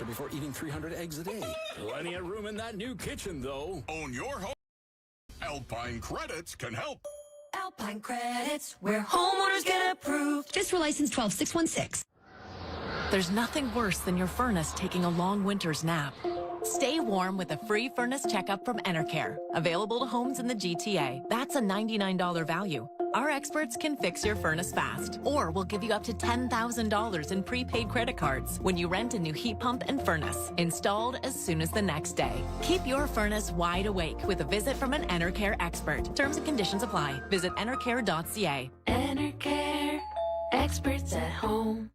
doctor before eating 300 eggs a day. Plenty of room in that new kitchen, though. Own your home. Alpine Credits can help. Alpine Credits, where homeowners get approved. Just for license 12616. There's nothing worse than your furnace taking a long winter's nap. Stay warm with a free furnace checkup from Enercare. Available to homes in the GTA. That's a $99 value. Our experts can fix your furnace fast, or we'll give you up to $10,000 in prepaid credit cards when you rent a new heat pump and furnace, installed as soon as the next day. Keep your furnace wide awake with a visit from an Enercare expert. Terms and conditions apply. Visit enercare.ca. Enercare, experts at home.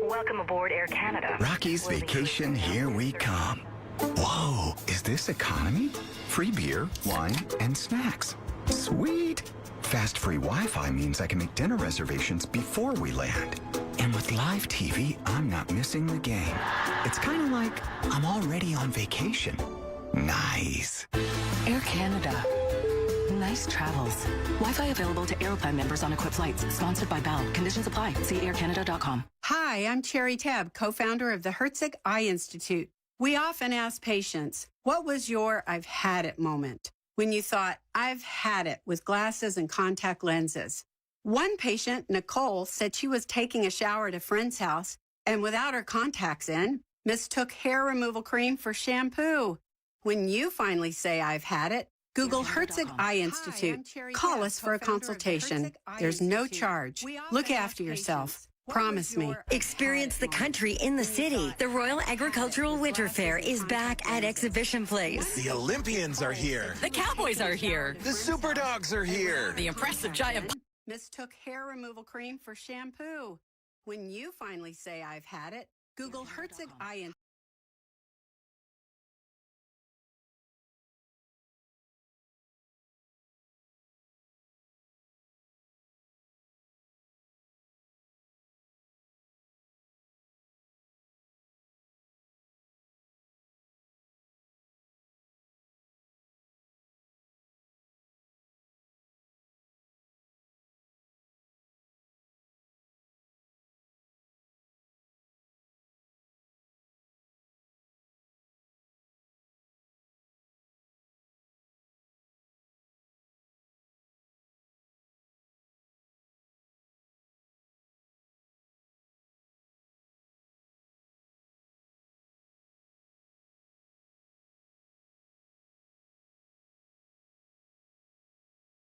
Welcome aboard Air Canada. Rocky's Vacation, here we come. Whoa, is this economy? Free beer, wine, and snacks. Sweet. Fast free Wi-Fi means I can make dinner reservations before we land. And with live TV, I'm not missing the game. It's kind of like I'm already on vacation. Nice. Air Canada. Nice travels. Wi-Fi available to Aeroplan members on equipped flights. Sponsored by Bell. Conditions apply. See aircanada.com. Hi, I'm Cherry Tabb, co-founder of the Herzig Eye Institute. We often ask patients, what was your I've had it moment? When you thought, I've had it with glasses and contact lenses. One patient, Nicole, said she was taking a shower at a friend's house and without her contacts in, mistook hair removal cream for shampoo. When you finally say I've had it, Google Herzig Eye Institute. Call us for a consultation. There's no charge. Look after yourself. Promise me. Experience the country in the city. The Royal Agricultural Winter Fair is back at Exhibition Place. The Olympians are here. The Cowboys are here. The Super Dogs are here. The impressive giant... Mistook hair removal cream for shampoo. When you finally say I've had it, Google Herzig Eye Institute.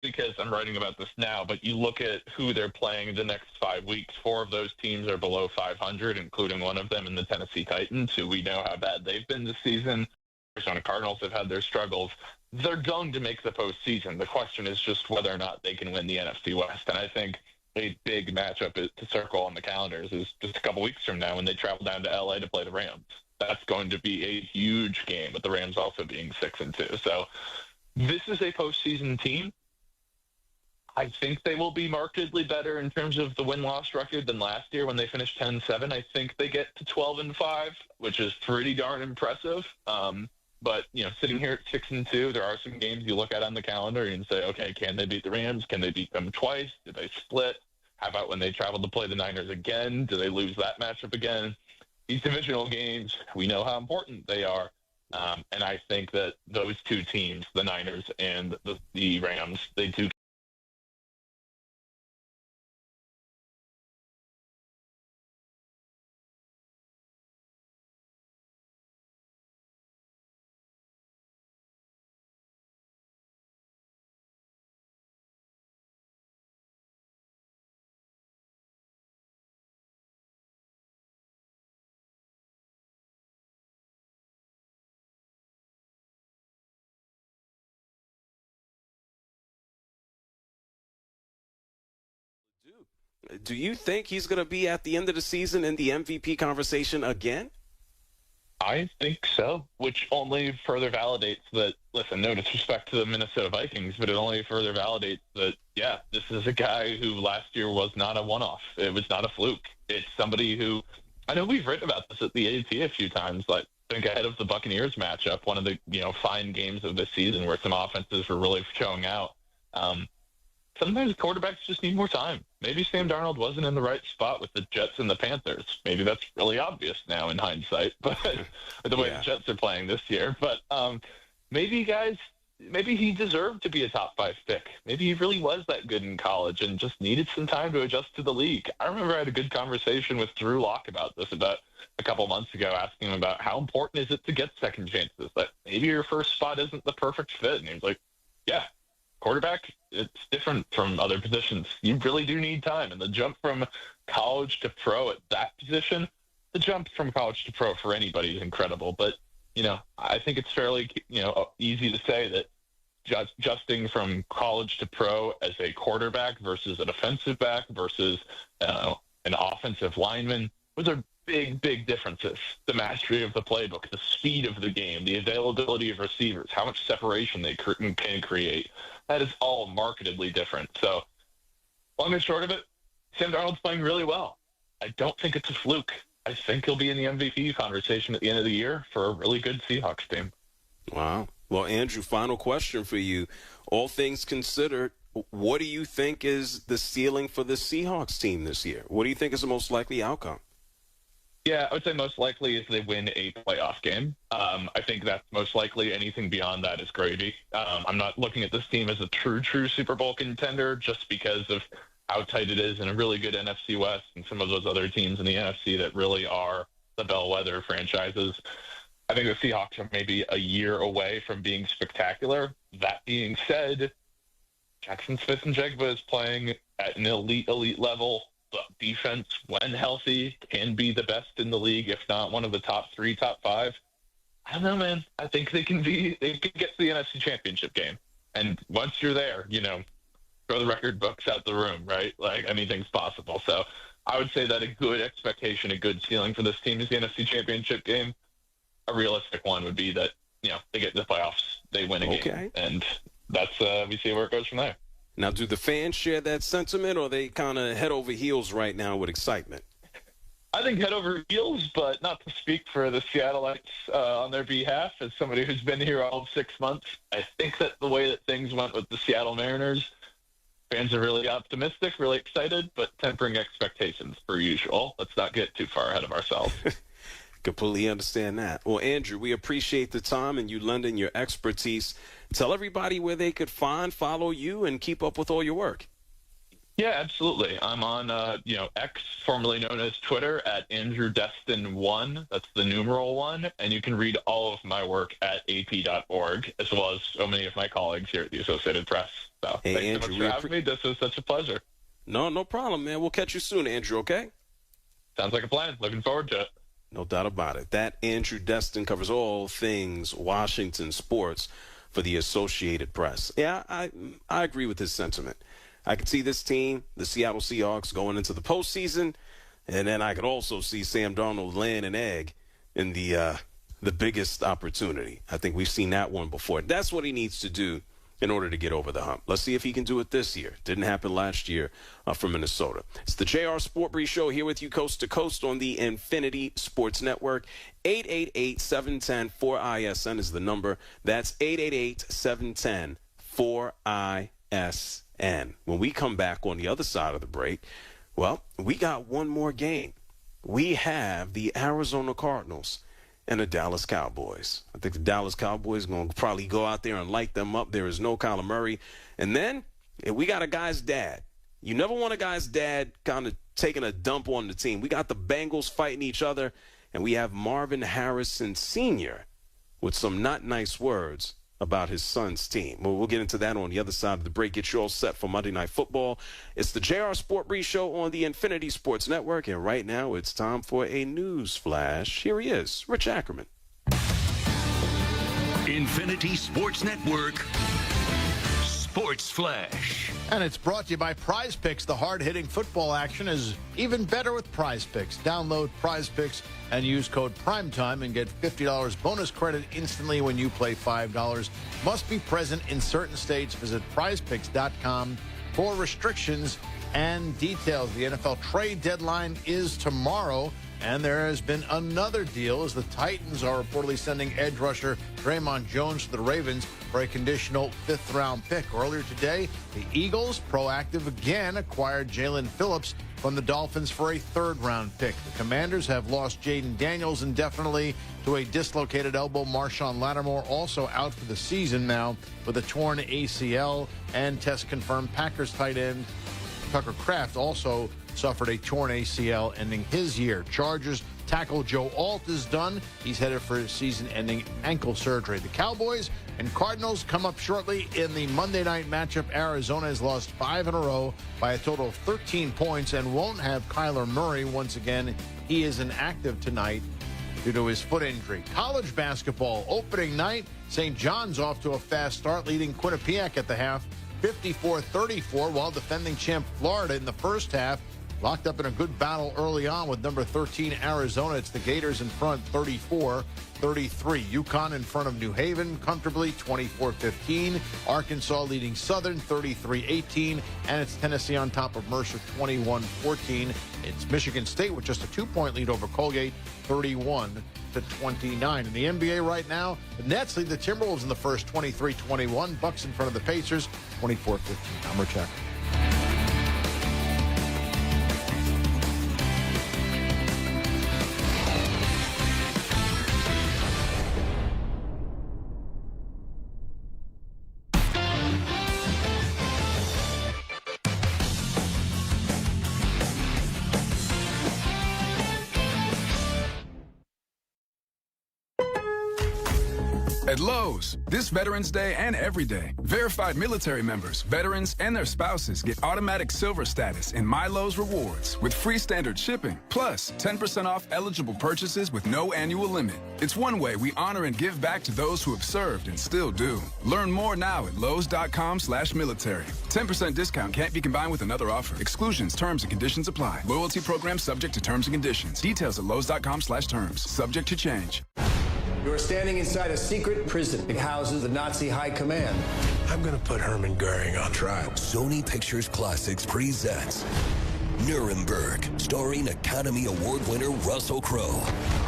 Because I'm writing about this now, but you look at who they're playing the next 5 weeks. 4 of those teams are below 500, including one of them in the Tennessee Titans, who we know how bad they've been this season. Arizona Cardinals have had their struggles. They're going to make the postseason. The question is just whether or not they can win the NFC West. And I think a big matchup to circle on the calendars is just a couple weeks from now when they travel down to LA to play the Rams. That's going to be a huge game, with the Rams also being 6-2. So this is a postseason team. I think they will be markedly better in terms of the win-loss record than last year when they finished 10-7. I think they get to 12-5, which is pretty darn impressive. But, sitting here at 6-2, there are some games you look at on the calendar and say, okay, can they beat the Rams? Can they beat them twice? Did they split? How about when they travel to play the Niners again? Do they lose that matchup again? These divisional games, we know how important they are. And I think that those two teams, the Niners and the Rams, they do. Do you think he's going to be at the end of the season in the MVP conversation again? I think so, which only further validates that, listen, no disrespect to the Minnesota Vikings, but it only further validates that, yeah, this is a guy who last year was not a one-off. It was not a fluke. It's somebody who, I know we've written about this at the AT a few times, like, I think ahead of the Buccaneers matchup, one of the, fine games of this season where some offenses were really showing out. sometimes quarterbacks just need more time. Maybe Sam Darnold wasn't in the right spot with the Jets and the Panthers. Maybe that's really obvious now in hindsight, but the way the Jets are playing this year. But maybe he deserved to be a top 5 pick. Maybe he really was that good in college and just needed some time to adjust to the league. I remember I had a good conversation with Drew Lock about this about a couple months ago, asking him about how important is it to get second chances, that maybe your first spot isn't the perfect fit. And he was like, yeah, quarterback, it's different from other positions. You really do need time. And the jump from college to pro at that position, the jump from college to pro for anybody is incredible. But, I think it's fairly, easy to say that adjusting from college to pro as a quarterback versus a defensive back versus an offensive lineman, those are big, big differences. The mastery of the playbook, the speed of the game, the availability of receivers, how much separation they can create. That is all markedly different. So long and short of it, Sam Darnold's playing really well. I don't think it's a fluke. I think he'll be in the MVP conversation at the end of the year for a really good Seahawks team. Wow. Well, Andrew, final question for you. All things considered, what do you think is the ceiling for the Seahawks team this year? What do you think is the most likely outcome? Yeah, I would say most likely is they win a playoff game. I think that's most likely. Anything beyond that is gravy. I'm not looking at this team as a true Super Bowl contender just because of how tight it is in a really good NFC West and some of those other teams in the NFC that really are the bellwether franchises. I think the Seahawks are maybe a year away from being spectacular. That being said, Jackson Smith-Njigba is playing at an elite level. The defense, when healthy, can be the best in the league, if not one of the top 3, top 5. I don't know, man. I think they can get to the NFC Championship game. And once you're there, throw the record books out the room, right? Like, anything's possible. So I would say that a good expectation, a good ceiling for this team is the NFC Championship game. A realistic one would be that, they get to the playoffs, they win a game. And that's, we see where it goes from there. Now, do the fans share that sentiment, or are they kind of head over heels right now with excitement? I think head over heels, but not to speak for the Seattleites on their behalf. As somebody who's been here all of 6 months, I think that the way that things went with the Seattle Mariners, fans are really optimistic, really excited, but tempering expectations per usual. Let's not get too far ahead of ourselves. Completely understand that. Well, Andrew, we appreciate the time and you lending your expertise. Tell everybody where they could follow you, and keep up with all your work. Yeah, absolutely. I'm on, X, formerly known as Twitter, at AndrewDestin1. That's the numeral 1. And you can read all of my work at ap.org, as well as so many of my colleagues here at the Associated Press. So hey, thanks Andrew, so much for having me. This was such a pleasure. No problem, man. We'll catch you soon, Andrew, okay? Sounds like a plan. Looking forward to it. No doubt about it. That Andrew Destin covers all things Washington sports for the Associated Press. Yeah, I agree with his sentiment. I could see this team, the Seattle Seahawks, going into the postseason, and then I could also see Sam Darnold laying an egg in the biggest opportunity. I think we've seen that one before. That's what he needs to do in order to get over the hump. Let's see if he can do it this year. Didn't happen last year from Minnesota. It's the JR Sport Brief Show here with you coast to coast on the Infinity Sports Network. 888-710-4ISN is the number. That's 888-710-4ISN. When we come back on the other side of the break, well, we got one more game. We have the Arizona Cardinals and the Dallas Cowboys. I think the Dallas Cowboys are going to probably go out there and light them up. There is no Kyler Murray. And then we got a guy's dad. You never want a guy's dad kind of taking a dump on the team. We got the Bengals fighting each other, and we have Marvin Harrison Sr. with some not nice words about his son's team. Well, we'll get into that on the other side of the break. Get you all set for Monday Night Football. It's the JR Sport Brief Show on the Infinity Sports Network, and right now it's time for a news flash. Here he is, Rich Ackerman. Infinity Sports Network Sports Flash. And it's brought to you by Prize Picks. The hard-hitting football action is even better with Prize Picks. Download Prize Picks and use code PRIMETIME and get $50 bonus credit instantly when you play $5. Must be present in certain states. Visit prizepicks.com for restrictions and details. The NFL trade deadline is tomorrow. And there has been another deal as the Titans are reportedly sending edge rusher Draymond Jones to the Ravens for a conditional 5th-round pick. Earlier today, the Eagles, proactive again, acquired Jalen Phillips from the Dolphins for a 3rd-round pick. The Commanders have lost Jaden Daniels indefinitely to a dislocated elbow. Marshawn Lattimore also out for the season now with a torn ACL, and test confirmed Packers tight end Tucker Kraft also suffered a torn ACL ending his year. Chargers tackle Joe Alt is done. He's headed for his season-ending ankle surgery. The Cowboys and Cardinals come up shortly in the Monday night matchup. Arizona has lost 5 in a row by a total of 13 points and won't have Kyler Murray once again. He is inactive tonight due to his foot injury. College basketball opening night. St. John's off to a fast start, leading Quinnipiac at the half 54-34, while defending champ Florida in the first half locked up in a good battle early on with number 13 Arizona. It's the Gators in front 34-33. UConn in front of New Haven comfortably 24-15. Arkansas leading Southern 33-18. And it's Tennessee on top of Mercer 21-14. It's Michigan State with just a 2-point lead over Colgate 31-29. In the NBA right now, the Nets lead the Timberwolves in the first 23-21. Bucks in front of the Pacers 24-15. I'm Rich Eck. At Lowe's, this Veterans Day and every day, verified military members, veterans, and their spouses get automatic silver status in My Lowe's Rewards with free standard shipping, plus 10% off eligible purchases with no annual limit. It's one way we honor and give back to those who have served and still do. Learn more now at Lowe's.com/military. 10% discount can't be combined with another offer. Exclusions, terms, and conditions apply. Loyalty program subject to terms and conditions. Details at Lowe's.com/terms. Subject to change. You are standing inside a secret prison. It houses the Nazi high command. I'm going to put Hermann Goering on trial. Sony Pictures Classics presents Nuremberg, starring Academy Award winner Russell Crowe,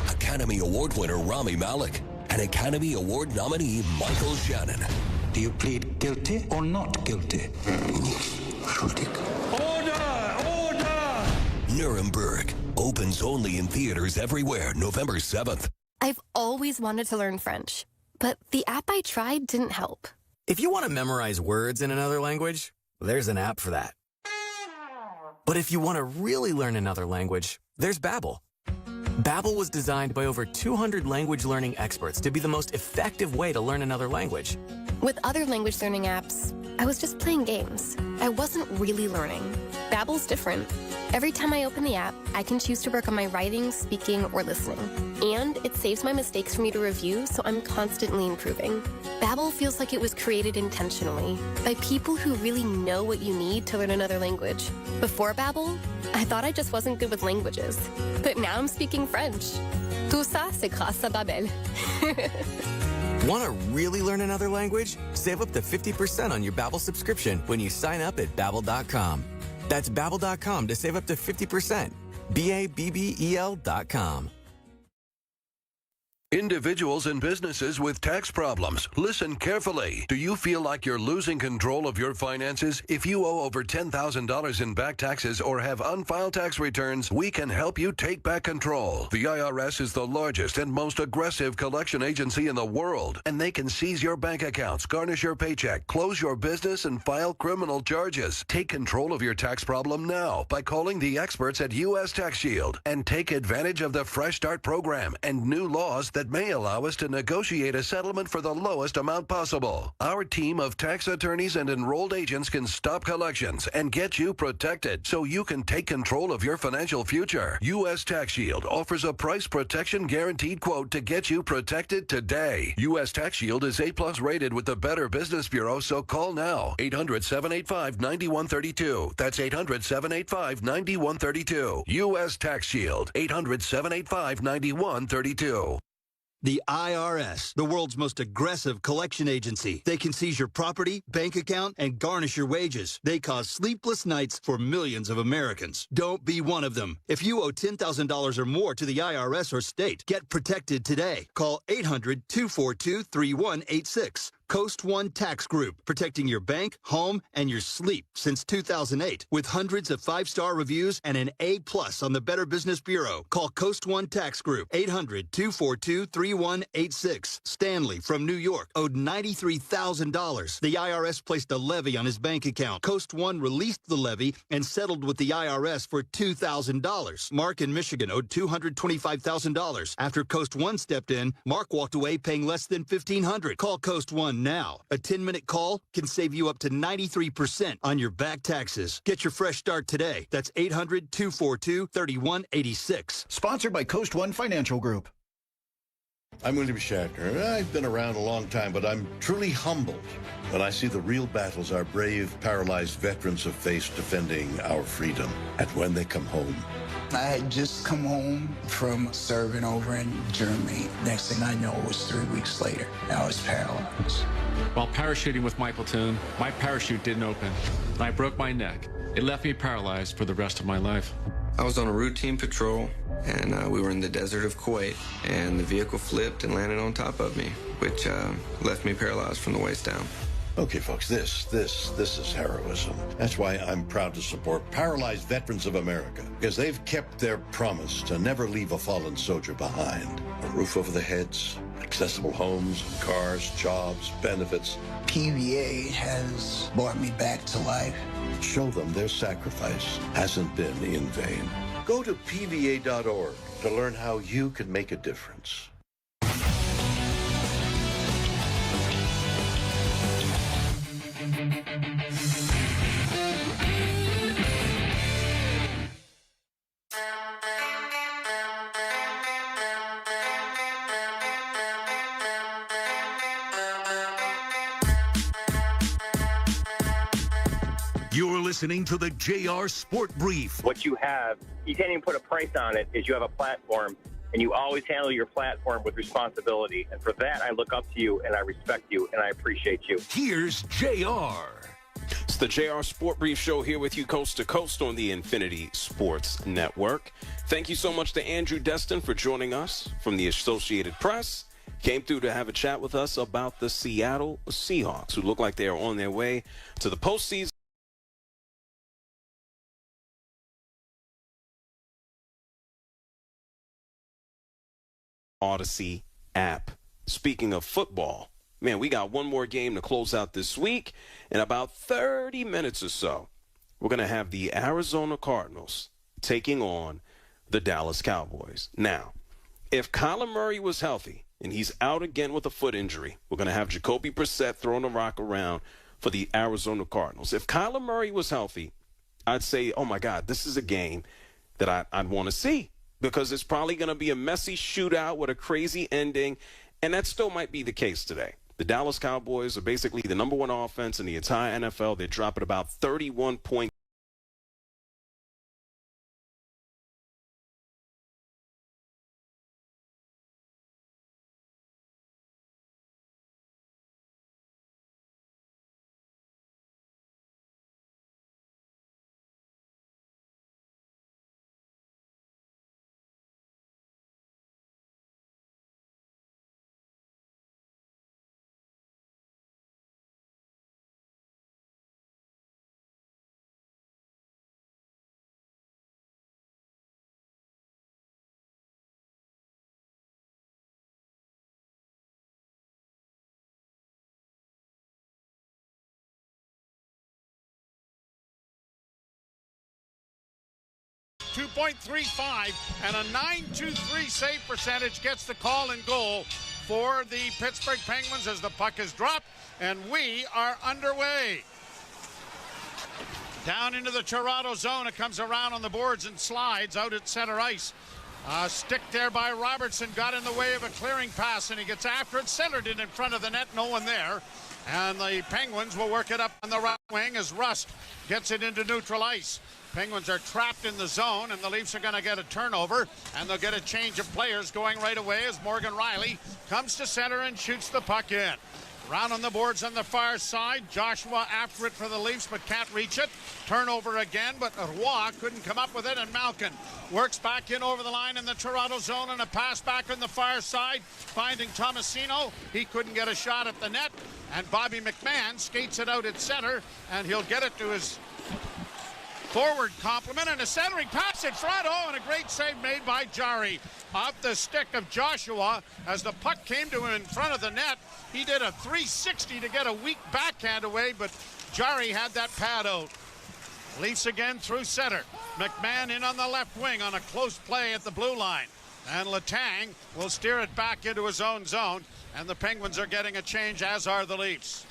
Academy Award winner Rami Malek, and Academy Award nominee Michael Shannon. Do you plead guilty or not guilty? Order! Nuremberg opens only in theaters everywhere November 7th. I've always wanted to learn French, but the app I tried didn't help. If you want to memorize words in another language, there's an app for that. But if you want to really learn another language, there's Babbel. Babbel was designed by over 200 language learning experts to be the most effective way to learn another language. With other language learning apps, I was just playing games. I wasn't really learning. Babbel's different. Every time I open the app, I can choose to work on my writing, speaking, or listening. And it saves my mistakes for me to review, so I'm constantly improving. Babbel feels like it was created intentionally by people who really know what you need to learn another language. Before Babbel, I thought I just wasn't good with languages. But now I'm speaking French. Tout ça, c'est grâce à Babbel. Want to really learn another language? Save up to 50% on your Babbel subscription when you sign up at Babbel.com. That's Babbel.com to save up to 50%. Babbel.com. Individuals and businesses with tax problems, listen carefully. Do you feel like you're losing control of your finances? If you owe over $10,000 in back taxes or have unfiled tax returns, we can help you take back control. The IRS is the largest and most aggressive collection agency in the world, and they can seize your bank accounts, garnish your paycheck, close your business, and file criminal charges. Take control of your tax problem now by calling the experts at U.S. Tax Shield and take advantage of the Fresh Start program and new laws that may allow us to negotiate a settlement for the lowest amount possible. Our team of tax attorneys and enrolled agents can stop collections and get you protected so you can take control of your financial future. U.S. Tax Shield offers a price protection guaranteed quote to get you protected today. U.S. Tax Shield is A+ rated with the Better Business Bureau, so call now. 800-785-9132. That's 800-785-9132. U.S. Tax Shield. 800-785-9132. The IRS, the world's most aggressive collection agency. They can seize your property, bank account, and garnish your wages. They cause sleepless nights for millions of Americans. Don't be one of them. If you owe $10,000 or more to the IRS or state, get protected today. Call 800-242-3186. Coast One Tax Group, protecting your bank, home, and your sleep since 2008. With hundreds of 5-star reviews and an A+ on the Better Business Bureau. Call Coast One Tax Group, 800-242-3186. Stanley from New York owed $93,000. The IRS placed a levy on his bank account. Coast One released the levy and settled with the IRS for $2,000. Mark in Michigan owed $225,000. After Coast One stepped in, Mark walked away paying less than $1,500. Call Coast One now. A 10-minute call can save you up to 93% on your back taxes. Get your fresh start today. That's 800-242-3186. Sponsored by Coast One Financial Group. I'm William Shatner. I've been around a long time, but I'm truly humbled when I see the real battles our brave, paralyzed veterans have faced defending our freedom. And when they come home, I had just come home from serving over in Germany. Next thing I know, it was 3 weeks later. I was paralyzed. While parachuting with my platoon, my parachute didn't open, and I broke my neck. It left me paralyzed for the rest of my life. I was on a routine patrol, and we were in the desert of Kuwait, and the vehicle flipped and landed on top of me, which left me paralyzed from the waist down. okay, folks, this is heroism. That's why I'm proud to support Paralyzed Veterans of America, because they've kept their promise to never leave a fallen soldier behind. A roof over their heads, accessible homes, cars, jobs, benefits. PVA has brought me back to life. Show them their sacrifice hasn't been in vain. Go to PVA.org to learn how you can make a difference. You're listening to the JR Sport Brief. What you have, you can't even put a price on it, is you have a platform, and you always handle your platform with responsibility. And for that, I look up to you, and I respect you, and I appreciate you. Here's JR. It's the JR Sport Brief Show here with you coast to coast on the Infinity Sports Network. Thank you so much to Andrew Destin for joining us from the Associated Press. Came through to have a chat with us about the Seattle Seahawks, who look like they are on their way to the postseason. Odyssey app. Speaking of football, man, we got one more game to close out this week. In about 30 minutes or so, we're going to have the Arizona Cardinals taking on the Dallas Cowboys. Now, if Kyler Murray was healthy and he's out again with a foot injury, we're going to have Jacoby Brissett throwing the rock around for the Arizona Cardinals. If Kyler Murray was healthy, I'd say, oh, my God, this is a game that I'd want to see, because it's probably going to be a messy shootout with a crazy ending, and that still might be the case today. The Dallas Cowboys are basically the number one offense in the entire NFL. They're dropping about 31 points. .35 and a .923 save percentage gets the call and goal for the Pittsburgh Penguins as the puck is dropped, and we are underway. Down into the Toronto zone, it comes around on the boards and slides out at center ice. Stick there by Robertson, got in the way of a clearing pass, and he gets after it, centered it in front of the net, no one there. And the Penguins will work it up on the right wing as Rust gets it into neutral ice. Penguins are trapped in the zone, and the Leafs are going to get a turnover, and they'll get a change of players going right away as Morgan Riley comes to center and shoots the puck in. Round on the boards on the far side. Joshua after it for the Leafs, but can't reach it. Turnover again, but Roy couldn't come up with it, and Malkin works back in over the line in the Toronto zone, and a pass back on the far side, finding Tomasino. He couldn't get a shot at the net, and Bobby McMahon skates it out at center, and he'll get it to his forward complement, and a centering pass in front. Oh, and a great save made by Jari off the stick of Joshua as the puck came to him in front of the net. He did a 360 to get a weak backhand away, but Jari had that pad out. Leafs again through center. McMahon in on the left wing on a close play at the blue line. And Letang will steer it back into his own zone, and the Penguins are getting a change, as are the Leafs.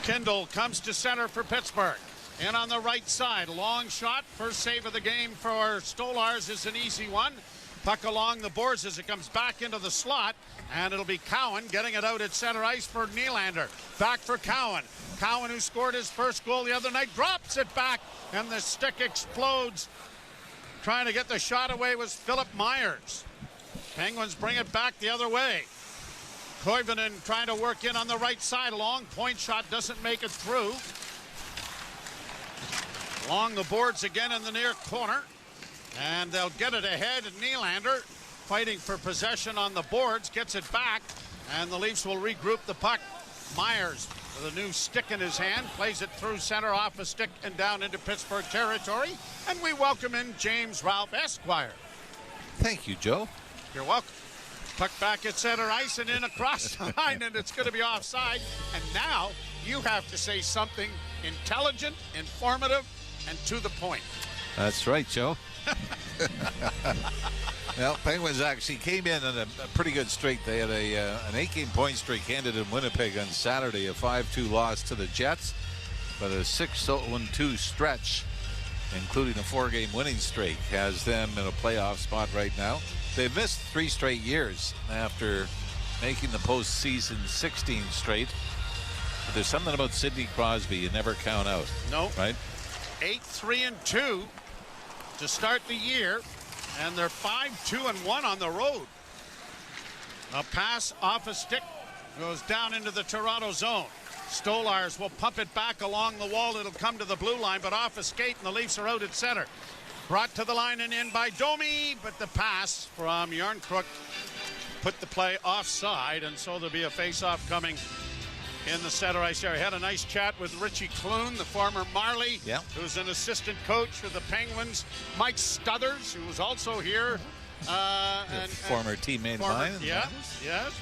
Kindle comes to center for Pittsburgh. In on the right side, long shot. First save of the game for Stolarz is an easy one. Puck along the boards as it comes back into the slot, and it'll be Cowan getting it out at center ice for Nylander. Back for Cowan. Cowan, who scored his first goal the other night, drops it back, and the stick explodes. Trying to get the shot away was Philip Myers. Penguins bring it back the other way. Koivunen trying to work in on the right side. Long point shot doesn't make it through. Along the boards again in the near corner, and they'll get it ahead. And Nylander fighting for possession on the boards, gets it back, and the Leafs will regroup the puck. Myers with a new stick in his hand plays it through center off a stick and down into Pittsburgh territory, and we welcome in James Ralph Esquire. Thank you, Joe. You're welcome. Puck back at center ice and in across the line, and it's going to be offside. And now you have to say something intelligent, informative, and to the point. That's right, Joe. Well, Penguins actually came in on a pretty good streak. They had an 8-game point streak ended in Winnipeg on Saturday, a 5-2 loss to the Jets, but a 6-2 stretch, including a 4-game winning streak, has them in a playoff spot right now. They've missed 3 straight years after making the postseason 16 straight. But there's something about Sidney Crosby you never count out. No. Right? 8-3-2 to start the year, and they're 5-2-1 on the road. A pass off a stick goes down into the Toronto zone. Stolarz will pump it back along the wall. It'll come to the blue line, but off a skate, and the Leafs are out at center. Brought to the line and in by Domi, but the pass from Järnkrok put the play offside, and so there'll be a face-off coming in the center ice area. Had a nice chat with Richie Clune, the former Marley, who's an assistant coach for the Penguins. Mike Stuthers, who was also here. And former teammate of mine. Yes.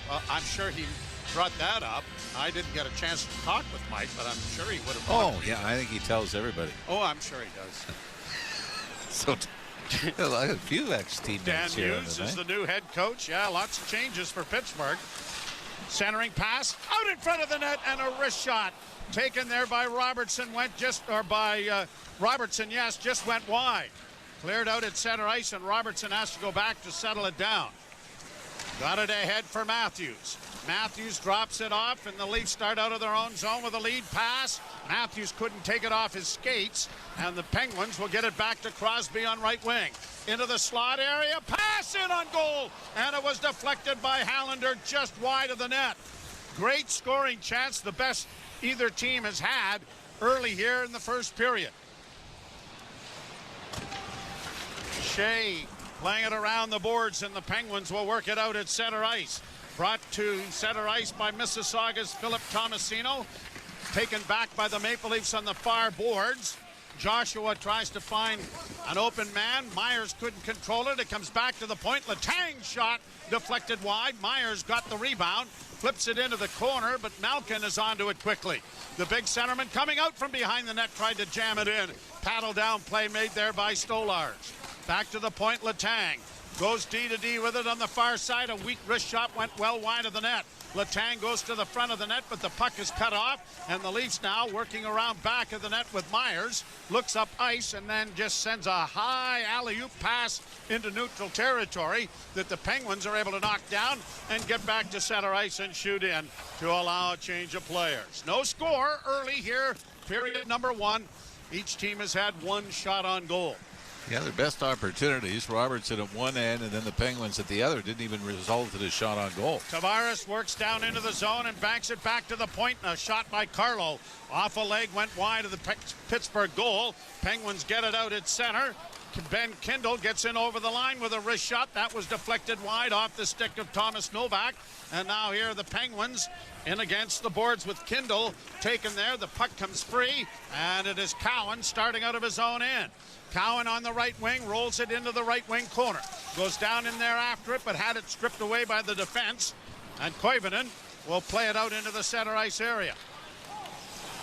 Well, I'm sure he brought that up. I didn't get a chance to talk with Mike, but I'm sure he would have. Oh, yeah, I think he tells everybody. Oh, I'm sure he does. So a few ex-teammates Dan here. Hughes is the new head coach. Yeah, lots of changes for Pittsburgh. Centering pass out in front of the net, and a wrist shot taken there by Robertson Robertson, just went wide. Cleared out at center ice, and Robertson has to go back to settle it down. Got it ahead for Matthews. Matthews drops it off, and the Leafs start out of their own zone with a lead pass. Matthews couldn't take it off his skates, and the Penguins will get it back to Crosby on right wing. Into the slot area, pass in on goal, and it was deflected by Hallander just wide of the net. Great scoring chance, the best either team has had early here in the first period. Shea playing it around the boards, and the Penguins will work it out at center ice. Brought to center ice by Mississauga's Philip Tomasino. Taken back by the Maple Leafs on the far boards. Joshua tries to find an open man. Myers couldn't control it. It comes back to the point. Letang shot deflected wide. Myers got the rebound. Flips it into the corner, but Malkin is onto it quickly. The big centerman coming out from behind the net tried to jam it in. Paddle down play made there by Stolarz. Back to the point, Letang. Goes D to D with it on the far side. A weak wrist shot went well wide of the net. Letang goes to the front of the net, but the puck is cut off, and the Leafs now working around back of the net with Myers. Looks up ice and then just sends a high alley-oop pass into neutral territory that the Penguins are able to knock down and get back to center ice and shoot in to allow a change of players. No score early here, period number 1. Each team has had one shot on goal. Yeah, their best opportunities. Robertson at one end and then the Penguins at the other didn't even result in a shot on goal. Tavares works down into the zone and banks it back to the point. A shot by Carlo. Off a leg, went wide of the Pittsburgh goal. Penguins get it out at center. Ben Kindle gets in over the line with a wrist shot. That was deflected wide off the stick of Thomas Novak. And now here are the Penguins in against the boards with Kindle taken there. The puck comes free, and it is Cowan starting out of his own end. Cowan on the right wing, rolls it into the right wing corner. Goes down in there after it, but had it stripped away by the defense. And Koivunen will play it out into the center ice area.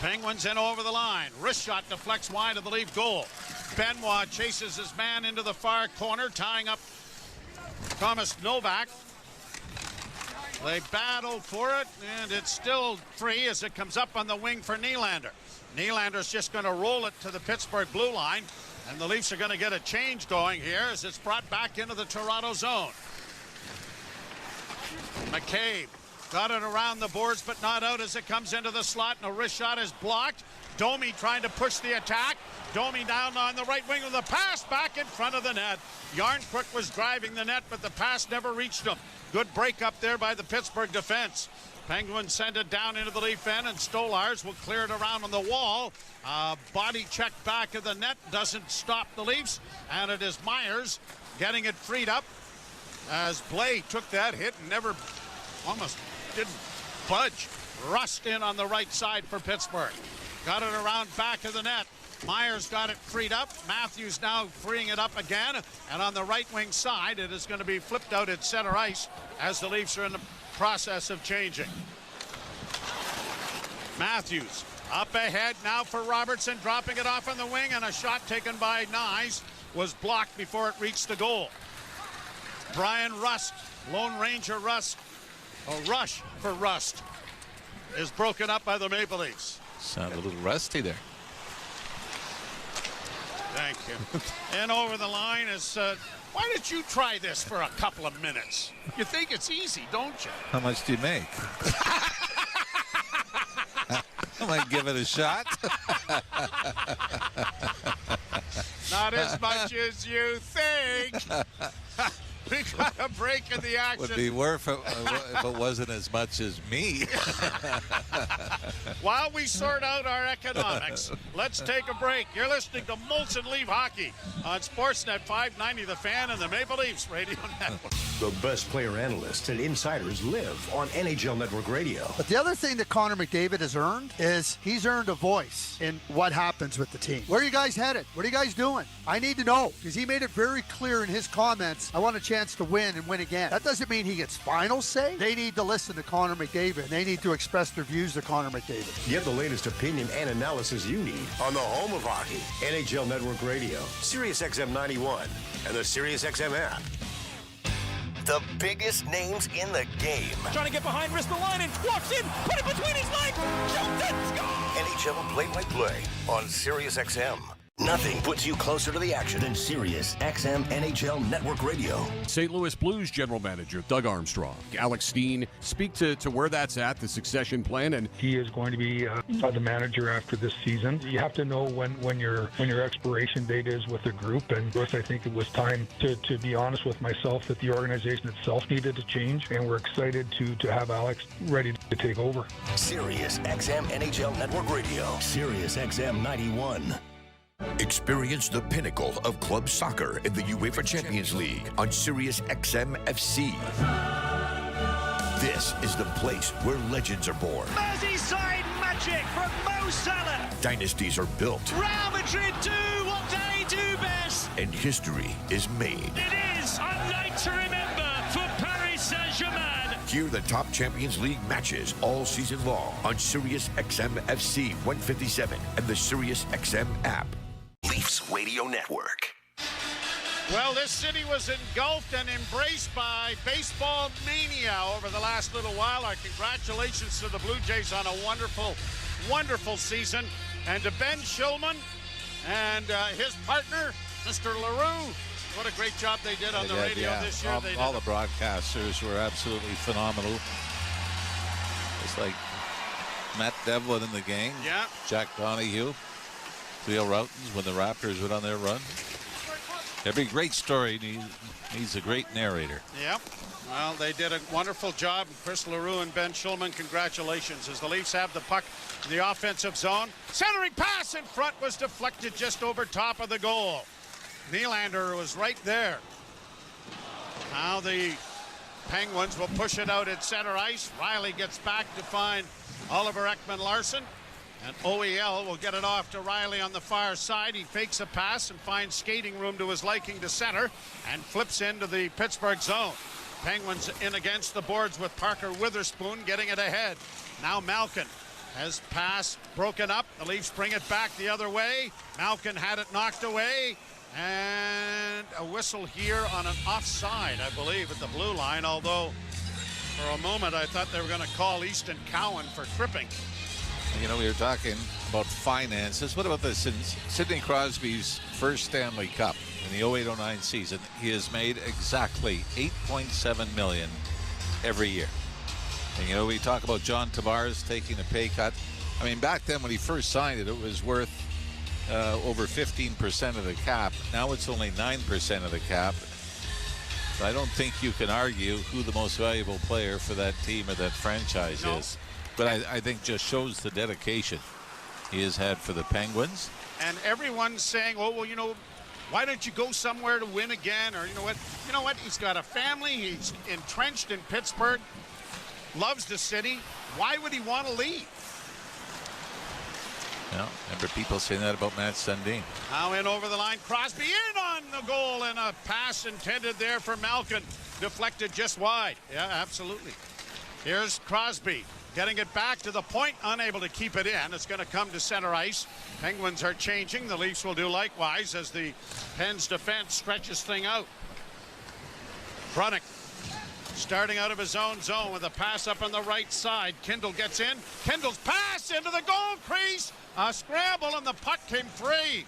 Penguins in over the line. Wrist shot deflects wide of the Leaf goal. Benoit chases his man into the far corner, tying up Thomas Novak. They battle for it, and it's still free as it comes up on the wing for Nylander. Nylander's just going to roll it to the Pittsburgh blue line, and the Leafs are going to get a change going here as it's brought back into the Toronto zone. McCabe got it around the boards, but not out as it comes into the slot, and a wrist shot is blocked. Domi trying to push the attack. Domi down on the right wing with a pass back in front of the net. Yarnquick was driving the net, but the pass never reached him. Good break up there by the Pittsburgh defense. Penguins send it down into the Leaf end, and Stolars will clear it around on the wall. Body check back of the net doesn't stop the Leafs, and it is Myers getting it freed up as Blay took that hit and never almost didn't budge. Rust in on the right side for Pittsburgh. Got it around back of the net. Myers got it freed up. Matthews now freeing it up again. And on the right wing side, it is going to be flipped out at center ice as the Leafs are in the process of changing. Matthews up ahead now for Robertson, dropping it off on the wing, and a shot taken by Nyes was blocked before it reached the goal. Brian Rust, Lone Ranger Rust, a rush for Rust, is broken up by the Maple Leafs. Sound a little rusty there. Thank you. And over the line is, why don't you try this for a couple of minutes? You think it's easy, don't you? How much do you make? I might give it a shot. Not as much as you think. We got a break in the action. Would be worth it if it wasn't as much as me. While we sort out our economics, let's take a break. You're listening to Molson Leaf Hockey on Sportsnet 590 The Fan and the Maple Leafs Radio Network. The best player analysts and insiders live on NHL Network Radio. But the other thing that Connor McDavid has earned is he's earned a voice in what happens with the team. Where are you guys headed? What are you guys doing? I need to know, because he made it very clear in his comments, I want a chance to win and win again. That doesn't mean he gets final say. They need to listen to Connor McDavid. They need to express their views to Connor McDavid. Get the latest opinion and analysis you need on the home of hockey, NHL Network Radio, Sirius XM 91, and the Sirius XM app. The biggest names in the game. Trying to get behind Ristolainen and walks in, put it between his legs, shoots it, score! NHL play-by-play on Sirius XM. Nothing puts you closer to the action than Sirius XM NHL Network Radio. St. Louis Blues General Manager Doug Armstrong, Alex Steen, speak to where that's at, the succession plan, and he is going to be the manager after this season. You have to know when your expiration date is with the group, and I think it was time to be honest with myself that the organization itself needed to change, and we're excited to have Alex ready to take over. Sirius XM NHL Network Radio, Sirius XM 91. Experience the pinnacle of club soccer in the UEFA Champions League on Sirius XM FC. This is the place where legends are born. Merseyside magic from Mo Salah. Dynasties are built. Real Madrid do what they do best. And history is made. It is a night to remember for Paris Saint-Germain. Hear the top Champions League matches all season long on Sirius XM FC 157 and the Sirius XM app. Leafs Radio Network. Well, this city was engulfed and embraced by baseball mania over the last little while. Our congratulations to the Blue Jays on a wonderful, wonderful season. And to Ben Shulman and his partner, Mr. LaRue. What a great job they did on the radio this year. All the broadcasters were absolutely phenomenal. It's like Matt Devlin in the game. Yeah. Jack Donahue. Cleo Routens when the Raptors went on their run. Every great story needs a great narrator. Yep. Well, they did a wonderful job. Chris LaRue and Ben Shulman, congratulations. As the Leafs have the puck in the offensive zone. Centering pass in front was deflected just over top of the goal. Nylander was right there. Now the Penguins will push it out at center ice. Riley gets back to find Oliver Ekman-Larsson. And OEL will get it off to Riley on the far side. He fakes a pass and finds skating room to his liking to center and flips into the Pittsburgh zone. Penguins in against the boards with Parker Witherspoon getting it ahead. Now Malkin has pass broken up. The Leafs bring it back the other way. Malkin had it knocked away. And a whistle here on an offside, I believe, at the blue line. Although for a moment I thought they were going to call Easton Cowan for tripping. You know, we were talking about finances. What about this? In Sidney Crosby's first Stanley Cup in the 08-09 season, he has made exactly $8.7 million every year. And, you know, we talk about John Tavares taking a pay cut. I mean, back then when he first signed it, it was worth over 15% of the cap. Now it's only 9% of the cap. So I don't think you can argue who the most valuable player for that team or that franchise is. But I think just shows the dedication he has had for the Penguins. And everyone's saying, oh, well, you know, why don't you go somewhere to win again? Or you know what? He's got a family. He's entrenched in Pittsburgh. Loves the city. Why would he want to leave? Well, remember people saying that about Matt Sundin. Now in over the line. Crosby in on the goal, and a pass intended there for Malkin. Deflected just wide. Yeah, absolutely. Here's Crosby. Getting it back to the point, unable to keep it in. It's going to come to center ice. Penguins are changing. The Leafs will do likewise as the Pens defense stretches thing out. Brunick starting out of his own zone with a pass up on the right side. Kindle gets in. Kindle's pass into the goal crease. A scramble and the puck came free.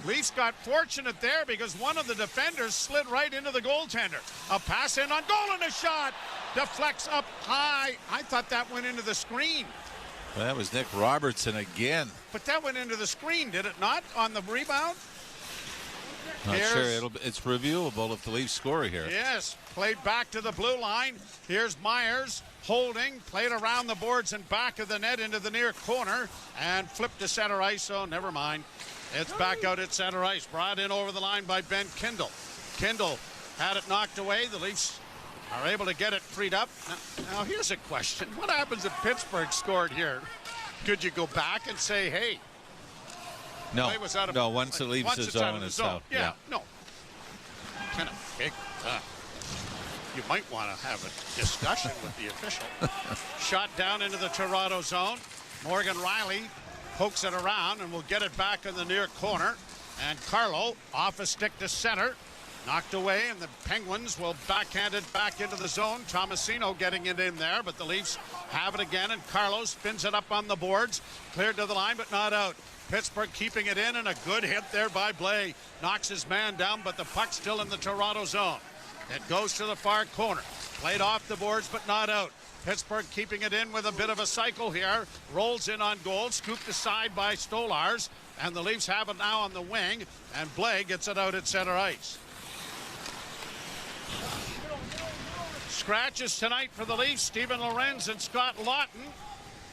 Leafs got fortunate there because one of the defenders slid right into the goaltender. A pass in on goal and a shot. Deflects up high. I thought that went into the screen. Well, that was Nick Robertson again. But that went into the screen, did it not, on the rebound? Not sure. It's reviewable if the Leafs score here. Yes. Played back to the blue line. Here's Myers holding. Played around the boards and back of the net into the near corner. And flipped to center ice. Oh, never mind. It's back out at center ice. Brought in over the line by Ben Kindle. Kindle had it knocked away. The Leafs are able to get it freed up. Now here's a question. What happens if Pittsburgh scored here? Could you go back and say, hey, no, once it leaves once the zone, it's out. Yeah, no. Kind of big. You might want to have a discussion with the official. Shot down into the Toronto zone. Morgan Riley pokes it around and will get it back in the near corner. And Carlo off a stick to center. Knocked away, and the Penguins will backhand it back into the zone. Tomasino getting it in there, but the Leafs have it again, and Carlo spins it up on the boards. Cleared to the line, but not out. Pittsburgh keeping it in, and a good hit there by Blais. Knocks his man down, but the puck's still in the Toronto zone. It goes to the far corner. Played off the boards, but not out. Pittsburgh keeping it in with a bit of a cycle here. Rolls in on goal, scooped aside by Stolars, and the Leafs have it now on the wing, and Blais gets it out at center ice. Scratches tonight for the Leafs. Steven Lorenz and Scott Lawton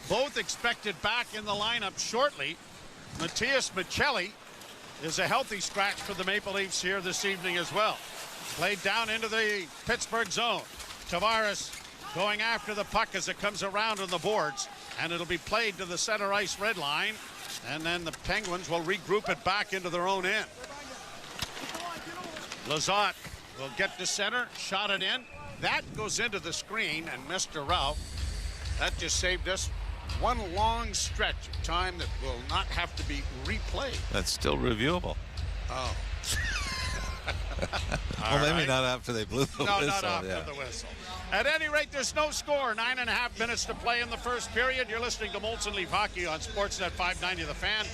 both expected back in the lineup shortly. Matthias Michelli is a healthy scratch for the Maple Leafs here this evening as well. Played down into the Pittsburgh zone. Tavares going after the puck as it comes around on the boards, and it'll be played to the center ice red line, and then the Penguins will regroup it back into their own end. Lizotte will get to center, shot it in. That goes into the screen, and Mr. Ralph, that just saved us one long stretch of time that will not have to be replayed. That's still reviewable. Oh. Well, maybe not after they blew the whistle. No, not after the whistle. At any rate, there's no score. 9.5 minutes to play in the first period. You're listening to Molson Leaf Hockey on Sportsnet 590 The Fan,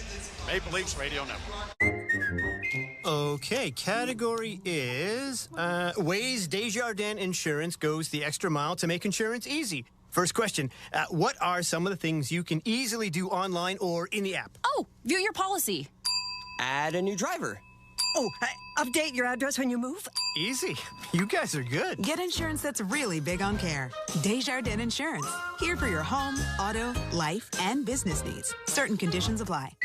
Maple Leafs Radio Network. Okay, category is ways Desjardins Insurance goes the extra mile to make insurance easy. First question, what are some of the things you can easily do online or in the app? Oh, view your policy. Add a new driver. Oh, update your address when you move. Easy. You guys are good. Get insurance that's really big on care. Desjardins Insurance. Here for your home, auto, life, and business needs. Certain conditions apply.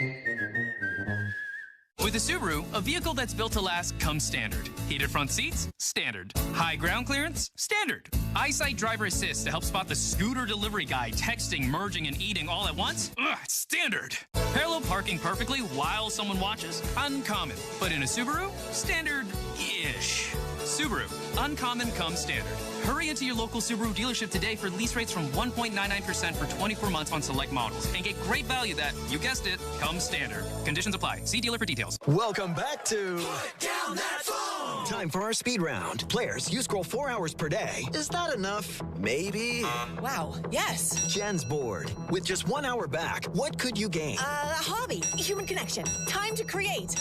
With a Subaru, a vehicle that's built to last comes standard. Heated front seats? Standard. High ground clearance? Standard. EyeSight Driver Assist to help spot the scooter delivery guy texting, merging, and eating all at once? Standard. Parallel parking perfectly while someone watches? Uncommon. But in a Subaru? Standard-ish. Subaru. Uncommon comes standard. Hurry into your local Subaru dealership today for lease rates from 1.99% for 24 months on select models and get great value that, you guessed it, comes standard. Conditions apply. See dealer for details. Welcome back to Put Down That Phone. Time for our speed round. Players, you scroll 4 hours per day. Is that enough? Maybe. Wow, yes. Jen's bored. With just 1 hour back, what could you gain? A hobby, human connection, time to create.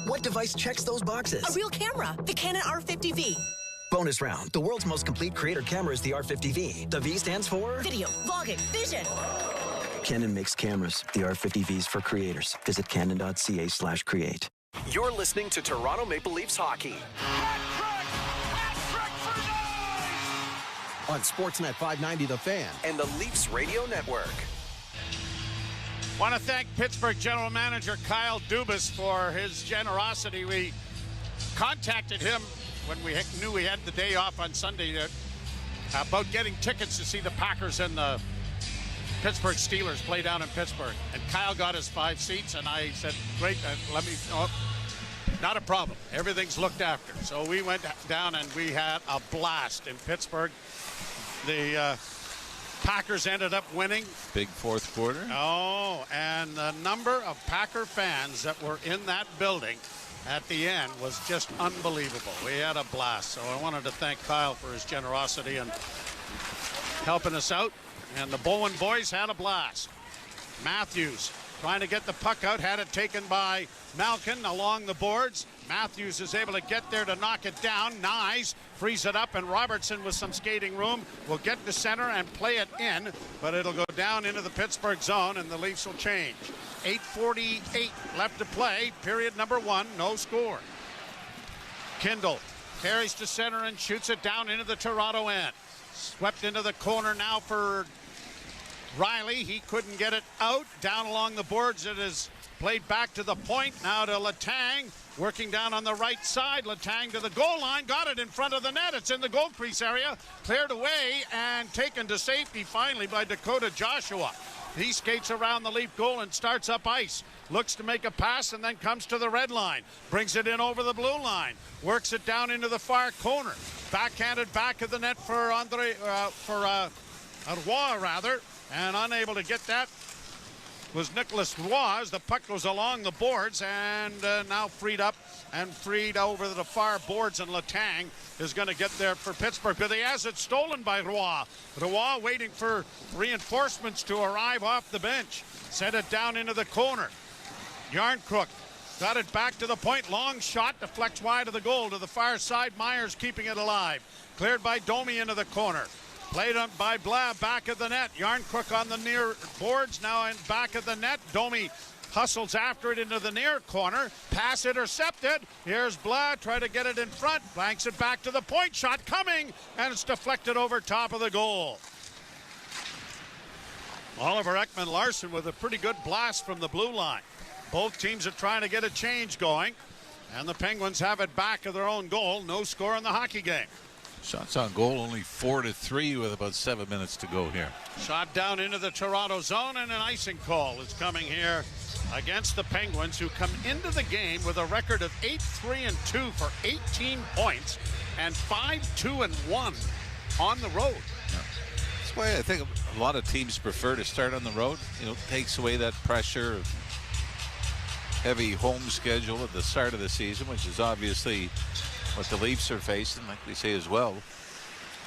What device checks those boxes? A real camera, the Canon R50V. Bonus round. The world's most complete creator camera is the R50V. The V stands for? Video, vlogging, vision. Canon makes cameras. The R50V's for creators. Visit canon.ca/create. You're listening to Toronto Maple Leafs hockey. On Sportsnet 590 The Fan And the Leafs Radio Network. Want to thank Pittsburgh General Manager Kyle Dubas for his generosity. We contacted him when we knew we had the day off on Sunday about getting tickets to see the Packers and the Pittsburgh Steelers play down in Pittsburgh. And Kyle got us 5 seats, and I said, great, not a problem. Everything's looked after. So we went down, and we had a blast in Pittsburgh. The Packers ended up winning. Big fourth quarter. Oh, and the number of Packer fans that were in that building at the end was just unbelievable. We had a blast. So I wanted to thank Kyle for his generosity and helping us out. And the Bowen boys had a blast. Matthews trying to get the puck out, had it taken by Malkin along the boards. Matthews is able to get there to knock it down. Nyes frees it up, and Robertson with some skating room will get to center and play it in, but it'll go down into the Pittsburgh zone, and the Leafs will change. 8:48 left to play, period number 1, no score. Kindle carries to center and shoots it down into the Toronto end. Swept into the corner now for Riley. He couldn't get it out. Down along the boards, it is played back to the point. Now to Letang, working down on the right side. Letang to the goal line, got it in front of the net. It's in the goal crease area, cleared away and taken to safety finally by Dakota Joshua. He skates around the Leaf goal and starts up ice. Looks to make a pass and then comes to the red line. Brings it in over the blue line. Works it down into the far corner. Backhanded back of the net for Roy rather. And unable to get that was Nicholas Roy as the puck goes along the boards and now freed up and freed over the far boards, and Letang is going to get there for Pittsburgh, but he has it stolen by Roy. Roy waiting for reinforcements to arrive off the bench. Set it down into the corner. Yarncrook got it back to the point. Long shot, deflects wide of the goal to the far side. Myers keeping it alive. Cleared by Domi into the corner. Played up by Blah, back of the net. Yarncrook on the near boards, now in back of the net. Domi hustles after it into the near corner. Pass intercepted. Here's Blah, try to get it in front. Blanks it back to the point. Shot coming, and it's deflected over top of the goal. Oliver Ekman-Larsson with a pretty good blast from the blue line. Both teams are trying to get a change going, and the Penguins have it back of their own goal. No score in the hockey game. Shots on goal only 4-3 with about 7 minutes to go here. Shot down into the Toronto zone, and an icing call is coming here against the Penguins, who come into the game with a record of 8-3-2 for 18 points and 5-2-1 on the road. That's why I think a lot of teams prefer to start on the road. You know, takes away that pressure of heavy home schedule at the start of the season, which is obviously what the Leafs are facing, like we say as well,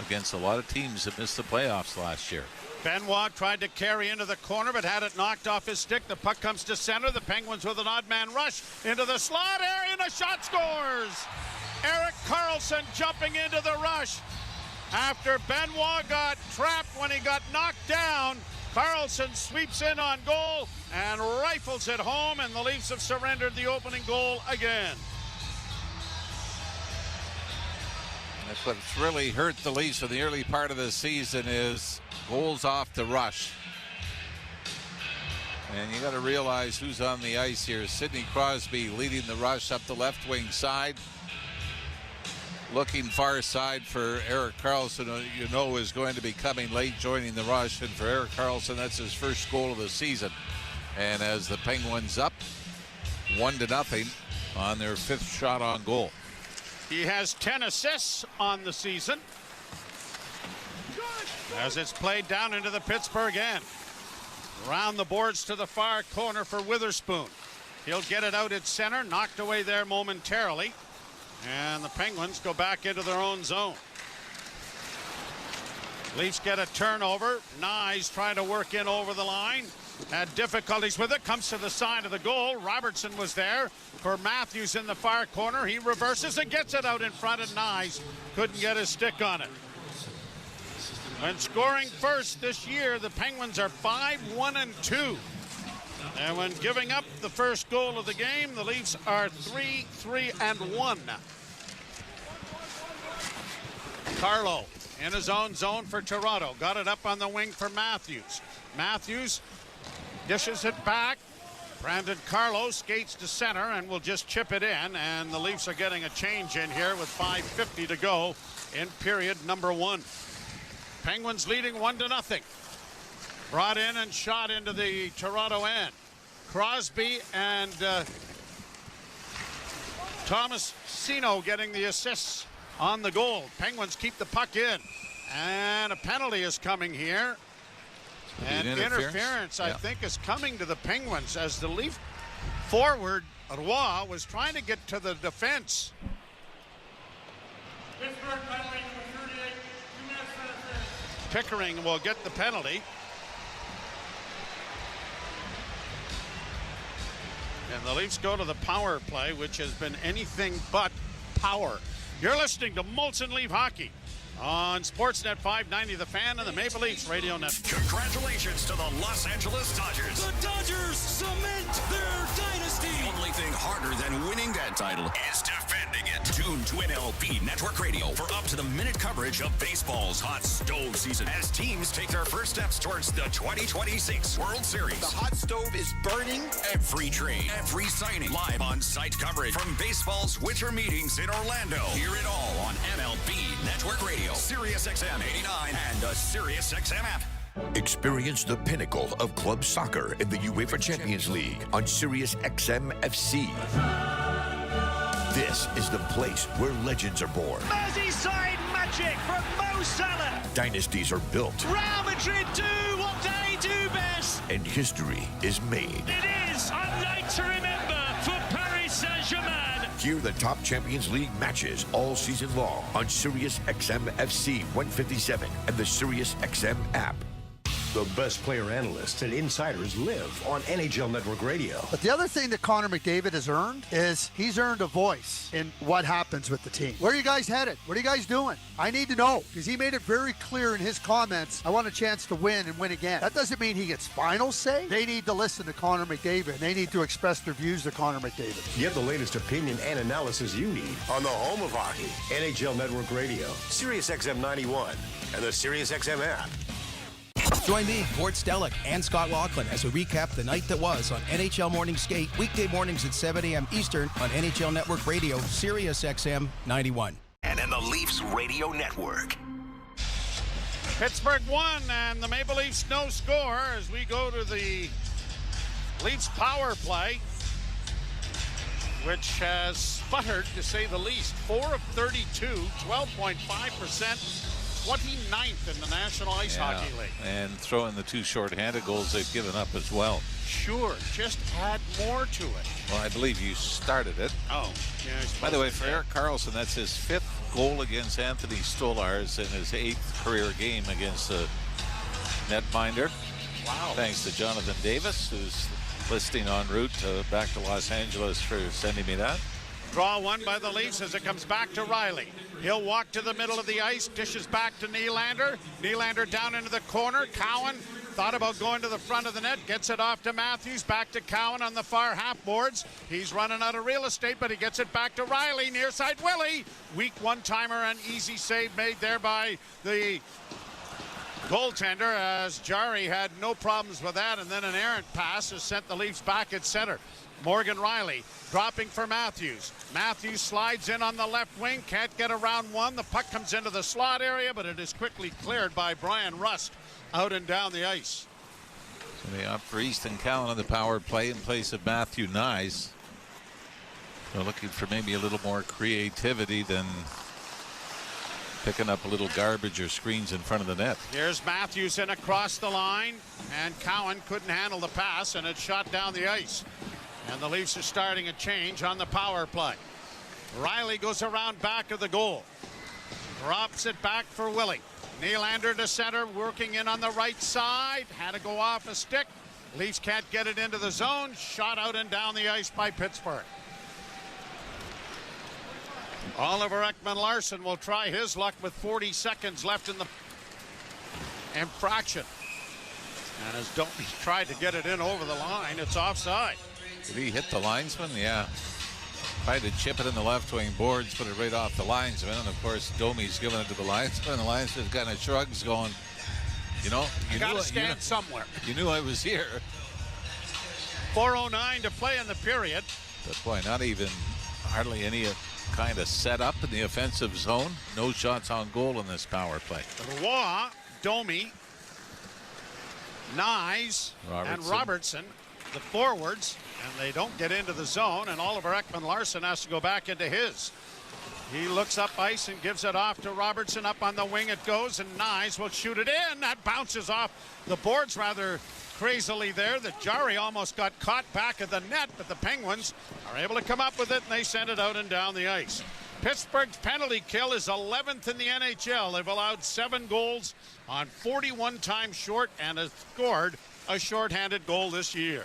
against a lot of teams that missed the playoffs last year. Benoit tried to carry into the corner, but had it knocked off his stick. The puck comes to center. The Penguins with an odd man rush into the slot area, and a shot scores. Erik Karlsson jumping into the rush. After Benoit got trapped when he got knocked down, Karlsson sweeps in on goal and rifles it home, and the Leafs have surrendered the opening goal again. That's what's really hurt the Leafs in the early part of the season is goals off the rush. And you got to realize who's on the ice here. Sidney Crosby leading the rush up the left wing side. Looking far side for Erik Karlsson, you know, is going to be coming late, joining the rush. And for Erik Karlsson, that's his first goal of the season. And as the Penguins up 1-0 on their 5th shot on goal. He has 10 assists on the season as it's played down into the Pittsburgh end. Around the boards to the far corner for Witherspoon. He'll get it out at center, knocked away there momentarily. And the Penguins go back into their own zone. Leafs get a turnover. Nyes trying to work in over the line. Had difficulties with it. Comes to the side of the goal. Robertson was there for Matthews in the far corner. He reverses and gets it out in front of Nyes. Couldn't get his stick on it. And scoring first this year, the Penguins are 5-1-2. And when giving up the first goal of the game, the Leafs are 3-3-1. Carlo in his own zone for Toronto. Got it up on the wing for Matthews. Matthews dishes it back. Brandon Carlo skates to center and will just chip it in. And the Leafs are getting a change in here with 5:50 to go in period number 1. Penguins leading 1-0. Brought in and shot into the Toronto end. Crosby and Thomas Sino getting the assists on the goal. Penguins keep the puck in. And a penalty is coming here. And interference, I think, is coming to the Penguins as the Leaf forward, Roy, was trying to get to the defense. Pickering will get the penalty. And the Leafs go to the power play, which has been anything but power. You're listening to Molson Leaf Hockey on Sportsnet 590, The Fan, and the Maple Leafs Radio Network. Congratulations to the Los Angeles Dodgers. The Dodgers cement their dynasty. The only thing harder than winning that title is defending it. Tune to MLB Network Radio for up-to-the-minute coverage of baseball's hot stove season as teams take their first steps towards the 2026 World Series. The hot stove is burning. Every trade, every signing, live on-site coverage from baseball's winter meetings in Orlando. Hear it all on MLB Network Radio, Sirius XM 89, and the Sirius XM app. Experience the pinnacle of club soccer in the UEFA Champions League on Sirius XM FC. This is the place where legends are born. Merseyside magic from Mo Salah. Dynasties are built. Real Madrid do what they do best. And history is made. It is a night to remember for Paris Saint-Germain. Hear the top Champions League matches all season long on Sirius XM FC 157 and the Sirius XM app. The best player analysts and insiders live on NHL Network Radio. But the other thing that Connor McDavid has earned is he's earned a voice in what happens with the team. Where are you guys headed? What are you guys doing? I need to know, because he made it very clear in his comments, I want a chance to win and win again. That doesn't mean he gets final say. They need to listen to Connor McDavid. They need to express their views to Connor McDavid. Get the latest opinion and analysis you need on the home of hockey, NHL Network Radio, Sirius XM 91, and the Sirius XM app. Join me, Gord Stellick, and Scott Laughlin as we recap the night that was on NHL Morning Skate, weekday mornings at 7 a.m. Eastern on NHL Network Radio, Sirius XM 91. And in the Leafs Radio Network. Pittsburgh won, and the Maple Leafs no score as we go to the Leafs power play, which has sputtered, to say the least. 4 of 32, 12.5% 29th in the National Ice Hockey League. And throw in the 2 shorthanded goals they've given up as well. Sure, just add more to it. Well, I believe you started it. Oh, yeah. By the way, for Erik Karlsson, that's his 5th goal against Anthony Stolarz in his 8th career game against the netminder. Wow. Thanks to Jonathan Davis, who's listing en route back to Los Angeles for sending me that. Draw one by the Leafs as it comes back to Riley. He'll walk to the middle of the ice, dishes back to Nylander. Nylander down into the corner. Cowan thought about going to the front of the net, gets it off to Matthews, back to Cowan on the far half boards. He's running out of real estate, but he gets it back to Riley, near side Willie. Weak one-timer and easy save made there by the goaltender, as Jari had no problems with that, and then an errant pass has sent the Leafs back at center. Morgan Riley dropping for Matthews. Matthews slides in on the left wing, can't get around one. The puck comes into the slot area, but it is quickly cleared by Brian Rust out and down the ice. So they opt for Easton Cowan on the power play in place of Matthew Nyes. They're looking for maybe a little more creativity than picking up a little garbage or screens in front of the net. Here's Matthews in across the line, and Cowan couldn't handle the pass, and it shot down the ice. And the Leafs are starting a change on the power play. Riley goes around back of the goal. Drops it back for Willie. Nylander to center, working in on the right side. Had to go off a stick. Leafs can't get it into the zone. Shot out and down the ice by Pittsburgh. Oliver Ekman-Larsson will try his luck with 40 seconds left in the infraction. And as Domi tried to get it in over the line, it's offside. Did he hit the linesman? Yeah. Tried to chip it in the left wing boards, put it right off the linesman. And of course, Domi's giving it to the linesman. The linesman kind of shrugs, going, you know, you gotta stand somewhere. You knew I was here. 4:09 to play in the period. But boy, not even hardly any kind of setup in the offensive zone. No shots on goal in this power play. Roy, Domi, Nyes, and Robertson, the forwards, and they don't get into the zone, and Oliver Ekman-Larsson has to go back into his. He looks up ice and gives it off to Robertson. Up on the wing it goes, and Nyes will shoot it in. That bounces off the boards rather crazily there. The Jari almost got caught back of the net, but the Penguins are able to come up with it, and they send it out and down the ice. Pittsburgh's penalty kill is 11th in the NHL. They've allowed 7 goals on 41 times short and have scored a shorthanded goal this year.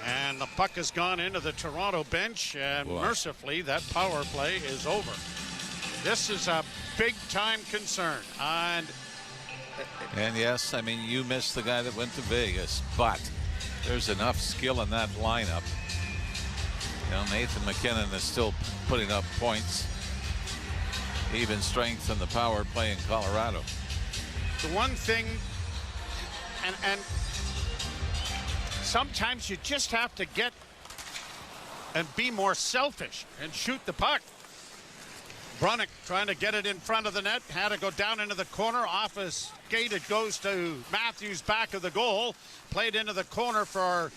And the puck has gone into the Toronto bench, and mercifully that power play is over. This is a big-time concern. And yes, I mean, you missed the guy that went to Vegas, but there's enough skill in that lineup. You know, Nathan McKinnon is still putting up points. Even strength in the power play in Colorado. The one thing, and sometimes you just have to get and be more selfish and shoot the puck. Brunick trying to get it in front of the net, had to go down into the corner. Off his skate, it goes to Matthews back of the goal. Played into the corner for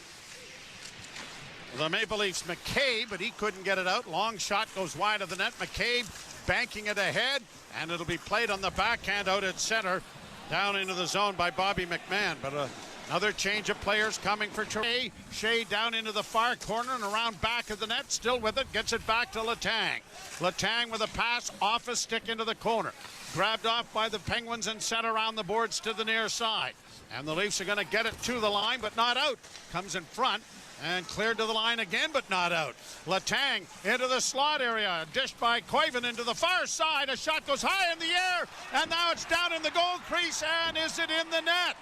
the Maple Leafs McCabe, but he couldn't get it out. Long shot goes wide of the net. McCabe banking it ahead, and it'll be played on the backhand out at center, down into the zone by Bobby McMahon. But another change of players coming for Toronto. Shea down into the far corner and around back of the net, still with it, gets it back to Letang. Letang with a pass off a stick into the corner. Grabbed off by the Penguins and sent around the boards to the near side. And the Leafs are going to get it to the line, but not out. Comes in front and cleared to the line again, but not out. Letang into the slot area, dished by Koivu into the far side. A shot goes high in the air, and now it's down in the goal crease, and is it in the net?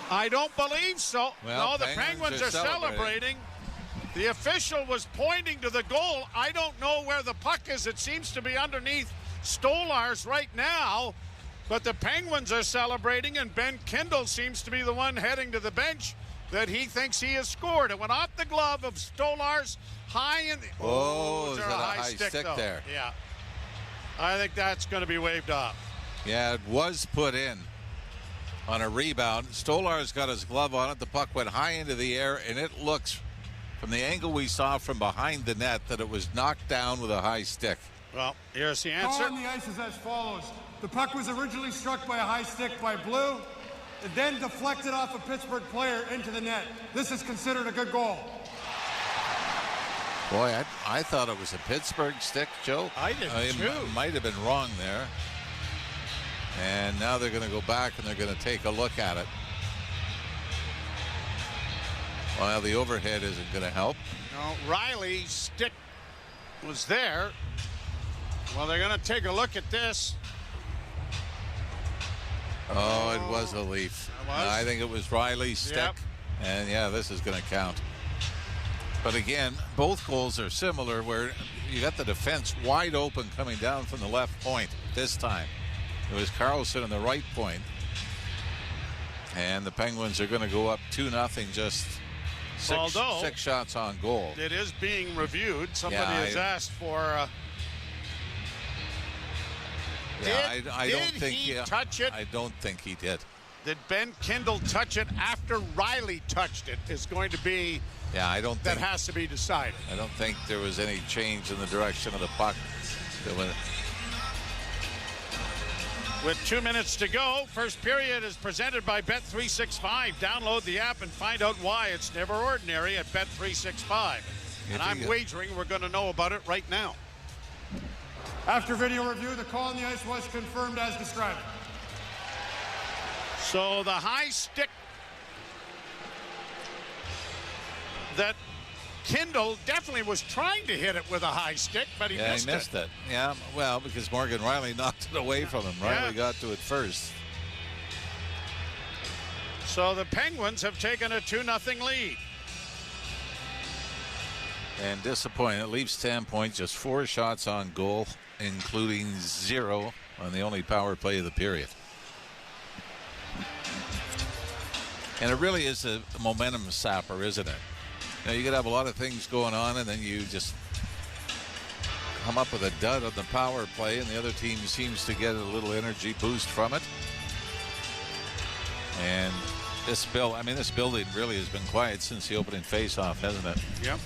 I don't believe so. Well, no, the Penguins are celebrating. The official was pointing to the goal. I don't know where the puck is. It seems to be underneath Stolarz right now, but the Penguins are celebrating, and Ben Kindle seems to be the one heading to the bench that he thinks he has scored. It went off the glove of Stolarz, high in the... Oh, is that a high stick there? Yeah. I think that's going to be waved off. Yeah, it was put in on a rebound. Stolarz got his glove on it. The puck went high into the air, and it looks, from the angle we saw from behind the net, that it was knocked down with a high stick. Well, here's the Call answer. on the ice is as follows. The puck was originally struck by a high stick by Blue. It then deflected off a Pittsburgh player into the net. This is considered a good goal. Boy, I thought it was a Pittsburgh stick, Joe. I did too. Might have been wrong there. And now they're going to go back and they're going to take a look at it. Well, the overhead isn't going to help. No, Riley's stick was there. Well, they're going to take a look at this. Oh, it was a Leaf. I think it was Riley's stick. Yep. And yeah, this is going to count. But again, both goals are similar where you got the defense wide open coming down from the left point this time. It was Carlson on the right point. And the Penguins are going to go up 2-0, just six shots on goal. It is being reviewed. Somebody has asked for... I don't think he touch it? I don't think he did. Did Ben Kindle touch it after Riley touched it? Is going to be... Yeah, I don't think... That has to be decided. I don't think there was any change in the direction of the puck. With 2 minutes to go, first period is presented by Bet365. Download the app and find out why it's never ordinary at Bet365. And I'm wagering we're going to know about it right now. After video review, the call on the ice was confirmed as described. So the high stick that Kindle definitely was trying to hit it with a high stick, but he missed it. Yeah, well, because Morgan Riley knocked it away from him. Riley got to it first. So the Penguins have taken a 2-0 lead. And disappointed. Leafs 10 points, just 4 shots on goal, including 0 on the only power play of the period. And it really is a momentum sapper, isn't it? You know, you could have a lot of things going on, and then you just come up with a dud on the power play, and the other team seems to get a little energy boost from it. And this building really has been quiet since the opening faceoff, hasn't it? Yep.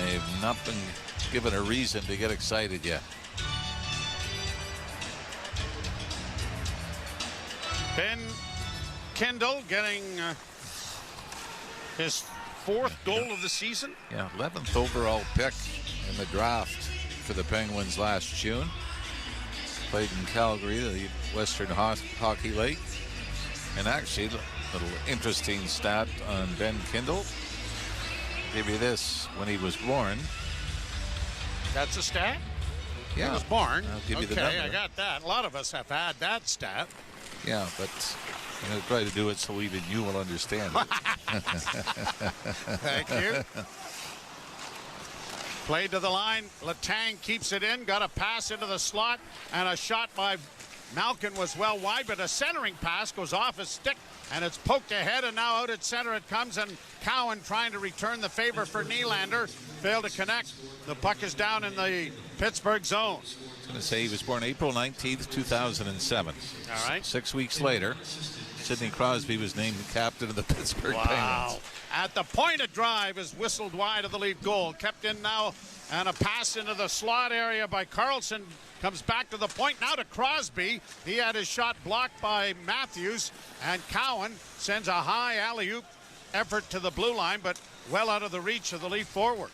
They've not been given a reason to get excited yet. Ben Kindle getting his 4th goal of the season. Yeah, 11th overall pick in the draft for the Penguins last June. Played in Calgary, the Western Hockey League. And actually, a little interesting stat on Ben Kindle. Give you this, when he was born. That's a stat? Yeah. He was born. I'll give you the number. I got that. A lot of us have had that stat. Yeah, but I'm going to try to do it so even you will understand it. Thank you. Played to the line. Letang keeps it in. Got a pass into the slot. And a shot by Malkin was well wide, but a centering pass goes off his stick. And it's poked ahead, and now out at center it comes, and Cowan trying to return the favor for Nylander. Failed to connect. The puck is down in the Pittsburgh zone. I was going to say he was born April 19th, 2007. All right. 6 weeks later, Sidney Crosby was named captain of the Pittsburgh Penguins. At the point, a drive is whistled wide of the Leaf goal. Kept in now, and a pass into the slot area by Carlson. Comes back to the point, now to Crosby. He had his shot blocked by Matthews, and Cowan sends a high alley-oop effort to the blue line, but well out of the reach of the Leaf forward.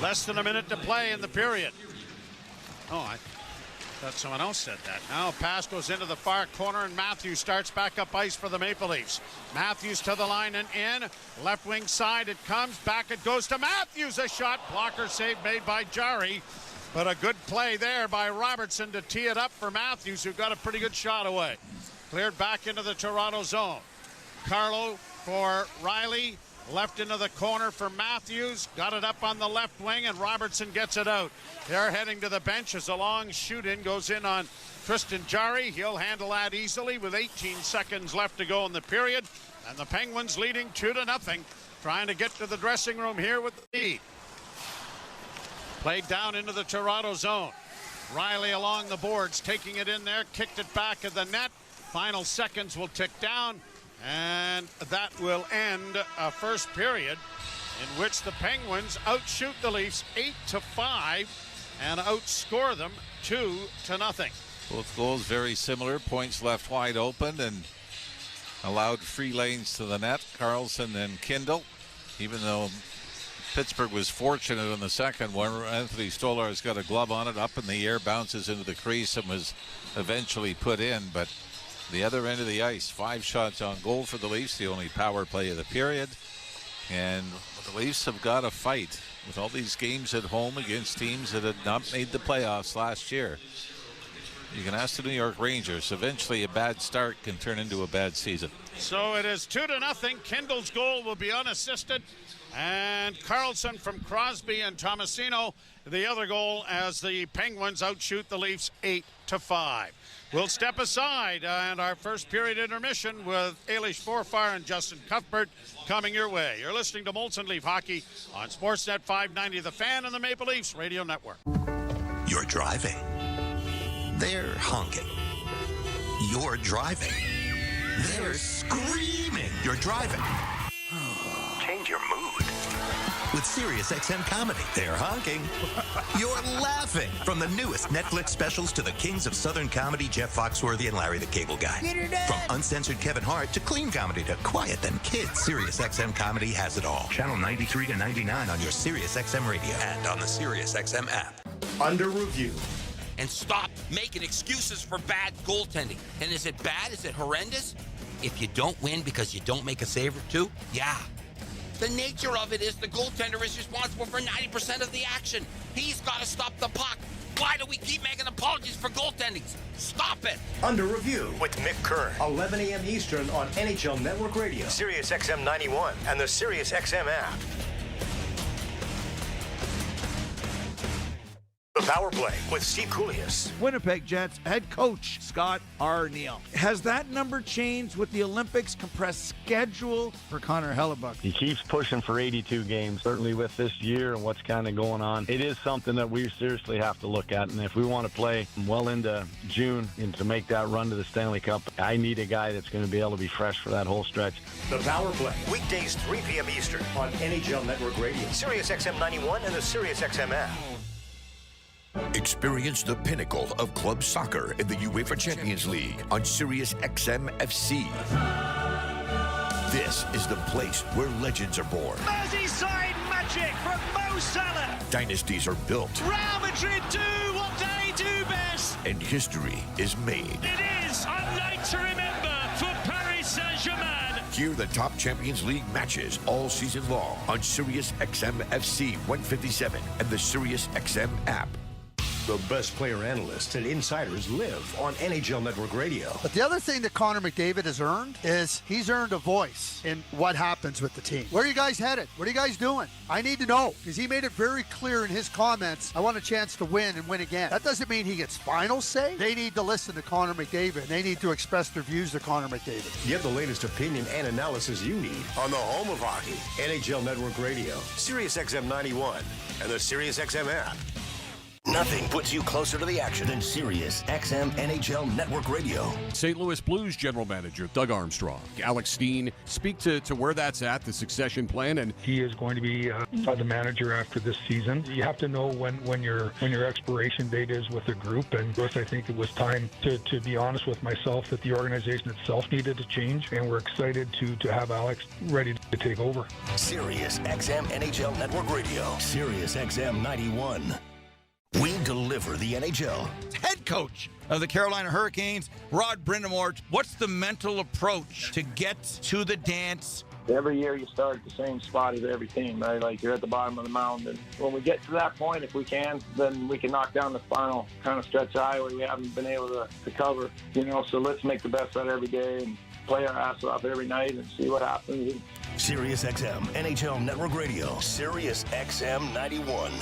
Less than a minute to play in the period. Oh, I thought someone else said that. Now a pass goes into the far corner, and Matthews starts back up ice for the Maple Leafs. Matthews to the line and in. Left wing side it comes. Back it goes to Matthews. A shot. Blocker save made by Jari. But a good play there by Robertson to tee it up for Matthews, who got a pretty good shot away. Cleared back into the Toronto zone. Carlo for Riley. Left into the corner for Matthews. Got it up on the left wing, and Robertson gets it out. They're heading to the bench as a long shoot-in goes in on Tristan Jari. He'll handle that easily with 18 seconds left to go in the period. And the Penguins leading 2-0, trying to get to the dressing room here with the lead. Played down into the Toronto zone. Riley along the boards, taking it in there, kicked it back at the net. Final seconds will tick down, and that will end a first period in which the Penguins outshoot the Leafs 8-5 and outscore them 2-0. Both goals very similar. Points left wide open and allowed free lanes to the net. Carlson and Kindle. Even though Pittsburgh was fortunate in the second one, Anthony Stolar's got a glove on it, up in the air, bounces into the crease and was eventually put in. But the other end of the ice, 5 shots on goal for the Leafs, the only power play of the period. And the Leafs have got to fight with all these games at home against teams that had not made the playoffs last year. You can ask the New York Rangers. Eventually a bad start can turn into a bad season. So it is 2-0. Kindle's goal will be unassisted. And Carlson from Crosby and Tomasino, the other goal as the Penguins outshoot the Leafs 8-5. We'll step aside and our first period intermission with Eilish Forfar and Justin Cuthbert coming your way. You're listening to Molson Leaf Hockey on Sportsnet 590, The Fan and the Maple Leafs Radio Network. You're driving. They're honking. You're driving. They're screaming. You're driving. Change your mood. With SiriusXM Comedy, they're honking. You're laughing. From the newest Netflix specials to the kings of Southern comedy, Jeff Foxworthy and Larry the Cable Guy. From uncensored Kevin Hart to clean comedy to quiet them kids, SiriusXM Comedy has it all. Channel 93 to 99 on your SiriusXM radio and on the SiriusXM app. Under review. And stop making excuses for bad goaltending. And is it bad? Is it horrendous? If you don't win because you don't make a save or two, yeah. The nature of it is the goaltender is responsible for 90% of the action. He's got to stop the puck. Why do we keep making apologies for goaltending? Stop it. Under review with Mick Kern. 11 a.m. Eastern on NHL Network Radio, SiriusXM 91, and the SiriusXM app. The Power Play with Steve Koulias. Winnipeg Jets head coach Scott Arniel. Has that number changed with the Olympics compressed schedule for Connor Hellebuck? He keeps pushing for 82 games, certainly with this year and what's kind of going on. It is something that we seriously have to look at, and if we want to play well into June and to make that run to the Stanley Cup, I need a guy that's going to be able to be fresh for that whole stretch. The Power Play, weekdays 3 p.m. Eastern on NHL Network Radio, SiriusXM 91, and the SiriusXM app. Experience the pinnacle of club soccer in the UEFA Champions League on SiriusXM FC. This is the place where legends are born. Merseyside magic from Mo Salah. Dynasties are built. Real Madrid do what they do best. And history is made. It is a night to remember for Paris Saint-Germain. Hear the top Champions League matches all season long on SiriusXM FC 157 and the SiriusXM app. The best player analysts and insiders live on NHL Network Radio. But the other thing that Connor McDavid has earned is he's earned a voice in what happens with the team. Where are you guys headed? What are you guys doing? I need to know, because he made it very clear in his comments, I want a chance to win and win again. That doesn't mean he gets final say. They need to listen to Connor McDavid. They need to express their views to Connor McDavid. Get the latest opinion and analysis you need on the home of hockey, NHL Network Radio, SiriusXM 91, and the SiriusXM app. Nothing puts you closer to the action than SiriusXM NHL Network Radio. St. Louis Blues general manager Doug Armstrong, Alex Steen, speak to where that's at, the succession plan. And he is going to be the manager after this season. You have to know when your expiration date is with the group, and I think it was time to be honest with myself that the organization itself needed to change, and we're excited to have Alex ready to take over. SiriusXM NHL Network Radio, SiriusXM 91. We deliver the NHL. Head coach of the Carolina Hurricanes, Rod Brind'Amour. What's the mental approach to get to the dance? Every year you start at the same spot as every team, right? Like you're at the bottom of the mound. And when we get to that point, if we can, then we can knock down the final kind of stretch of highway we haven't been able to cover. So let's make the best out of every day and play our ass off every night and see what happens. SiriusXM NHL Network Radio, SiriusXM 91.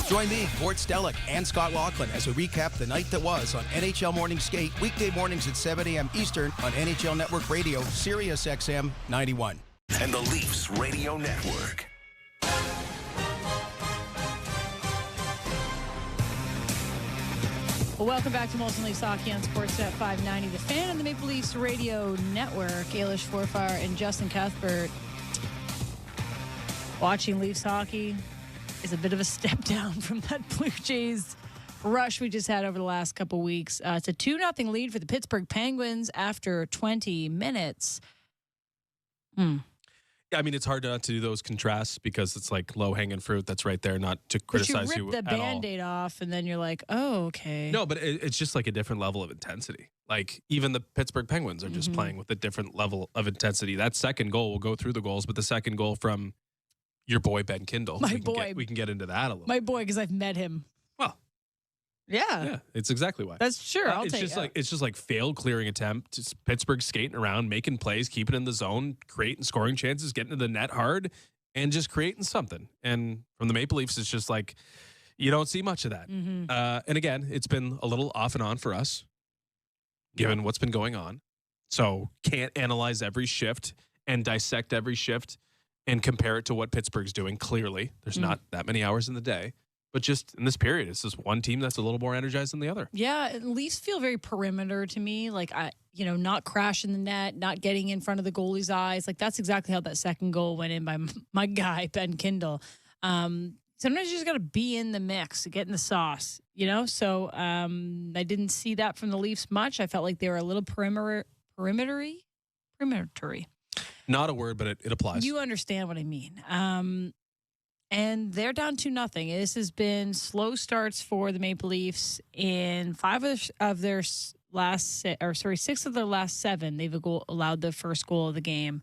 Join me, Gord Stellick, and Scott Laughlin as we recap the night that was on NHL Morning Skate, weekday mornings at 7 a.m. Eastern on NHL Network Radio, SiriusXM 91. And the Leafs Radio Network. Well, welcome back to Molson Leafs Hockey on Sportsnet 590. The Fan and the Maple Leafs Radio Network. Eilish Forfar and Justin Cuthbert. watching Leafs hockey is a bit of a step down from that Blue Jays rush we just had over the last couple weeks. It's a 2-0 lead for the Pittsburgh Penguins after 20 minutes. I mean, it's hard not to do those contrasts because it's like low-hanging fruit that's right there, not to criticize but you rip the Band-Aid off, and then you're like, oh, okay. No, but it's just like a different level of intensity. Like, even the Pittsburgh Penguins are just playing with a different level of intensity. That second goal, will go through the goals, but the second goal from your boy, Ben Kindle. We can get into that a little. My boy, because I've met him. Well. Yeah, it's exactly why. That's sure. It's just like failed clearing attempt. Just Pittsburgh skating around, making plays, keeping in the zone, creating scoring chances, getting to the net hard, and just creating something. And from the Maple Leafs, it's just like you don't see much of that. And again, it's been a little off and on for us, given what's been going on. So can't analyze every shift and dissect every shift and compare it to what Pittsburgh's doing. Clearly, there's not that many hours in the day. But just in this period, it's just one team that's a little more energized than the other. Yeah, Leafs feel very perimeter to me. Like, not crashing the net, not getting in front of the goalie's eyes. Like, that's exactly how that second goal went in by my guy, Ben Kindle. Sometimes you just got to be in the mix, get in the sauce, So I didn't see that from the Leafs much. I felt like they were a little perimetery. Not a word, but it applies. You understand what I mean. And they're down 2-0. This has been slow starts for the Maple Leafs in 6 of their last 7. They've allowed the first goal of the game.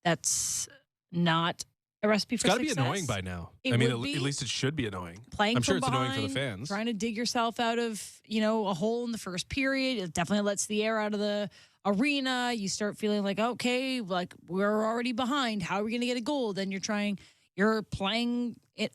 That's not a recipe for success. It's got to be annoying by now. At least it should be annoying. Playing I'm sure it's behind, annoying for the fans. Trying to dig yourself out of, a hole in the first period. It definitely lets the air out of the arena. You start feeling like, okay, like we're already behind. How are we going to get a goal? Then you're playing it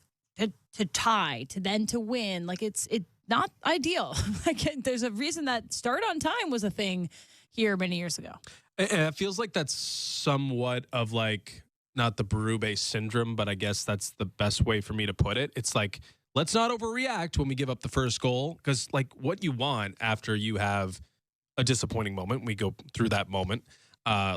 to tie, to win. Like it's not ideal. Like there's a reason that start on time was a thing here many years ago. And it feels like that's somewhat of like not the Berube syndrome, but I guess that's the best way for me to put it. It's like, let's not overreact when we give up the first goal, because like what you want after you have a disappointing moment, we go through that moment.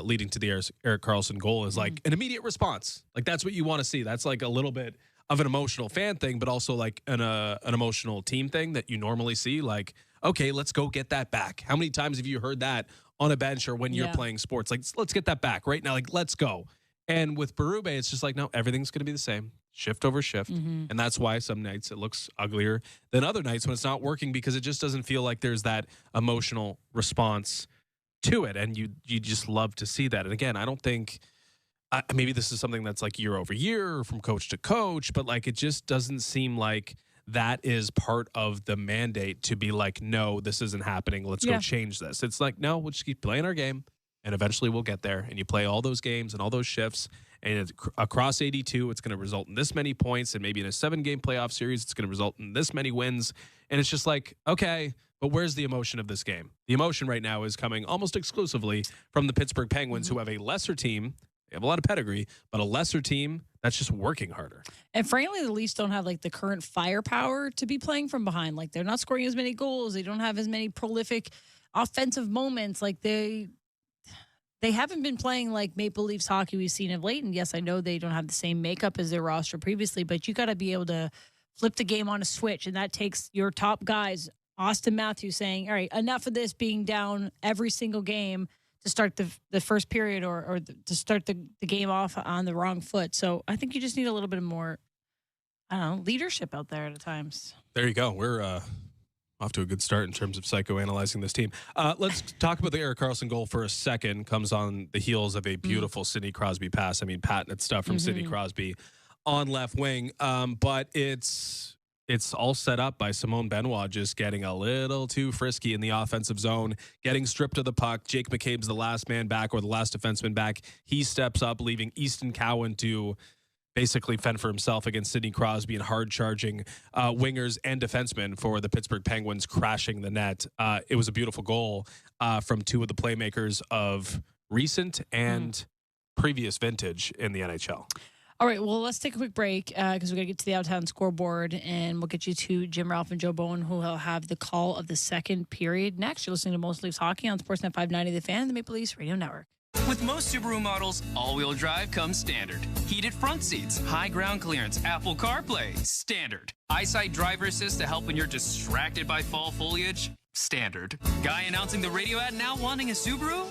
Leading to the Erik Karlsson goal is like an immediate response. Like that's what you want to see. That's like a little bit of an emotional fan thing, but also like an emotional team thing that you normally see. Like, okay, let's go get that back. How many times have you heard that on a bench or when you're playing sports? Like, let's get that back right now. Like, let's go. And with Berube, it's just like, no, everything's going to be the same, shift over shift. And that's why some nights it looks uglier than other nights when it's not working, because it just doesn't feel like there's that emotional response to it, and you just love to see that. And again, I don't think maybe this is something that's like year over year or from coach to coach, but like it just doesn't seem like that is part of the mandate to be like, no, this isn't happening. Let's go change this. It's like, no, we'll just keep playing our game, and eventually we'll get there. And you play all those games and all those shifts, and across 82, it's going to result in this many points, and maybe in a 7-game playoff series, it's going to result in this many wins. And it's just like, okay, but where's the emotion of this game? The emotion right now is coming almost exclusively from the Pittsburgh Penguins, who have a lesser team. They have a lot of pedigree, but a lesser team that's just working harder. And frankly, the Leafs don't have like the current firepower to be playing from behind. Like they're not scoring as many goals. They don't have as many prolific offensive moments. Like they haven't been playing like Maple Leafs hockey we've seen of late. And yes, I know they don't have the same makeup as their roster previously, but you got to be able to flip the game on a switch. And that takes your top guys, Austin Matthews, saying, all right, enough of this being down every single game to start the first period or to start the game off on the wrong foot. So I think you just need a little bit more, leadership out there at times. There you go. We're off to a good start in terms of psychoanalyzing this team. Let's talk about the Erik Karlsson goal for a second. Comes on the heels of a beautiful Sidney Crosby pass. I mean, patented stuff from Sidney Crosby on left wing. But it's all set up by Simone Benoit just getting a little too frisky in the offensive zone, getting stripped of the puck. Jake McCabe's the last man back, or the last defenseman back. He steps up, leaving Easton Cowan to basically fend for himself against Sidney Crosby and hard-charging wingers and defensemen for the Pittsburgh Penguins, crashing the net. It was a beautiful goal from two of the playmakers of recent and previous vintage in the NHL. All right, well, let's take a quick break because we're going to get to the Out-of-Town scoreboard, and we'll get you to Jim Ralph and Joe Bowen, who will have the call of the second period next. You're listening to Most Leafs Hockey on Sportsnet 590 The Fan and the Maple Leafs Radio Network. With most Subaru models, all-wheel drive comes standard. Heated front seats, high ground clearance, Apple CarPlay, standard. EyeSight driver assist to help when you're distracted by fall foliage, standard. Guy announcing the radio ad now wanting a Subaru?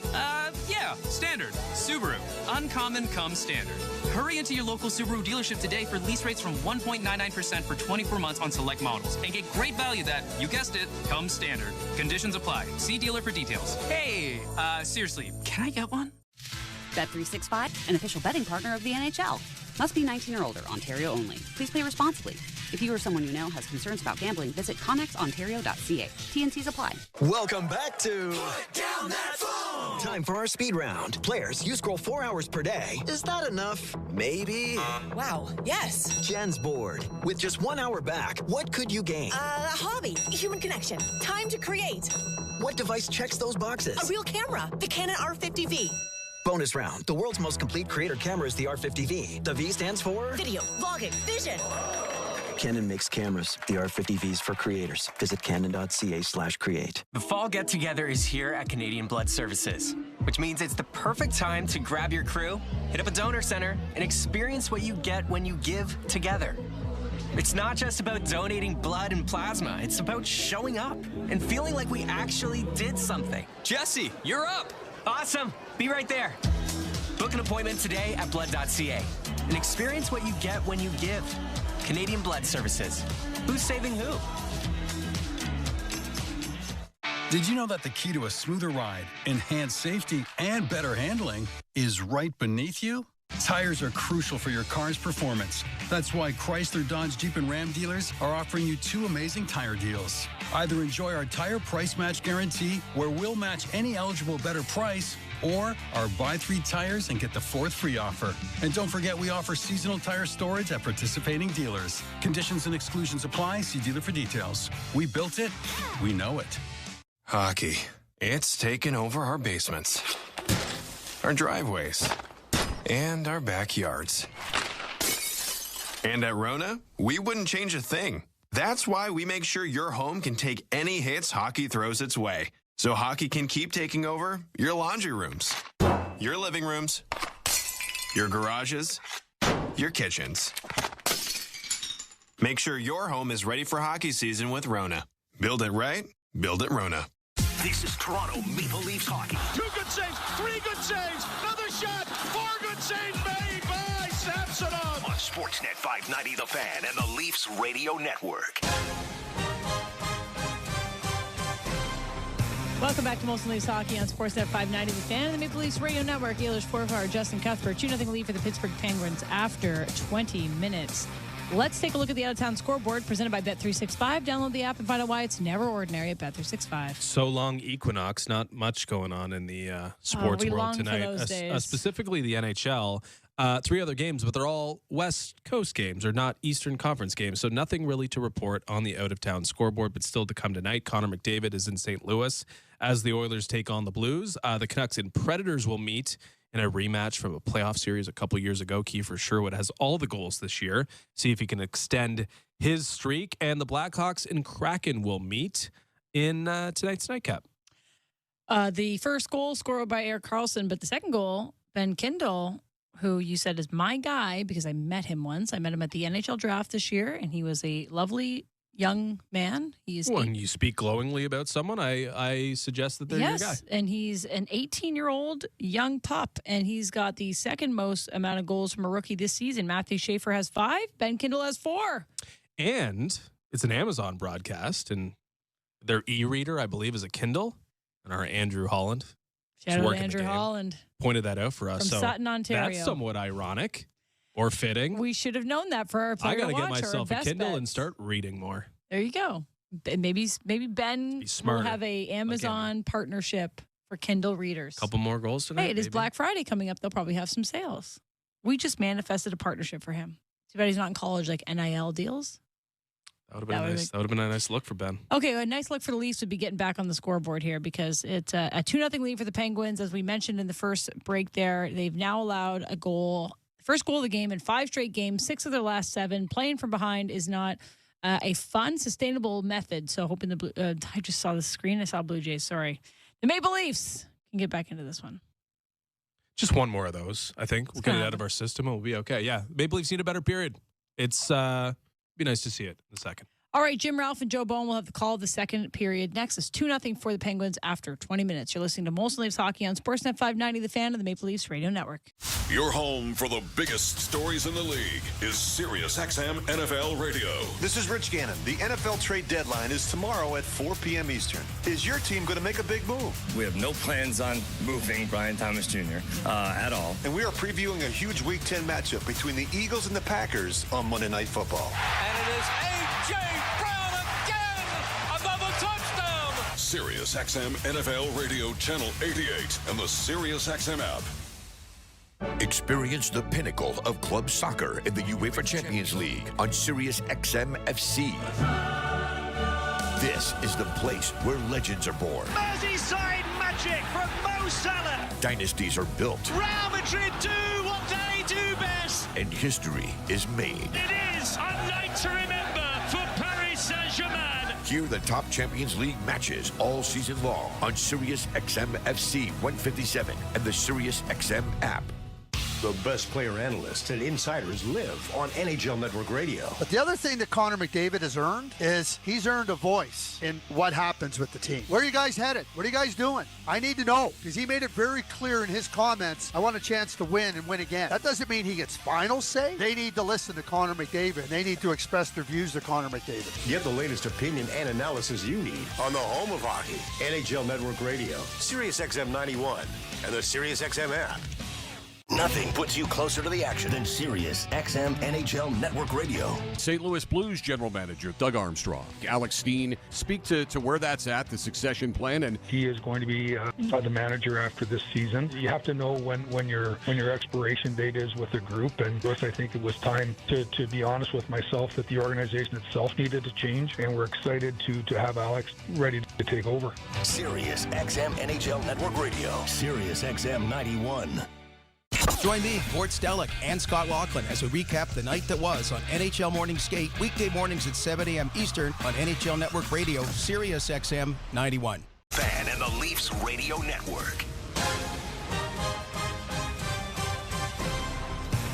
Yeah, standard. Subaru. Uncommon comes standard. Hurry into your local Subaru dealership today for lease rates from 1.99% for 24 months on select models and get great value that, you guessed it, comes standard. Conditions apply. See dealer for details. Hey, seriously, can I get one? Bet365, an official betting partner of the NHL. Must be 19 or older, Ontario only. Please play responsibly. If you or someone you know has concerns about gambling, visit connexontario.ca. T&Cs apply. Welcome back to Put Down That Phone. Time for our speed round. Players, you scroll 4 hours per day. Is that enough? Maybe. Wow, yes. Jen's bored. With just 1 hour back, what could you gain? A hobby, human connection, time to create. What device checks those boxes? A real camera, the Canon R50V. Bonus round. The world's most complete creator camera is the R50V. The V stands for? Video, vlogging, vision. Canon makes cameras. The R50V's for creators. Visit canon.ca/create. The fall get-together is here at Canadian Blood Services, which means it's the perfect time to grab your crew, hit up a donor center, and experience what you get when you give together. It's not just about donating blood and plasma. It's about showing up and feeling like we actually did something. Jesse, you're up. Awesome. Be right there. Book an appointment today at blood.ca and experience what you get when you give. Canadian Blood Services. Who's saving who? Did you know that the key to a smoother ride, enhanced safety, and better handling is right beneath you? Tires are crucial for your car's performance. That's why Chrysler, Dodge, Jeep, and Ram dealers are offering you 2 amazing tire deals. Either enjoy our tire price match guarantee, where we'll match any eligible better price, or our buy 3 tires and get the 4th free offer. And don't forget, we offer seasonal tire storage at participating dealers. Conditions and exclusions apply. See dealer for details. We built it. We know it. Hockey. It's taken over our basements, our driveways, and our backyards. And at Rona, we wouldn't change a thing. That's why we make sure your home can take any hits hockey throws its way. So hockey can keep taking over your laundry rooms, your living rooms, your garages, your kitchens. Make sure your home is ready for hockey season with Rona. Build it right, build it Rona. This is Toronto Maple Leafs hockey. 2 good saves, 3 good saves, another shot, 4 good saves made by Samsonov. On Sportsnet 590 The Fan and the Leafs Radio Network. Welcome back to Molson Leafs Hockey on Sportsnet 590 The Fan and the Maple Leafs Radio Network. Ehlers Forfar, Justin Cuthbert, 2-0 lead for the Pittsburgh Penguins after 20 minutes. Let's take a look at the out-of-town scoreboard presented by Bet365. Download the app and find out why it's never ordinary at Bet365. So long equinox, not much going on in the sports world tonight. Specifically the NHL. 3 other games, but they're all West Coast games or not Eastern Conference games. So nothing really to report on the out-of-town scoreboard, but still to come tonight. Connor McDavid is in St. Louis as the Oilers take on the Blues. The Canucks and Predators will meet in a rematch from a playoff series a couple years ago. Kiefer Sherwood has all the goals this year. See if he can extend his streak. And the Blackhawks and Kraken will meet in tonight's nightcap. The first goal scored by Erik Karlsson, but the second goal, Ben Kindle, who you said is my guy because I met him once. I met him at the NHL draft this year, and he was a lovely young man. When you speak glowingly about someone, I suggest that they're your guy. And he's an 18-year-old young pup, and he's got the second most amount of goals from a rookie this season. Matthew Schaefer has 5. Ben Kindle has 4. And it's an Amazon broadcast, and their e-reader, I believe, is a Kindle. And our Andrew Holland, shout out to Andrew Holland, pointed that out for us. From Sutton, Ontario. That's somewhat ironic. Or fitting. We should have known that for our player. I got to get myself a Kindle and start reading more. There you go. Maybe Ben will have a Amazon partnership for Kindle readers. Couple more goals tonight. Hey, it is Black Friday coming up. They'll probably have some sales. We just manifested a partnership for him. Too bad he's not in college, like NIL deals. That would have been nice. That would have been a nice look for Ben. Okay, a nice look for the Leafs would be getting back on the scoreboard here because it's a 2-0 lead for the Penguins. As we mentioned in the first break there, they've now allowed a goal. First goal of the game in 5 straight games, 6 of their last 7. Playing from behind is not a fun, sustainable method. So hoping the Blue, I just saw the screen. I saw Blue Jays. Sorry. The Maple Leafs can get back into this one. Just one more of those, I think. We'll get it out of our system and we'll be okay. Yeah, Maple Leafs need a better period. It's be nice to see it in a second. All right, Jim Ralph and Joe Bowen will have the call of the second period. Next is 2-0 for the Penguins after 20 minutes. You're listening to Molson Leafs Hockey on Sportsnet 590, The Fan, and the Maple Leafs Radio Network. Your home for the biggest stories in the league is Sirius XM NFL Radio. This is Rich Gannon. The NFL trade deadline is tomorrow at 4 p.m. Eastern. Is your team going to make a big move? We have no plans on moving Brian Thomas Jr. At all. And we are previewing a huge Week 10 matchup between the Eagles and the Packers on Monday Night Football. And it is A.J. Brown again! Another touchdown! Sirius XM NFL Radio Channel 88 and the Sirius XM app. Experience the pinnacle of club soccer in the UEFA Champions League on Sirius XM FC. This is the place where legends are born. Merseyside magic from Mo Salah! Dynasties are built. Real Madrid do what they do best! And history is made. It is a night to remember for Paris Saint-Germain. Hear the top Champions League matches all season long on Sirius XM FC 157 and the Sirius XM app. The best player analysts and insiders live on NHL Network Radio. But the other thing that Connor McDavid has earned is he's earned a voice in what happens with the team. Where are you guys headed? What are you guys doing? I need to know, because he made it very clear in his comments, I want a chance to win and win again. That doesn't mean he gets final say. They need to listen to Connor McDavid. They need to express their views to Connor McDavid. Get the latest opinion and analysis you need on the home of hockey, NHL Network Radio, Sirius XM 91, and the Sirius XM app. Nothing puts you closer to the action than Sirius XM NHL Network Radio. St. Louis Blues general manager Doug Armstrong, Alex Steen, speak to where that's at, the succession plan, and He is going to be the manager after this season. You have to know when your expiration date is with the group, and I think it was time to be honest with myself that the organization itself needed to change, and we're excited to have Alex ready to take over. Sirius XM NHL Network Radio. Sirius XM 91. Join me, Gord Stellick, and Scott Laughlin as we recap the night that was on NHL Morning Skate, weekday mornings at 7 a.m. Eastern on NHL Network Radio, Sirius XM 91. Fan and the Leafs Radio Network.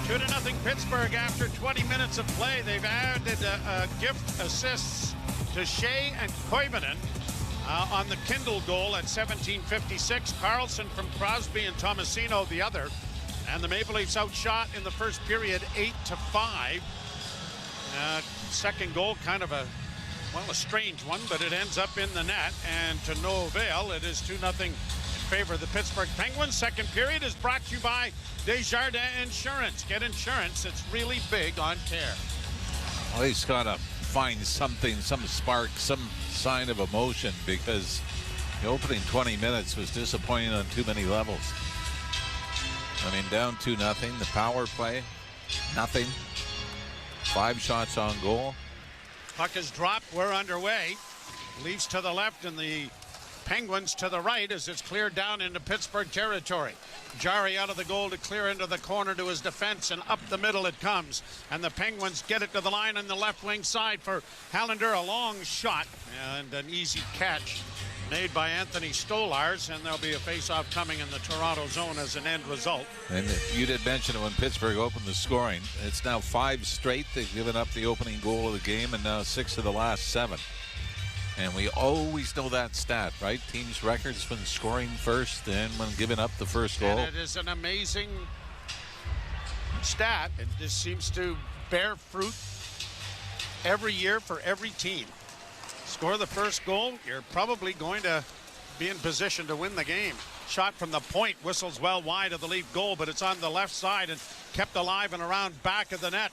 2-0 Pittsburgh after 20 minutes of play. They've added gift assists to Shea and Koivunen on the Kindle goal at 17:56. Carlson from Crosby and Tomasino the other. And the Maple Leafs outshot in the first period 8-5. Second goal, kind of a strange one, but it ends up in the net. And to no avail, it is 2-0 in favor of the Pittsburgh Penguins. Second period is brought to you by Desjardins Insurance. Get insurance that's really big on care. Well, he's got to find something, some spark, some sign of emotion, because the opening 20 minutes was disappointing on too many levels. I mean, down 2-0. The power play, nothing. 5 shots on goal. Puck is dropped. We're underway. Leafs to the left and the Penguins to the right as it's cleared down into Pittsburgh territory. Jari out of the goal to clear into the corner to his defense, and up the middle it comes. And the Penguins get it to the line on the left wing side for Hallander. A long shot and an easy catch made by Anthony Stolars, and there'll be a face-off coming in the Toronto zone as an end result. And you did mention it when Pittsburgh opened the scoring. It's now 5 straight. They've given up the opening goal of the game, and now 6 of the last 7. And we always know that stat, right? Teams' records when scoring first and when giving up the first goal. And it is an amazing stat. It just seems to bear fruit every year for every team. Score the first goal, you're probably going to be in position to win the game. Shot from the point, whistles well wide of the Leaf goal, but it's on the left side and kept alive and around back of the net.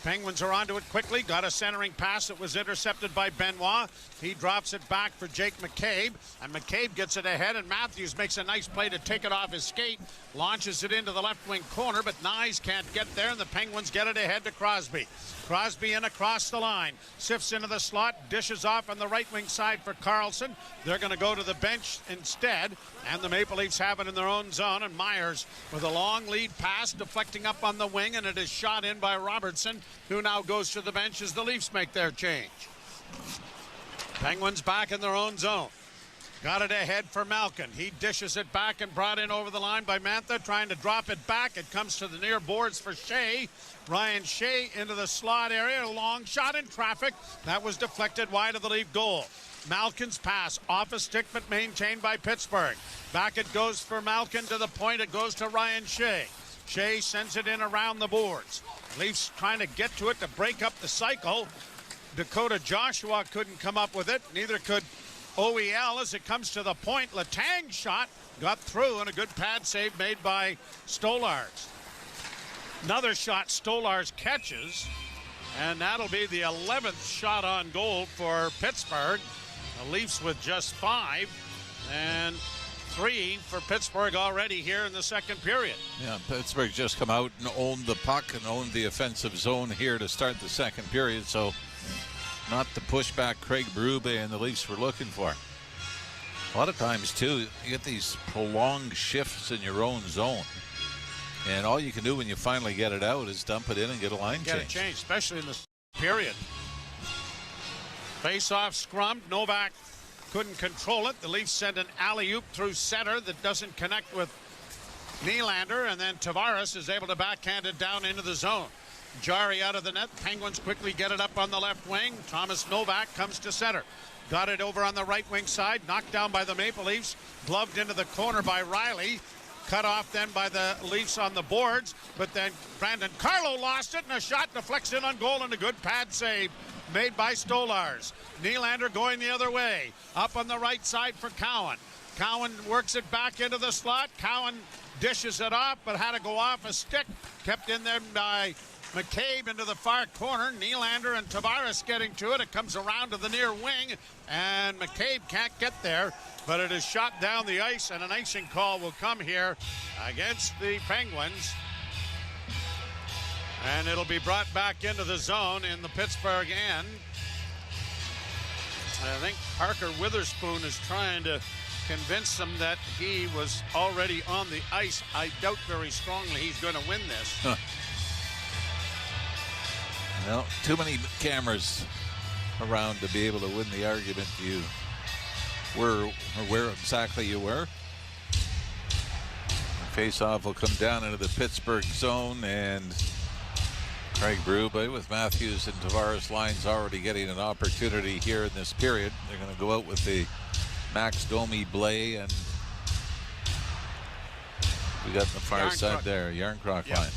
Penguins are onto it quickly. Got a centering pass that was intercepted by Benoit. He drops it back for Jake McCabe, and McCabe gets it ahead, and Matthews makes a nice play to take it off his skate, launches it into the left wing corner, but Nyes can't get there, and the Penguins get it ahead to Crosby. Crosby in across the line, sifts into the slot, dishes off on the right wing side for Carlson. They're going to go to the bench instead, and the Maple Leafs have it in their own zone, and Myers with a long lead pass deflecting up on the wing, and it is shot in by Robertson, who now goes to the bench as the Leafs make their change. Penguins back in their own zone. Got it ahead for Malkin. He dishes it back and brought in over the line by Mantha, trying to drop it back. It comes to the near boards for Shea. Ryan Shea into the slot area. A long shot in traffic. That was deflected wide of the Leaf goal. Malkin's pass off a stick but maintained by Pittsburgh. Back it goes for Malkin to the point. It goes to Ryan Shea. Shea sends it in around the boards. Leafs trying to get to it to break up the cycle. Dakota Joshua couldn't come up with it. Neither could OEL as it comes to the point. Letang's shot got through, and a good pad save made by Stolarz. Another shot Stolarz catches, and that'll be the 11th shot on goal for Pittsburgh. The Leafs with just 5, and 3 for Pittsburgh already here in the second period. Yeah, Pittsburgh just come out and owned the puck and owned the offensive zone here to start the second period, so not the pushback Craig Berube and the Leafs were looking for. A lot of times, too, you get these prolonged shifts in your own zone. And all you can do when you finally get it out is dump it in and get a line change. Get it changed, especially in this period. Face-off scrum. Novak couldn't control it. The Leafs send an alley-oop through center that doesn't connect with Nylander, and then Tavares is able to backhand it down into the zone. Jari out of the net. Penguins quickly get it up on the left wing. Thomas Novak comes to center. Got it over on the right wing side. Knocked down by the Maple Leafs. Gloved into the corner by Riley. Cut off then by the Leafs on the boards. But then Brandon Carlo lost it, and a shot deflects in on goal, and a good pad save made by Stolarz. Nylander going the other way. Up on the right side for Cowan. Cowan works it back into the slot. Cowan dishes it off, but had to go off a stick. Kept in there by McCabe into the far corner. Nylander and Tavares getting to it. It comes around to the near wing, and McCabe can't get there, but it is shot down the ice, and an icing call will come here against the Penguins. And it'll be brought back into the zone in the Pittsburgh end. I think Parker Witherspoon is trying to convince them that he was already on the ice. I doubt very strongly he's going to win this. Huh. Well, too many cameras around to be able to win the argument you were or where exactly you were. Face-off will come down into the Pittsburgh zone, and Craig Berube with Matthews and Tavares lines already getting an opportunity here in this period. They're going to go out with the Max Domi, Blais, and we got the far side there, Yarncroc line.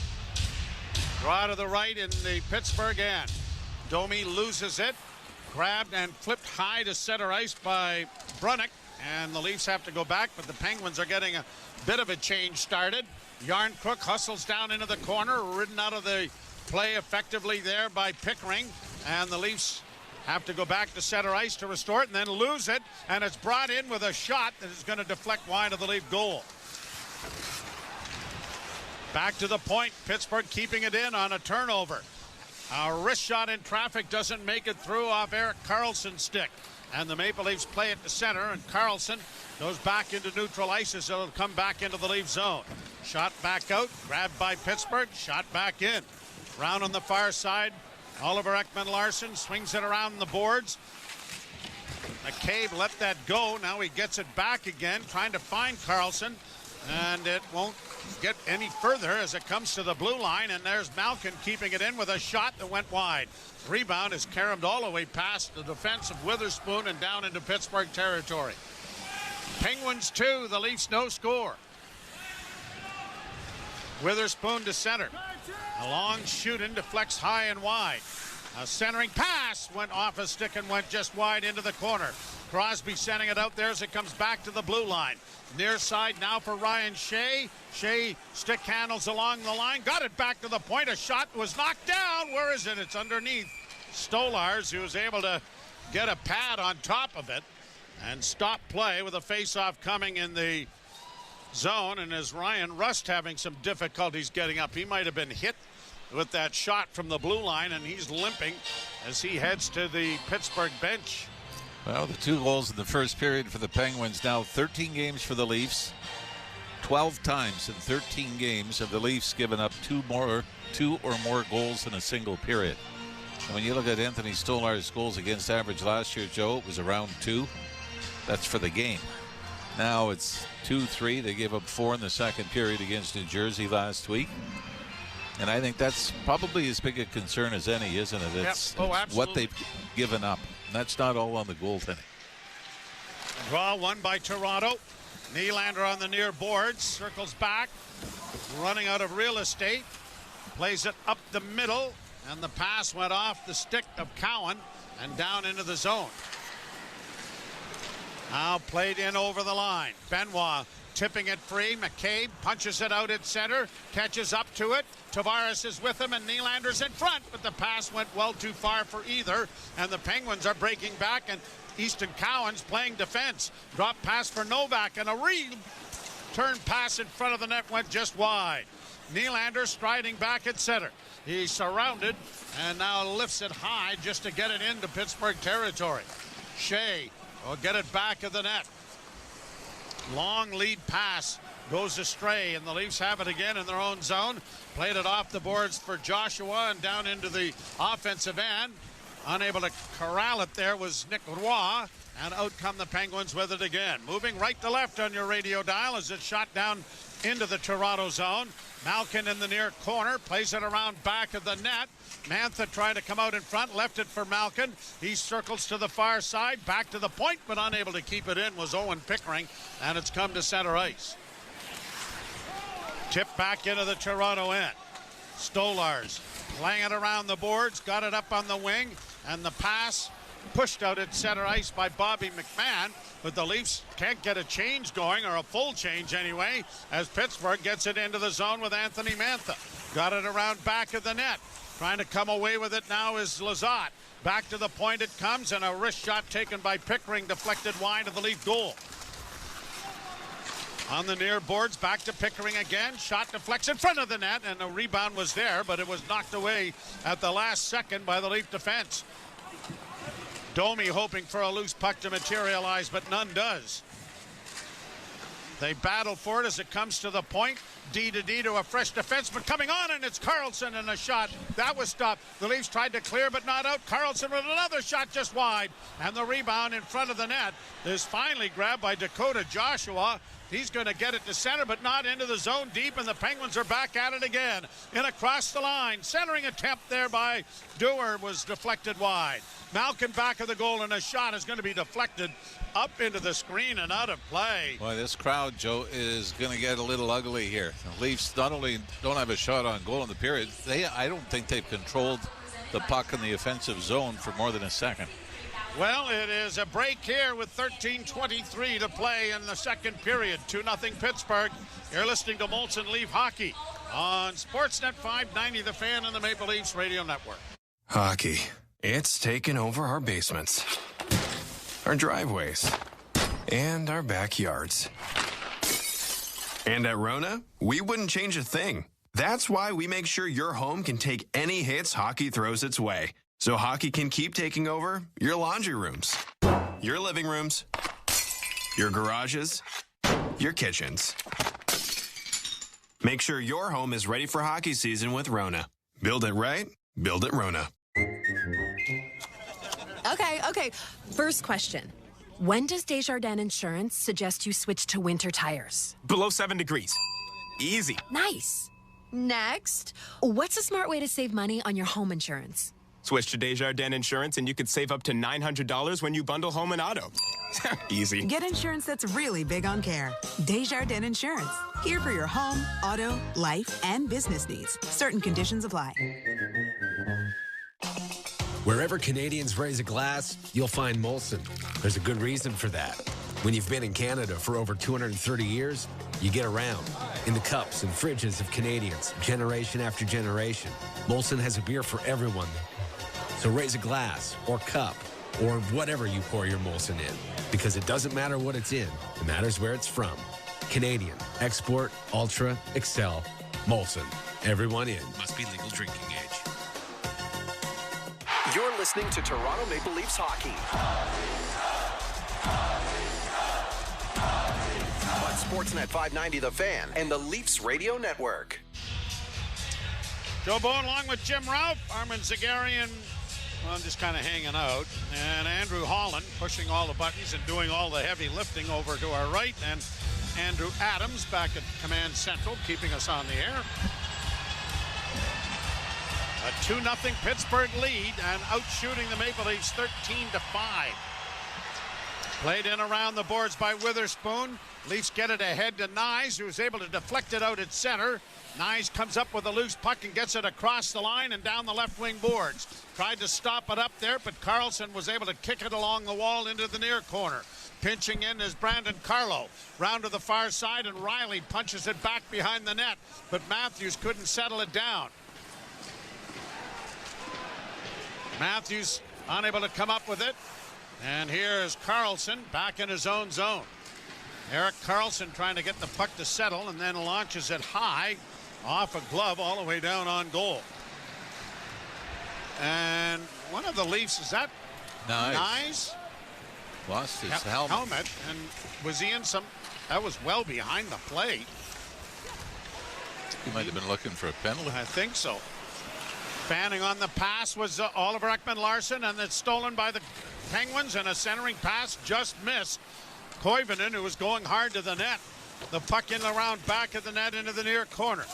Draw to the right in the Pittsburgh end. Domi loses it. Grabbed and flipped high to center ice by Brunick. And the Leafs have to go back, but the Penguins are getting a bit of a change started. Yarncroc hustles down into the corner, ridden out of the play effectively there by Pickering. And the Leafs have to go back to center ice to restore it and then lose it. And it's brought in with a shot that is going to deflect wide of the Leaf goal. Back to the point. Pittsburgh keeping it in on a turnover. A wrist shot in traffic doesn't make it through off Erik Karlsson's stick. And the Maple Leafs play it to center, and Karlsson goes back into neutral ice as it'll come back into the Leaf zone. Shot back out, grabbed by Pittsburgh, shot back in. Round on the far side, Oliver Ekman-Larsson swings it around the boards. McCabe let that go. Now he gets it back again, trying to find Karlsson. And it won't get any further as it comes to the blue line, and there's Malkin keeping it in with a shot that went wide. Rebound is caromed all the way past the defense of Witherspoon and down into Pittsburgh territory. Penguins 2, the Leafs no score. Witherspoon to center. A long shooting deflects high and wide. A centering pass went off a stick and went just wide into the corner. Crosby sending it out there as it comes back to the blue line. Near side now for Ryan Shea. Shea stick handles along the line. Got it back to the point. A shot was knocked down. Where is it? It's underneath Stolarz, who was able to get a pad on top of it and stop play with a face-off coming in the zone. And as Ryan Rust having some difficulties getting up, he might have been hit with that shot from the blue line, and he's limping as he heads to the Pittsburgh bench. Well, the 2 goals in the first period for the Penguins. Now 13 games for the Leafs. 12 times in 13 games have the Leafs given up 2 or more goals in a single period. And when you look at Anthony Stolar's goals against average last year, Joe, it was around 2. That's for the game. Now it's 2-3. They gave up 4 in the second period against New Jersey last week. And I think that's probably as big a concern as any, isn't it? It's what they've given up. And that's not all on the goaltending. Draw won by Toronto. Nylander on the near boards, circles back, running out of real estate, plays it up the middle, and the pass went off the stick of Cowan and down into the zone. Now played in over the line. Benoit tipping it free. McCabe punches it out at center, catches up to it. Tavares is with him, and Nylander's in front, but the pass went well too far for either, and the Penguins are breaking back, and Easton Cowan's playing defense. Drop pass for Novak, and a return pass in front of the net went just wide. Nylander striding back at center. He's surrounded and now lifts it high just to get it into Pittsburgh territory. Shea will get it back of the net. Long lead pass goes astray, and the Leafs have it again in their own zone. Played it off the boards for Joshua and down into the offensive end. Unable to corral it there was Nick Roy, and out come the Penguins with it again. Moving right to left on your radio dial as it's shot down into the Toronto zone. Malkin in the near corner, plays it around back of the net. Mantha trying to come out in front, left it for Malkin. He circles to the far side, back to the point, but unable to keep it in was Owen Pickering, and it's come to center ice. Tip back into the Toronto end. Stolarz playing it around the boards, got it up on the wing, and the pass pushed out at center ice by Bobby McMahon, but the Leafs can't get a change going, or a full change anyway, as Pittsburgh gets it into the zone with Anthony Mantha. Got it around back of the net. Trying to come away with it now is Lizotte. Back to the point it comes, and a wrist shot taken by Pickering, deflected wide of the Leaf goal. On the near boards, back to Pickering again. Shot deflects in front of the net, and the rebound was there, but it was knocked away at the last second by the Leaf defense. Domi hoping for a loose puck to materialize, but none does. They battle for it as it comes to the point. D to a fresh defenseman coming on, and it's Karlsson, and a shot that was stopped. The Leafs tried to clear, but not out. Karlsson with another shot just wide, and the rebound in front of the net is finally grabbed by Dakota Joshua. He's going to get it to center, but not into the zone deep, and the Penguins are back at it again. In across the line. Centering attempt there by Dewar was deflected wide. Malkin back of the goal, and a shot is going to be deflected up into the screen and out of play. Boy, this crowd, Joe, is going to get a little ugly here. The Leafs not only don't have a shot on goal in the period, I don't think they've controlled the puck in the offensive zone for more than a second. Well, it is a break here with 13:23 to play in the second period. 2-0 Pittsburgh. You're listening to Molson Leaf Hockey on Sportsnet 590, The Fan, and the Maple Leafs Radio Network. Hockey. It's taken over our basements, our driveways, and our backyards. And at Rona, we wouldn't change a thing. That's why we make sure your home can take any hits hockey throws its way. So hockey can keep taking over your laundry rooms, your living rooms, your garages, your kitchens. Make sure your home is ready for hockey season with Rona. Build it right, build it Rona. Okay. First question. When does Desjardins Insurance suggest you switch to winter tires? Below 7 degrees. Easy. Nice. Next, what's a smart way to save money on your home insurance? Switch to Desjardins Insurance and you could save up to $900 when you bundle home and auto. Easy. Get insurance that's really big on care. Desjardins Insurance. Here for your home, auto, life, and business needs. Certain conditions apply. Wherever Canadians raise a glass, you'll find Molson. There's a good reason for that. When you've been in Canada for over 230 years, you get around. In the cups and fridges of Canadians, generation after generation, Molson has a beer for everyone. So raise a glass or cup or whatever you pour your Molson in, because it doesn't matter what it's in, it matters where it's from. Canadian, export, ultra, excel, Molson. Everyone in. Must be legal drinking age. You're listening to Toronto Maple Leafs hockey on Sportsnet 590, The Fan, and the Leafs Radio Network. Joe Bowen along with Jim Ralph, Armin Zagarian Well, I'm just kind of hanging out. And Andrew Holland pushing all the buttons and doing all the heavy lifting over to our right. And Andrew Adams back at Command Central, keeping us on the air. A 2-0 Pittsburgh lead and outshooting the Maple Leafs 13-5. Played in around the boards by Witherspoon. Leafs get it ahead to Nyes, who was able to deflect it out at center. Nyes comes up with a loose puck and gets it across the line and down the left wing boards. Tried to stop it up there, but Carlson was able to kick it along the wall into the near corner. Pinching in is Brandon Carlo. Round to the far side, and Riley punches it back behind the net, but Matthews couldn't settle it down. Matthews unable to come up with it. And here is Carlson back in his own zone. Erik Karlsson trying to get the puck to settle and then launches it high off a glove all the way down on goal. And one of the Leafs, is that Nyes? Lost his helmet. And was he in some, that was well behind the plate. He might have been looking for a penalty. I think so. Fanning on the pass was Oliver Ekman-Larsson, and it's stolen by the Penguins, and a centering pass just missed Koivunen, who was going hard to the net. The puck in around back of the net into the near corner.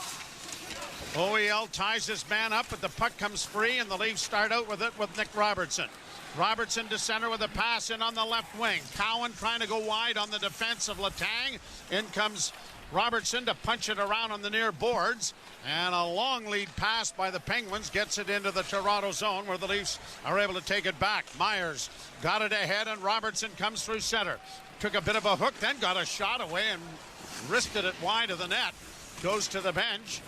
OEL ties his man up, but the puck comes free, and the Leafs start out with it with Nick Robertson. Robertson to center with a pass in on the left wing. Cowan trying to go wide on the defense of Letang. In comes Robertson to punch it around on the near boards. And a long lead pass by the Penguins gets it into the Toronto zone, where the Leafs are able to take it back. Myers got it ahead, and Robertson comes through center. Took a bit of a hook, then got a shot away and wristed it wide of the net. Goes to the bench.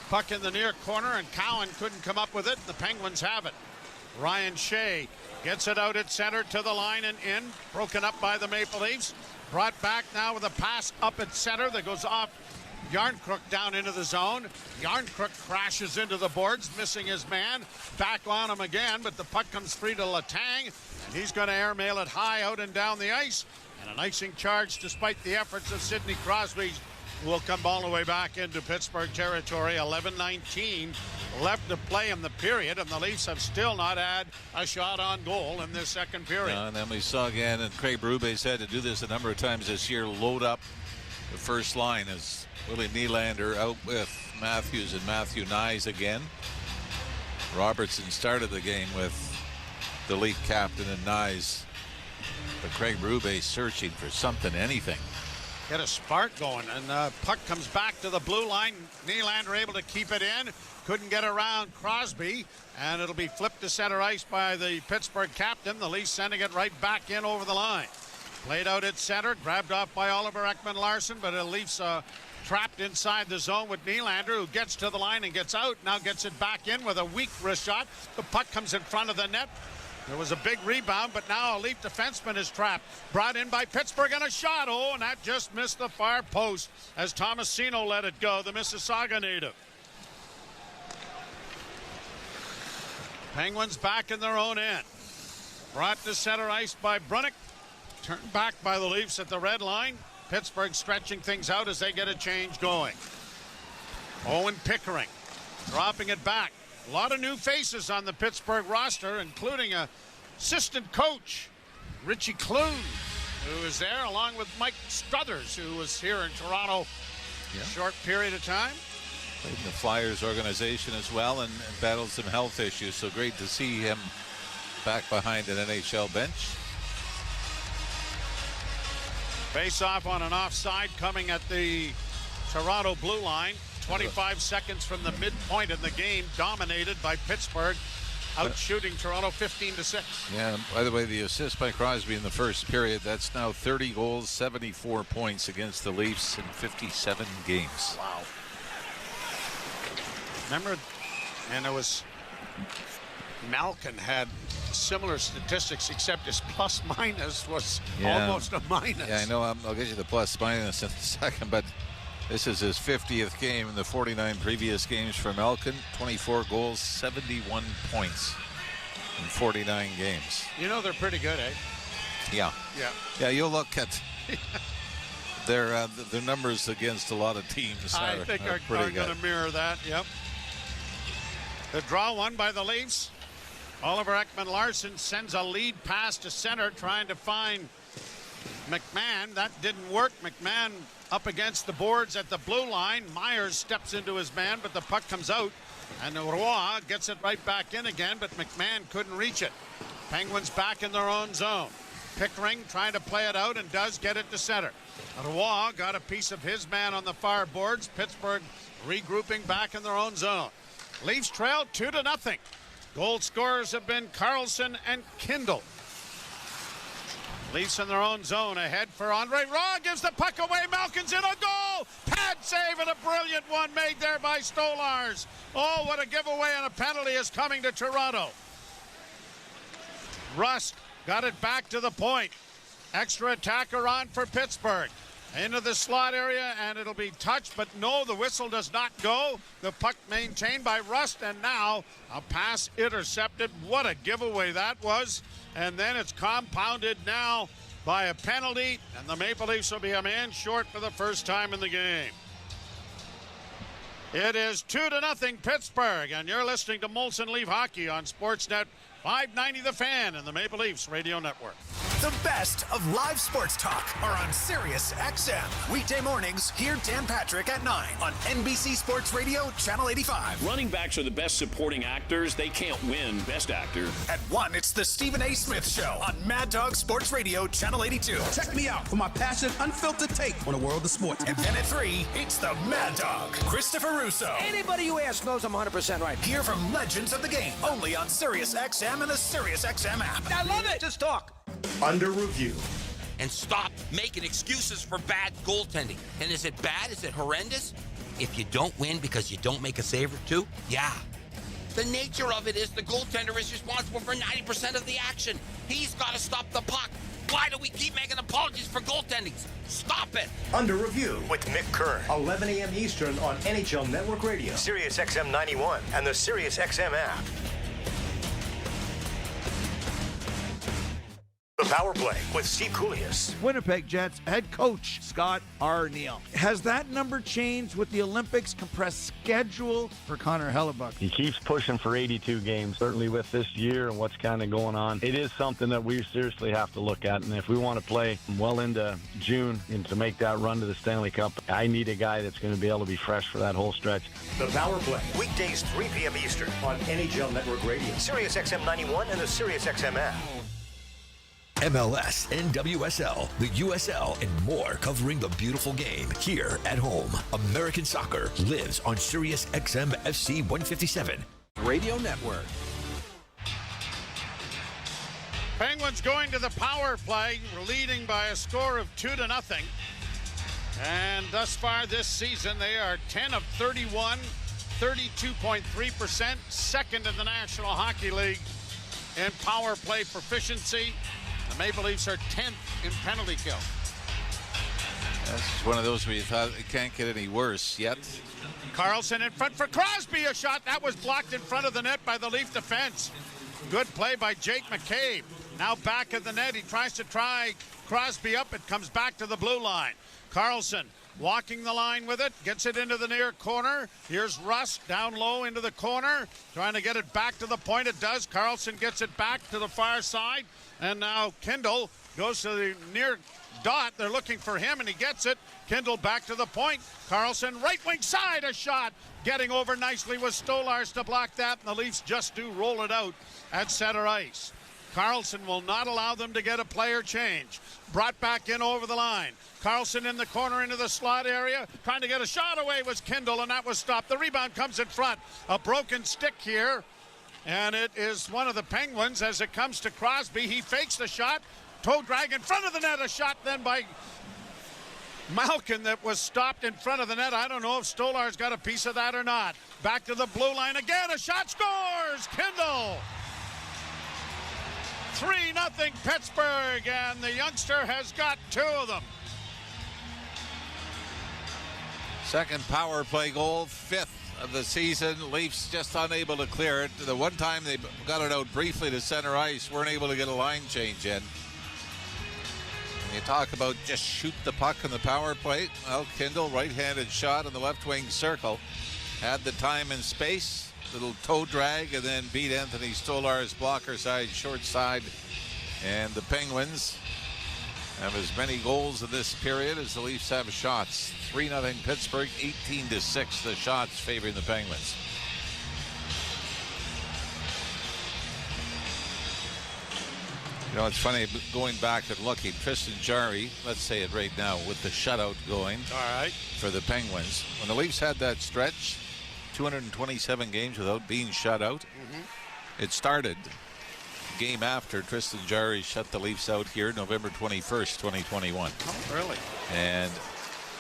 Puck in the near corner, and Cowan couldn't come up with it. The Penguins have it. Ryan Shea gets it out at center to the line and in. Broken up by the Maple Leafs. Brought back now with a pass up at center that goes off Yarncrook down into the zone. Yarncrook crashes into the boards, missing his man. Back on him again, but the puck comes free to Letang, and he's going to airmail it high out and down the ice. And an icing charge, despite the efforts of Sidney Crosby, will come all the way back into Pittsburgh territory. 11:19 left to play in the period, and the Leafs have still not had a shot on goal in this second period. And then we saw again, and Craig Berube had to do this a number of times this year, load up the first line as Willie Nylander out with Matthews and Matthew Nyes again. Robertson started the game with the league captain and Nyes, but Craig Berube searching for something, anything. Get a spark going, and the puck comes back to the blue line. Nylander able to keep it in. Couldn't get around Crosby, and it'll be flipped to center ice by the Pittsburgh captain. The Leafs sending it right back in over the line. Played out at center, grabbed off by Oliver Ekman-Larsson, but the Leafs trapped inside the zone with Nylander, who gets to the line and gets out. Now gets it back in with a weak wrist shot. The puck comes in front of the net. There was a big rebound, but now a Leaf defenseman is trapped. Brought in by Pittsburgh, and a shot. Oh, and that just missed the far post as Tomasino let it go, the Mississauga native. Penguins back in their own end. Brought to center ice by Brunick. Turned back by the Leafs at the red line. Pittsburgh stretching things out as they get a change going. Owen Pickering dropping it back. A lot of new faces on the Pittsburgh roster, including assistant coach Richie Clune, who is there, along with Mike Struthers, who was here in Toronto a short period of time. Played in the Flyers organization as well, and battled some health issues, so great to see him back behind an NHL bench. Face off on an offside coming at the Toronto blue line. 25 seconds from the midpoint in the game, dominated by Pittsburgh, out shooting Toronto 15-6. Yeah, and by the way, the assist by Crosby in the first period, that's now 30 goals, 74 points against the Leafs in 57 games. Wow. Remember, and it was, Malkin had similar statistics, except his plus minus was almost a minus. Yeah, I know. I'll get you the plus minus in a second, but this is his 50th game in the 49 previous games for Malkin. 24 goals, 71 points in 49 games. You know they're pretty good, eh? Yeah. Yeah. Yeah, you'll look at their numbers against a lot of teams. I think are going to mirror that, yep. The draw won by the Leafs. Oliver Ekman-Larsson sends a lead pass to center, trying to find McMahon. That didn't work. McMahon up against the boards at the blue line. Myers steps into his man, but the puck comes out. And Roy gets it right back in again, but McMahon couldn't reach it. Penguins back in their own zone. Pickering trying to play it out and does get it to center. Roy got a piece of his man on the far boards. Pittsburgh regrouping back in their own zone. Leafs trail 2-0. Goal scorers have been Carlson and Kindle. Leafs in their own zone ahead for Andre. Raw gives the puck away. Malkin's in a goal. Pad save and a brilliant one made there by Stolarz. Oh, what a giveaway, and a penalty is coming to Toronto. Rust got it back to the point. Extra attacker on for Pittsburgh. Into the slot area, and it'll be touched, but no, the whistle does not go. The puck maintained by Rust, and now a pass intercepted. What a giveaway that was. And then it's compounded now by a penalty, and the Maple Leafs will be a man short for the first time in the game. It is 2-0 Pittsburgh, and you're listening to Molson Leaf Hockey on Sportsnet 590 The Fan and the Maple Leafs Radio Network. The best of live sports talk are on Sirius XM. Weekday mornings, hear Dan Patrick at 9 on NBC Sports Radio, Channel 85. Running backs are the best supporting actors. They can't win Best Actor. At 1, it's the Stephen A. Smith Show on Mad Dog Sports Radio, Channel 82. Check me out for my passionate, unfiltered take on the world of sports. And then at 3, it's the Mad Dog, Christopher Russo. Anybody you ask knows I'm 100% right. Hear from legends of the game, only on Sirius XM and the Sirius XM app. I love it. Just talk. Under review. And stop making excuses for bad goaltending. And is it bad? Is it horrendous? If you don't win because you don't make a save or two, yeah. The nature of it is the goaltender is responsible for 90% of the action. He's got to stop the puck. Why do we keep making apologies for goaltending? Stop it. Under review with Mick Kern. 11 a.m. Eastern on NHL Network Radio, Sirius XM 91, and the Sirius XM app. The Power Play with Steve Koulias. Winnipeg Jets head coach Scott Arniel. Has that number changed with the Olympics compressed schedule for Connor Hellebuck? He keeps pushing for 82 games, certainly with this year and what's kind of going on. It is something that we seriously have to look at, and if we want to play well into June and to make that run to the Stanley Cup, I need a guy that's going to be able to be fresh for that whole stretch. The Power Play, weekdays 3 p.m. Eastern on NHL Network Radio, Sirius XM 91, and the Sirius XM app. MLS, NWSL, the USL, and more covering the beautiful game here at home. American soccer lives on Sirius XM FC 157 Radio Network. Penguins going to the power play, leading by a score of 2-0. And thus far this season, they are 10 of 31, 32.3%, second in the National Hockey League in power play proficiency. The Maple Leafs are 10th in penalty kill. That's one of those where you thought it can't get any worse yet. Carlson in front for Crosby, a shot that was blocked in front of the net by the Leaf defense. Good play by Jake McCabe. Now back at the net, he tries to try Crosby up. It comes back to the blue line. Carlson walking the line with it, gets it into the near corner. Here's Rust down low into the corner, trying to get it back to the point. It does. Carlson gets it back to the far side. And now Kindle goes to the near dot. They're looking for him, and he gets it. Kindle back to the point. Carlson, right wing side, a shot. Getting over nicely with Stolarz to block that, and the Leafs just do roll it out at center ice. Carlson will not allow them to get a player change. Brought back in over the line. Carlson in the corner into the slot area. Trying to get a shot away was Kindle, and that was stopped. The rebound comes in front. A broken stick here. And it is one of the Penguins as it comes to Crosby. He fakes the shot. Toe drag in front of the net. A shot then by Malkin that was stopped in front of the net. I don't know if Stolarz got a piece of that or not. Back to the blue line again. A shot scores. Kindle. 3-0 Pittsburgh. And the youngster has got 2 of them. Second power play goal, 5th of the season. Leafs just unable to clear it. The one time they got it out briefly to center ice, weren't able to get a line change in. When you talk about just shoot the puck in the power play, well, Kindle, right-handed shot in the left wing circle, had the time and space, little toe drag, and then beat Anthony Stolar's blocker side, short side. And the Penguins have as many goals in this period as the Leafs have shots. 3-0 Pittsburgh, 18-6 the shots favoring the Penguins. You know, it's funny, going back and looking, Tristan Jarry, let's say it right now, with the shutout going for the Penguins. When the Leafs had that stretch, 227 games without being shut out, it started game after Tristan Jarry shut the Leafs out here, November 21st, 2021. Oh, really? And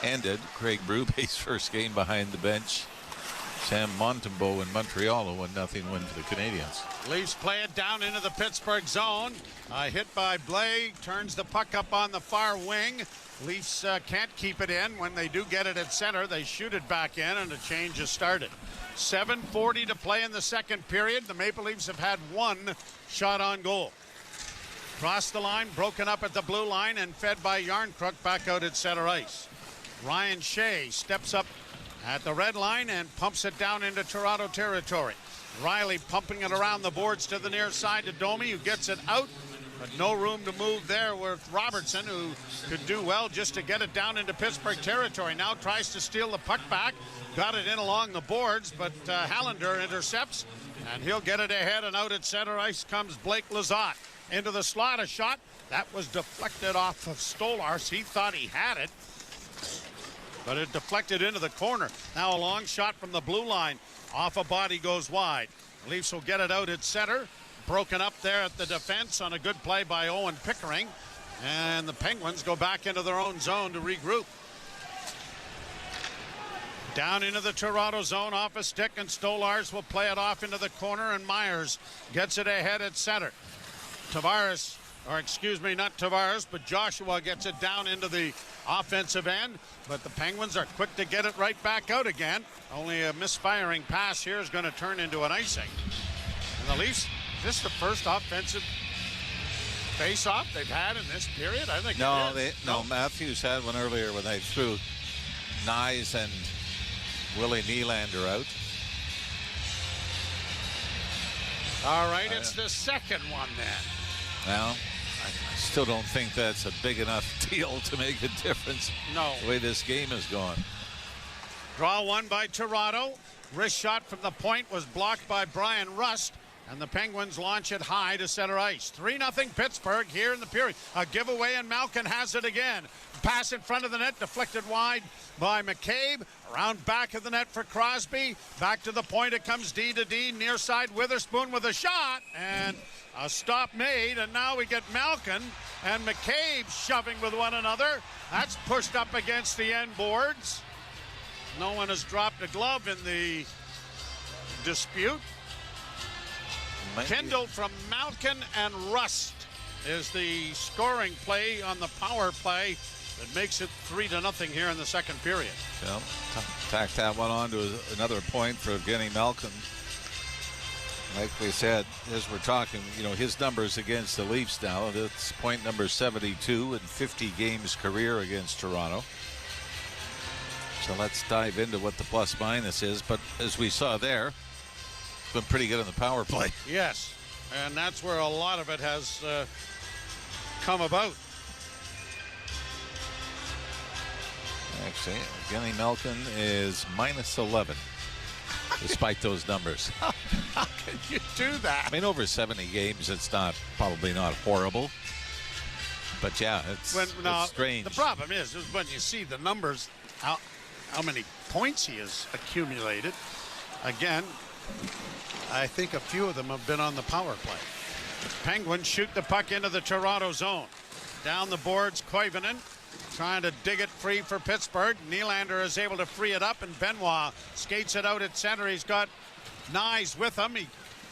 ended Craig Brubaker's first game behind the bench. Sam Montembeault in Montreal, a 1-0 win for the Canadiens. Leafs play it down into the Pittsburgh zone. Hit by Blais, turns the puck up on the far wing. Leafs can't keep it in. When they do get it at center, they shoot it back in, and a change has started. 7:40 to play in the second period. The Maple Leafs have had one shot on goal. Cross the line, broken up at the blue line, and fed by Yarncrook back out at center ice. Ryan Shea steps up at the red line and pumps it down into Toronto territory. Riley pumping it around the boards to the near side to Domi, who gets it out, but no room to move there with Robertson, who could do well just to get it down into Pittsburgh territory. Now tries to steal the puck back, got it in along the boards, but Hallander intercepts, and he'll get it ahead, and out at center ice comes Blake Lizotte. Into the slot, a shot that was deflected off of Stolarz. He thought he had it, but it deflected into the corner. Now a long shot from the blue line. Off a body goes wide. Leafs will get it out at center. Broken up there at the defense on a good play by Owen Pickering. And the Penguins go back into their own zone to regroup. Down into the Toronto zone off a stick, and Stolarz will play it off into the corner, and Myers gets it ahead at center. Tavares, or excuse me, not Tavares, but Joshua gets it down into the offensive end, but the Penguins are quick to get it right back out again. Only a misfiring pass here is going to turn into an icing. And the Leafs, is this the first offensive face-off they've had in this period? I think no, Matthews had one earlier when they threw Nyes and Willie Nylander out. All right, it's the second one then. Well, I still don't think that's a big enough deal to make a difference. No. The way this game has gone. Draw one by Toronto. Wrist shot from the point was blocked by Brian Rust, and the Penguins launch it high to center ice. 3-0 Pittsburgh here in the period. A giveaway, and Malkin has it again. Pass in front of the net, deflected wide by McCabe. Around back of the net for Crosby. Back to the point, it comes D to D. Near side, Witherspoon with a shot, and a stop made, and now we get Malkin and McCabe shoving with one another. That's pushed up against the end boards. No one has dropped a glove in the dispute. Kindle from Malkin and Rust is the scoring play on the power play that makes it 3-0 here in the second period. Yeah, tack that one on to another point for Evgeny Malkin. Like we said, as we're talking, you know, his numbers against the Leafs now, that's point number 72 in 50 games career against Toronto. So let's dive into what the plus minus is. But as we saw there, it's been pretty good on the power play. Yes, and that's where a lot of it has come about. Actually, Evgeny Malkin is minus 11. Despite those numbers. How can you do that? I mean, over 70 games, it's probably not horrible. But yeah, it's strange. The problem is when you see the numbers, how many points he has accumulated. Again, I think a few of them have been on the power play. The Penguins shoot the puck into the Toronto zone. Down the boards, Koivunen trying to dig it free for Pittsburgh. Nylander is able to free it up, and Benoit skates it out at center. He's got Nyes with him. He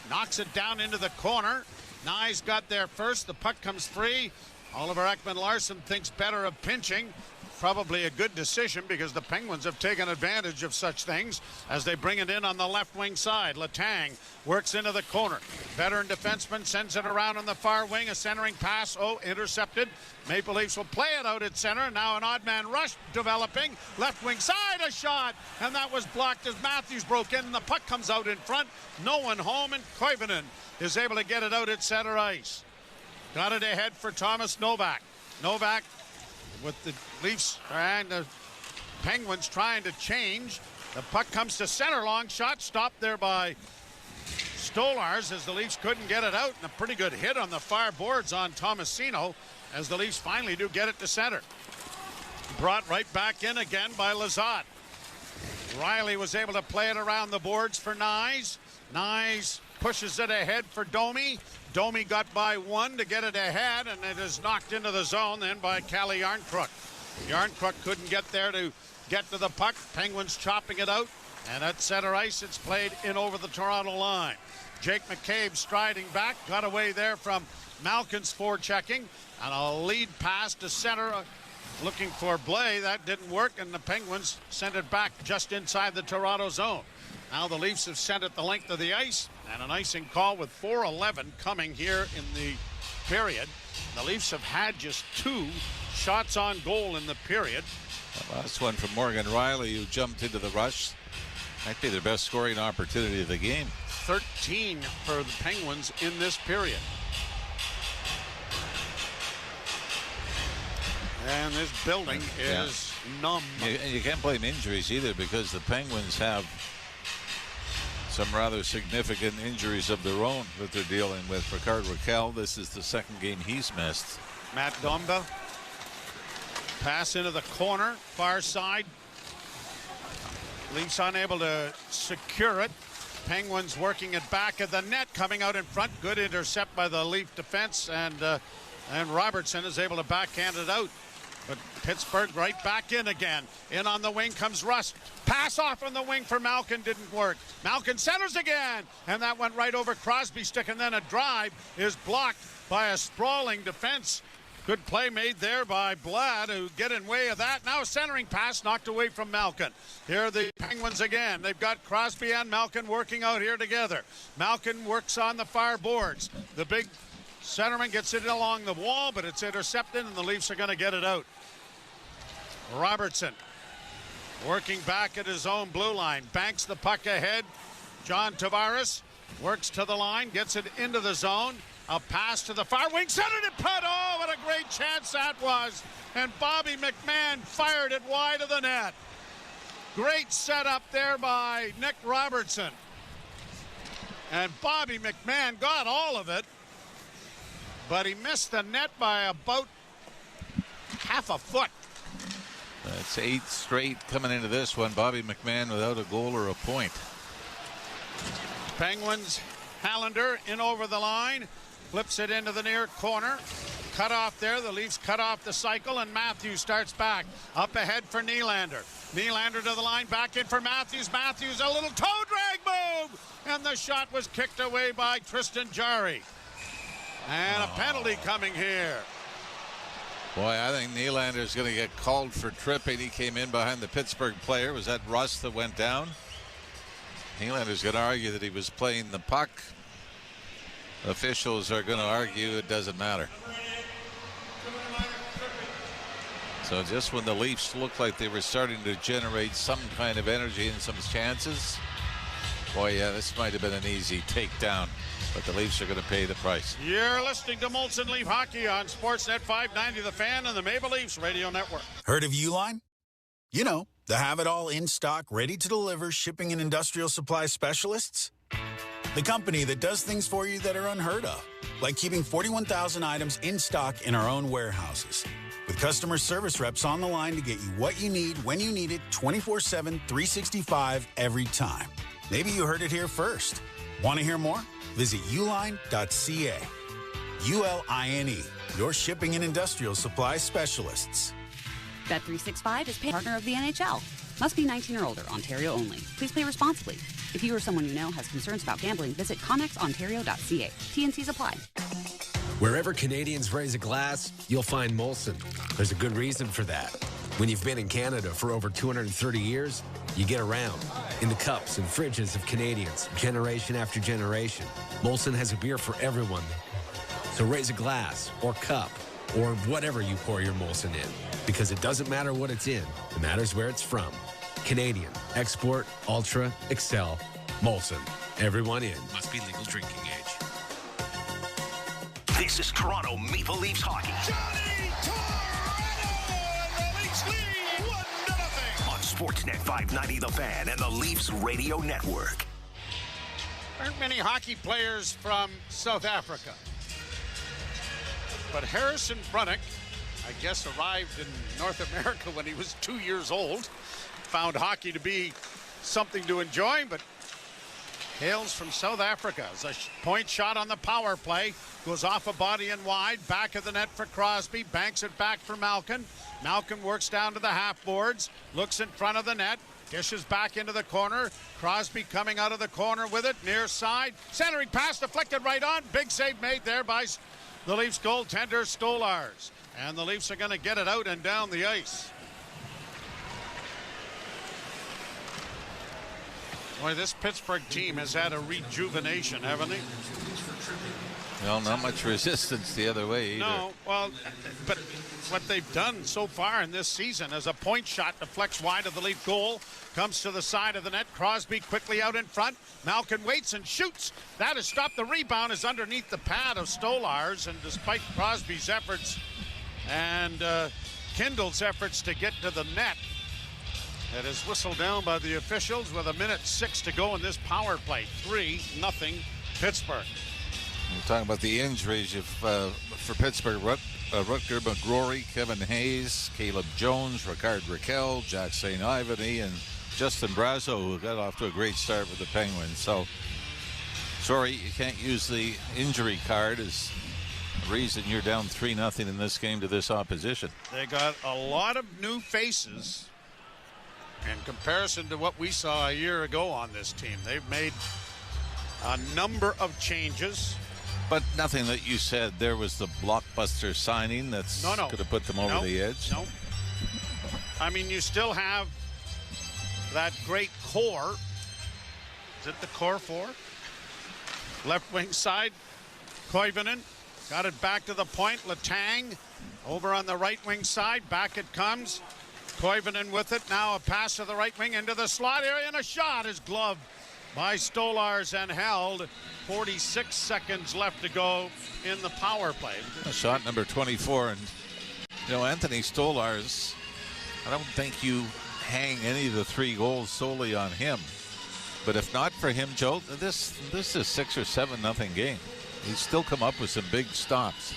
knocks it down into the corner. Nyes got there first. The puck comes free. Oliver Ekman-Larsson thinks better of pinching. probably a good decision because the Penguins have taken advantage of such things as they bring it in on the left wing side. Letang works into the corner. Veteran defenseman sends it around on the far wing. A centering pass. Intercepted. Maple Leafs will play it out at center. Now an odd man rush developing. Left wing side, a shot. And that was blocked as Matthews broke in. And the puck comes out in front. No one home, and Koivunen is able to get it out at center ice. Got it ahead for Thomas Novak. Novak with the Leafs and the Penguins trying to change. The puck comes to center. Long shot stopped there by Stolars as the Leafs couldn't get it out. And a pretty good hit on the far boards on Tomasino as the Leafs finally do get it to center. Brought right back in again by Lizotte. Riley was able to play it around the boards for Nyes. Nyes pushes it ahead for Domi. Domi got by one to get it ahead, and it is knocked into the zone then by Calle Yarncrook. Yarncrook couldn't get there to get to the puck. Penguins chopping it out, and at center ice it's played in over the Toronto line. Jake McCabe striding back, got away there from Malkin's forechecking, and a lead pass to center looking for Blais. That didn't work, and the Penguins sent it back just inside the Toronto zone. Now the Leafs have sent it the length of the ice, and an icing call with 4:11 coming here in the period. The Leafs have had just 2 shots on goal in the period. The last one from Morgan Riley, who jumped into the rush. Might be their best scoring opportunity of the game. 13 for the Penguins in this period. And this building is numb. You can't blame injuries either, because the Penguins have some rather significant injuries of their own that they're dealing with. Rickard Rakell, this is the second game he's missed. Matt Domba. Pass into the corner, far side. Leafs unable to secure it. Penguins working it back at the net, coming out in front. Good intercept by the Leaf defense, and Robertson is able to backhand it out. But Pittsburgh right back in again. In on the wing comes Rust. Pass off on the wing for Malkin, didn't work. Malkin centers again, and that went right over Crosby's stick, and then a drive is blocked by a sprawling defense. Good play made there by Blad, who get in way of that. Now a centering pass knocked away from Malkin. Here are the Penguins again. They've got Crosby and Malkin working out here together. Malkin works on the far boards. The big centerman gets it along the wall, but it's intercepted, and the Leafs are going to get it out. Robertson working back at his own blue line. Banks the puck ahead. John Tavares works to the line, gets it into the zone. A pass to the far wing, centered it, put. Oh, what a great chance that was. And Bobby McMahon fired it wide of the net. Great setup there by Nick Robertson. And Bobby McMahon got all of it, but he missed the net by about half a foot. That's 8 straight coming into this one. Bobby McMahon without a goal or a point. Penguins, Hallander in over the line. Flips it into the near corner. Cut off there. The Leafs cut off the cycle, and Matthews starts back. Up ahead for Nylander. Nylander to the line, back in for Matthews. Matthews, a little toe drag move, and the shot was kicked away by Tristan Jarry. And a penalty coming here. Boy, I think Nylander's going to get called for tripping. He came in behind the Pittsburgh player. Was that Rust that went down? Nylander's going to argue that he was playing the puck. Officials are going to argue it doesn't matter. So just when the Leafs looked like they were starting to generate some kind of energy and some chances, boy, yeah, this might have been an easy takedown. But the Leafs are going to pay the price. You're listening to Molson Leaf Hockey on Sportsnet 590 The Fan and the Maple Leafs Radio Network. Heard of Uline? You know, the have-it-all in stock, ready to deliver shipping and industrial supply specialists. The company that does things for you that are unheard of, like keeping 41,000 items in stock in our own warehouses. With customer service reps on the line to get you what you need when you need it 24/7, 365 every time. Maybe you heard it here first. Want to hear more? Visit uline.ca. ULINE, your shipping and industrial supply specialists. Bet365 is partner of the NHL. Must be 19 or older, Ontario only. Please play responsibly. If you or someone you know has concerns about gambling, visit ConnexOntario.ca. T&Cs apply. Wherever Canadians raise a glass, you'll find Molson. There's a good reason for that. When you've been in Canada for over 230 years, you get around. In the cups and fridges of Canadians, generation after generation, Molson has a beer for everyone. So raise a glass or cup or whatever you pour your Molson in, because it doesn't matter what it's in, it matters where it's from. Canadian, export, ultra, excel, Molson. Everyone in. Must be legal drinking age. This is Toronto Maple Leafs hockey. Johnny Torino, and the Leafs lead 1-0. On Sportsnet 590 The Fan and the Leafs Radio Network. Aren't many hockey players from South Africa. But Harrison Brunnick, I guess, arrived in North America when he was 2 years old. Found hockey to be something to enjoy, but hails from South Africa. As a point shot on the power play. Goes off a body and wide. Back of the net for Crosby. Banks it back for Malkin. Malkin works down to the half boards. Looks in front of the net. Dishes back into the corner. Crosby coming out of the corner with it. Near side. Centering pass deflected right on. Big save made there by the Leafs goaltender Stolars. And the Leafs are going to get it out and down the ice. Boy, this Pittsburgh team has had a rejuvenation, haven't they? Well, not much resistance the other way either. No, well, but what they've done so far in this season is a point shot deflects wide of the Leaf goal, comes to the side of the net. Crosby quickly out in front. Malkin waits and shoots. That has stopped. The rebound is underneath the pad of Stolars, and despite Crosby's efforts and Kindle's efforts to get to the net, it is whistled down by the officials with 1:06 to go in this power play. 3-0 Pittsburgh. We're talking about the injuries for Pittsburgh. Rutger McGrory, Kevin Hayes, Caleb Jones, Ricard Raquel, Jack St. Ivany, and Justin Brazo, who got off to a great start with the Penguins. So, sorry, you can't use the injury card as a reason you're down 3-0 in this game to this opposition. They got a lot of new faces in comparison to what we saw a year ago on this team. They've made a number of changes. But nothing that you said there was the blockbuster signing that's could have put them over the edge. No. I mean, you still have that great core. Is it the core four? Left wing side, Koivunen got it back to the point. Letang over on the right wing side. Back it comes. Koivunen with it. Now a pass to the right wing into the slot area, and a shot is gloved by Stolars and held. 46 seconds left to go in the power play. Shot number 24. And, Anthony Stolars, I don't think you hang any of the 3 goals solely on him. But if not for him, Joe, this is 6 or 7-0 game. He's still come up with some big stops,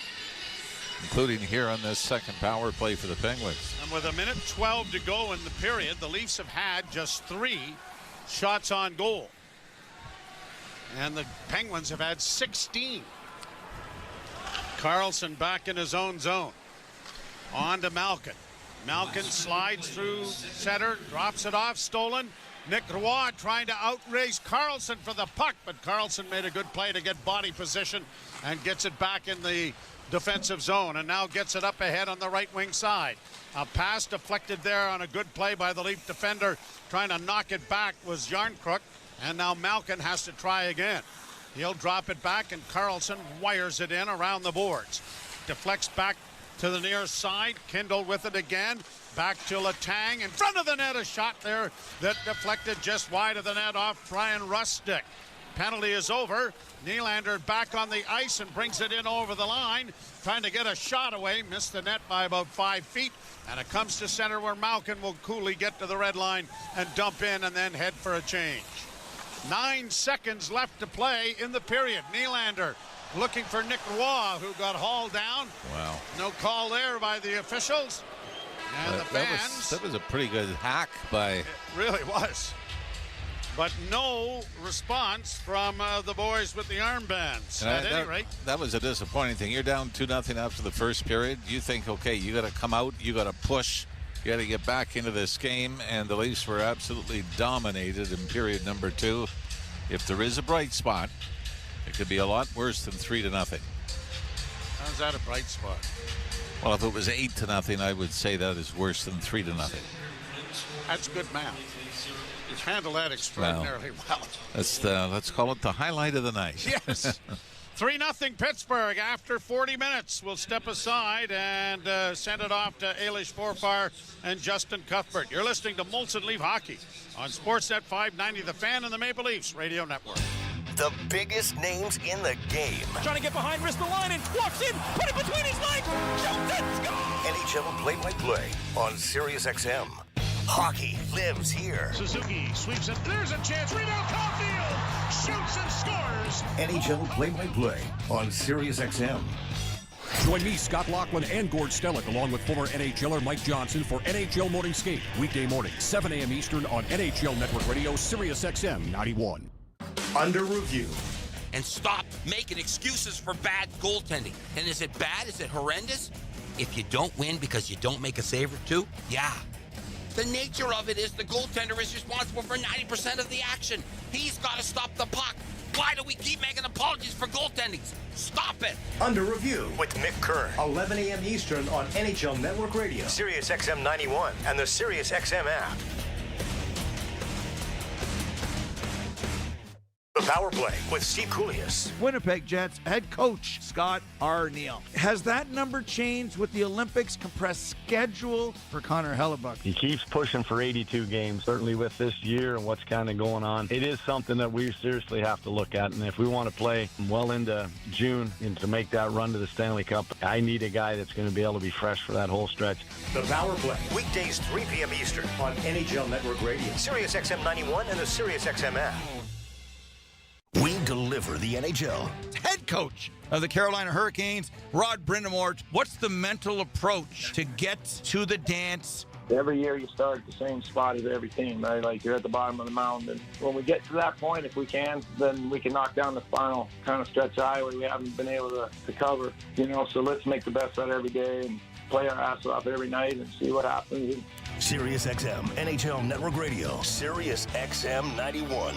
including here on this second power play for the Penguins. And with 1:12 to go in the period, the Leafs have had just 3 shots on goal. And the Penguins have had 16. Carlson back in his own zone. On to Malkin. Malkin slides through center, drops it off, stolen. Nick Roy trying to outrace Carlson for the puck, but Carlson made a good play to get body position and gets it back in the defensive zone, and now gets it up ahead on the right wing side. A pass deflected there on a good play by the Leaf defender. Trying to knock it back was Yarncrook. And now Malkin has to try again. He'll drop it back, and Carlson wires it in around the boards. Deflects back to the near side. Kindle with it again. Back to Letang. In front of the net, a shot there that deflected just wide of the net off Brian Rustick. Penalty is over. Nylander back on the ice and brings it in over the line. Trying to get a shot away. Missed the net by about 5 feet. And it comes to center where Malkin will coolly get to the red line and dump in and then head for a change. 9 seconds left to play in the period. Nylander looking for Nick Roy, who got hauled down. Wow. No call there by the officials. And the fans. That was a pretty good hack by... It really was. But no response from the boys with the armbands. At any rate. That was a disappointing thing. You're down 2-0 after the first period. You think, okay, you got to come out, you got to push. You got to get back into this game, and the Leafs were absolutely dominated in period number 2. If there is a bright spot, it could be a lot worse than 3-0. How's that a bright spot? Well, if it was 8-0, I would say that is worse than 3-0. That's good math. He's handled that extraordinarily well. Let's call it the highlight of the night. Yes. 3-0 Pittsburgh after 40 minutes. We'll step aside and send it off to Ailish Forfar and Justin Cuthbert. You're listening to Molson Leaf Hockey on Sportsnet 590, The Fan and the Maple Leafs Radio Network. The biggest names in the game. Trying to get behind, wrist the line, and walks in, put it between his legs, shoots it, score! NHL play-by-play on SiriusXM. Hockey lives here. Suzuki sweeps it. There's a chance. Rebound, Caulfield shoots and scores. NHL play-by-play on SiriusXM. Join me, Scott Laughlin, and Gord Stellick, along with former NHLer Mike Johnson for NHL Morning Skate. Weekday morning, 7 a.m. Eastern on NHL Network Radio, SiriusXM 91. Under review. And stop making excuses for bad goaltending. And is it bad? Is it horrendous? If you don't win because you don't make a save or two, yeah. The nature of it is the goaltender is responsible for 90% of the action. He's got to stop the puck. Why do we keep making apologies for goaltending? Stop it. Under review with Mick Kern. 11 a.m. Eastern on NHL Network Radio, SiriusXM 91, and the SiriusXM app. The Power Play with Steve Koulias. Winnipeg Jets head coach Scott Arniel. Has that number changed with the Olympics compressed schedule for Connor Hellebuck? He keeps pushing for 82 games, certainly with this year and what's kind of going on. It is something that we seriously have to look at. And if we want to play well into June and to make that run to the Stanley Cup, I need a guy that's going to be able to be fresh for that whole stretch. The Power Play, weekdays 3 p.m. Eastern on NHL Network Radio, SiriusXM 91, and the SiriusXM app. We deliver the NHL. Head coach of the Carolina Hurricanes, Rod Brind'Amour. What's the mental approach to get to the dance? Every year you start at the same spot as every team, right? Like you're at the bottom of the mountain. And when we get to that point, if we can, then we can knock down the final kind of stretch of highway we haven't been able to cover. So let's make the best out of every day and play our ass off every night and see what happens. SiriusXM, NHL Network Radio, SiriusXM 91.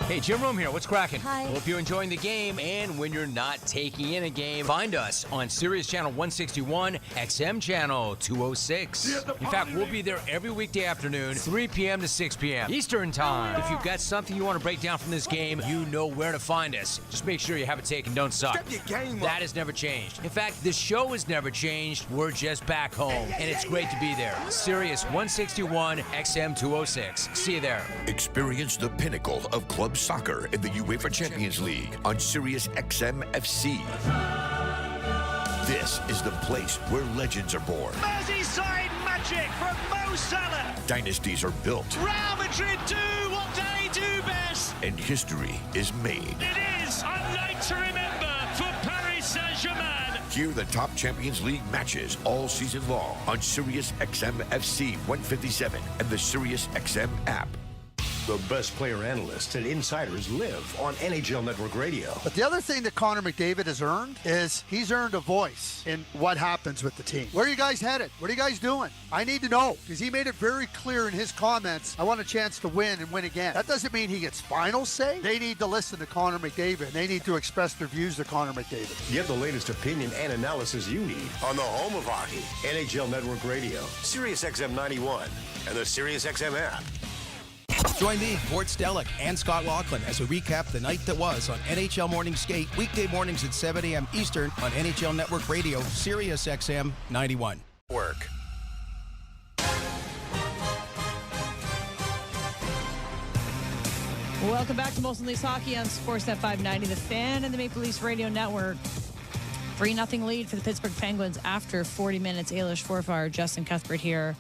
Hey, Jim Rome here. What's cracking? Hi. Hope you're enjoying the game. And when you're not taking in a game, find us on Sirius Channel 161, XM Channel 206. In fact, we'll be there every weekday afternoon, 3 p.m. to 6 p.m. Eastern Time. If you've got something you want to break down from this game, you know where to find us. Just make sure you have it taken. Don't suck. Step your game up. That has never changed. In fact, this show has never changed. We're just back home. And it's great to be there. Sirius 161, XM 206. See you there. Experience the pinnacle of club soccer in the UEFA Champions League on Sirius XM FC. This is the place where legends are born. Merseyside magic from Mo Salah. Dynasties are built. Real Madrid do what they do best. And history is made. It is a night to remember for Paris Saint-Germain. Hear the top Champions League matches all season long on Sirius XM FC 157 and the Sirius XM app. The best player analysts and insiders live on NHL Network Radio. But the other thing that Connor McDavid has earned is he's earned a voice in what happens with the team. Where are you guys headed? What are you guys doing? I need to know, because he made it very clear in his comments, I want a chance to win and win again. That doesn't mean he gets final say. They need to listen to Connor McDavid. They need to express their views to Connor McDavid. Get the latest opinion and analysis you need on the home of hockey, NHL Network Radio, SiriusXM 91, and the SiriusXM app. Join me, Gord Stellick, and Scott Laughlin as we recap the night that was on NHL Morning Skate, weekday mornings at 7 a.m. Eastern on NHL Network Radio, SiriusXM 91. Work. Welcome back to Molson Leafs Hockey on Sportsnet 590, The Fan and the Maple Leafs Radio Network. 3-0 lead for the Pittsburgh Penguins after 40 minutes. Ailish Forfar, Justin Cuthbert here.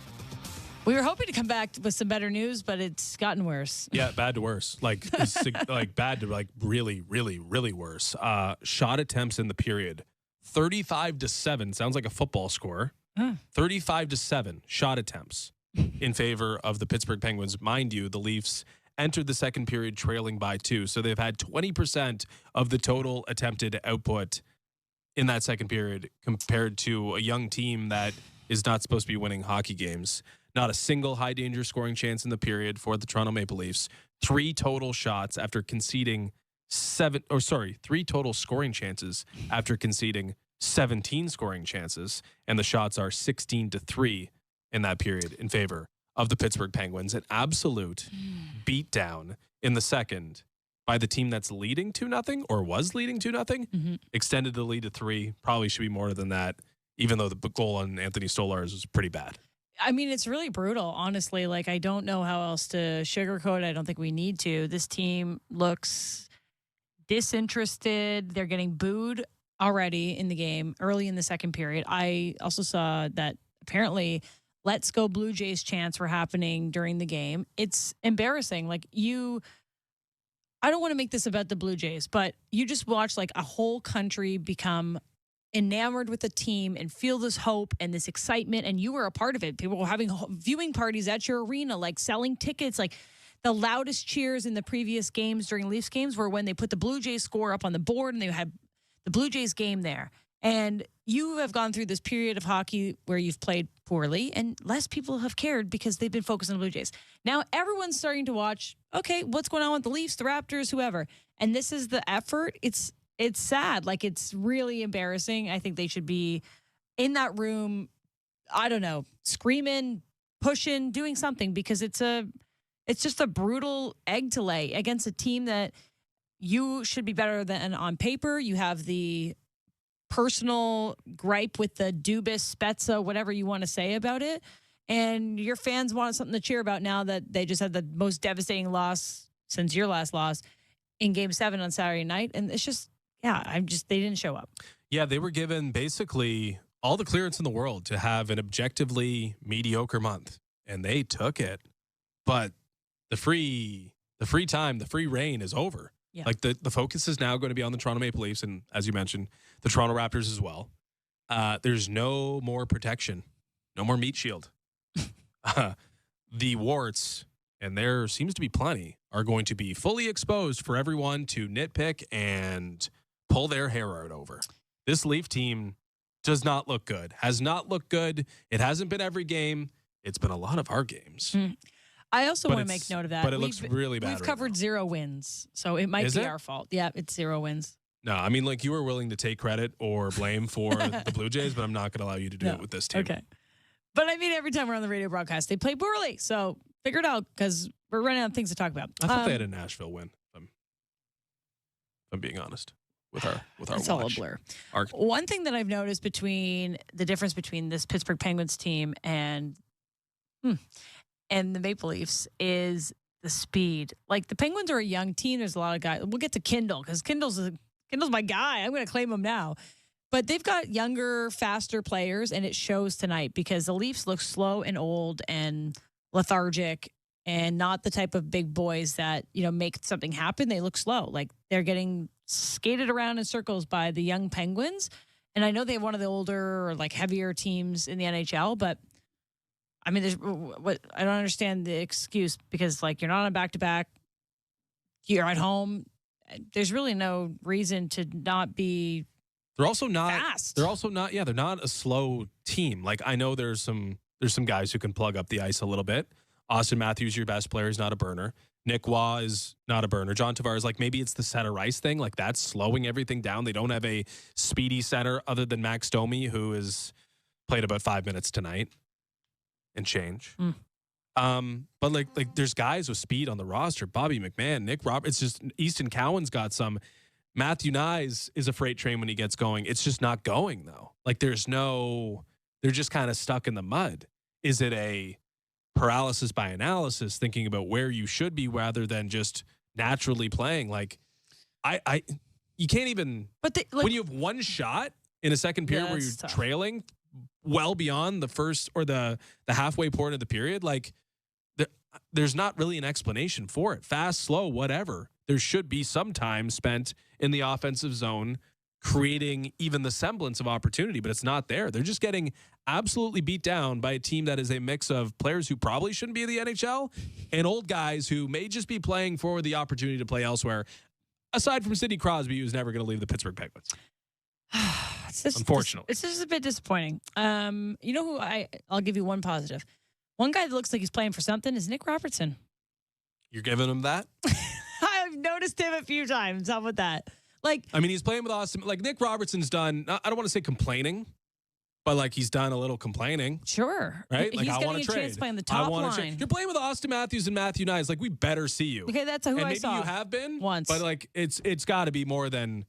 We were hoping to come back with some better news, but it's gotten worse. Yeah, bad to worse. Like bad to really, really, really worse. Shot attempts in the period. 35-7. Sounds like a football score. 35-7 shot attempts in favor of the Pittsburgh Penguins. Mind you, the Leafs entered the second period trailing by 2. So they've had 20% of the total attempted output in that second period compared to a young team that is not supposed to be winning hockey games. Not a single high-danger scoring chance in the period for the Toronto Maple Leafs. 3 total shots after conceding 3 total scoring chances after conceding 17 scoring chances, and the shots are 16-3 in that period in favor of the Pittsburgh Penguins. An absolute beatdown in the second by the team that's leading 2-0 or was leading 2-0. Extended the lead to 3. Probably should be more than that, even though the goal on Anthony Stolarz was pretty bad. I mean, it's really brutal, honestly. Like, I don't know how else to sugarcoat it. I don't think we need to. This team looks disinterested. They're getting booed already in the game early in the second period. I also saw that apparently Let's Go Blue Jays chants were happening during the game. It's embarrassing. Like, I don't want to make this about the Blue Jays, but you just watch like a whole country become enamored with the team and feel this hope and this excitement, and you were a part of it. People were having viewing parties at your arena, like selling tickets. Like, the loudest cheers in the previous games during Leafs games were when they put the Blue Jays score up on the board and they had the Blue Jays game there. And you have gone through this period of hockey where you've played poorly and less people have cared because they've been focused on the Blue Jays. Now everyone's starting to watch, okay, what's going on with the Leafs, the Raptors, whoever. And this is the effort. It's sad. Like, it's really embarrassing. I think they should be in that room, I don't know, screaming, pushing, doing something, because it's just a brutal egg to lay against a team that you should be better than on paper. You have the personal gripe with the Dubas, Spezza, whatever you want to say about it. And your fans want something to cheer about now that they just had the most devastating loss since your last loss in Game 7 on Saturday night. And it's just, they didn't show up. Yeah, they were given basically all the clearance in the world to have an objectively mediocre month, and they took it. But the free time, the free reign is over. Yeah. Like, the focus is now going to be on the Toronto Maple Leafs and, as you mentioned, the Toronto Raptors as well. There's no more protection, no more meat shield. The warts, and there seems to be plenty, are going to be fully exposed for everyone to nitpick and pull their hair out over. This Leaf team does not look good, has not looked good. It hasn't been every game. It's been a lot of our games. I also want to make note of that. But it looks really bad. We've covered 0 wins, so it might be our fault. Yeah, it's 0 wins. No, I mean, like, you were willing to take credit or blame for the Blue Jays, but I'm not going to allow you to do it with this team. Okay. But I mean, every time we're on the radio broadcast, they play poorly. So figure it out, because we're running out of things to talk about. I thought they had a Nashville win. If I'm being honest with our it's all a blur. One thing that I've noticed between the difference between this Pittsburgh Penguins team and the Maple Leafs is the speed. Like, the Penguins are a young team. There's a lot of guys. We'll get to Kindle, because Kindle's my guy. I'm going to claim him now. But they've got younger, faster players, and it shows tonight, because the Leafs look slow and old and lethargic and not the type of big boys that, make something happen. They look slow. Like, they're getting skated around in circles by the young Penguins. And I know they have one of the older or, like, heavier teams in the NHL, but I mean, I don't understand the excuse, because, like, you're not on a back-to-back. You're at home. There's really no reason to not be. They're also not fast. They're also not. Yeah, they're not a slow team. Like, I know there's some guys who can plug up the ice a little bit. Austin Matthews, your best player, is not a burner. Nick Waugh is not a burner. John Tavares, like, maybe it's the center ice thing. Like, that's slowing everything down. They don't have a speedy center other than Max Domi, who has played about 5 minutes tonight and change. But like there's guys with speed on the roster. Bobby McMahon, Nick Roberts. It's just Easton Cowan's got some. Matthew Nyes is a freight train when he gets going. It's just not going, though. Like, they're just kind of stuck in the mud. Is it a paralysis by analysis, thinking about where you should be rather than just naturally playing? Like, you can't even. But when you have one shot in a second period where you're trailing well beyond the first or the halfway point of the period, like, there's not really an explanation for it. Fast, slow, whatever. There should be some time spent in the offensive zone creating even the semblance of opportunity, but it's not there. They're just getting absolutely beat down by a team that is a mix of players who probably shouldn't be in the NHL and old guys who may just be playing for the opportunity to play elsewhere, aside from Sidney Crosby, who's never going to leave the Pittsburgh Penguins. Unfortunately. It's just a bit disappointing. You know who I'll give you one positive. One guy that looks like he's playing for something is Nick Robertson. You're giving him that? I've noticed him a few times. How about that? Like, I mean, he's playing with Austin. Like, Nick Robertson's done, I don't want to say complaining, but like he's done a little complaining. Sure. Right? Like, he's I want getting to a trade. chance to play on the top line. You're playing with Austin Matthews and Matthew Knies. Like, we better see you. Okay, that's who and I saw. maybe you have been once. But like, it's got to be more than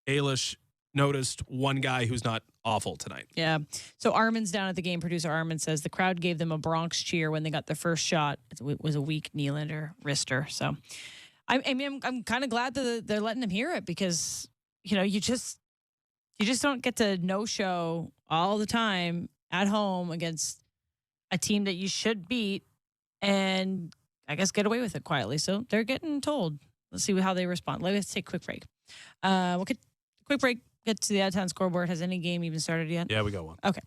Ailish noticed one guy who's not awful tonight. Yeah. So Armin's down at the game. Producer Armin says the crowd gave them a Bronx cheer when they got their first shot. It was a weak Nylander wrister. So I mean, I'm kind of glad that they're letting him hear it because, you know, you just don't get to no-show all the time at home against a team that you should beat and I guess get away with it quietly. So they're getting told. Let's see how they respond. Let's take a quick break. We'll get a quick break. Get to the out-of-town scoreboard. Has any game even started yet? Yeah, we got one. Okay.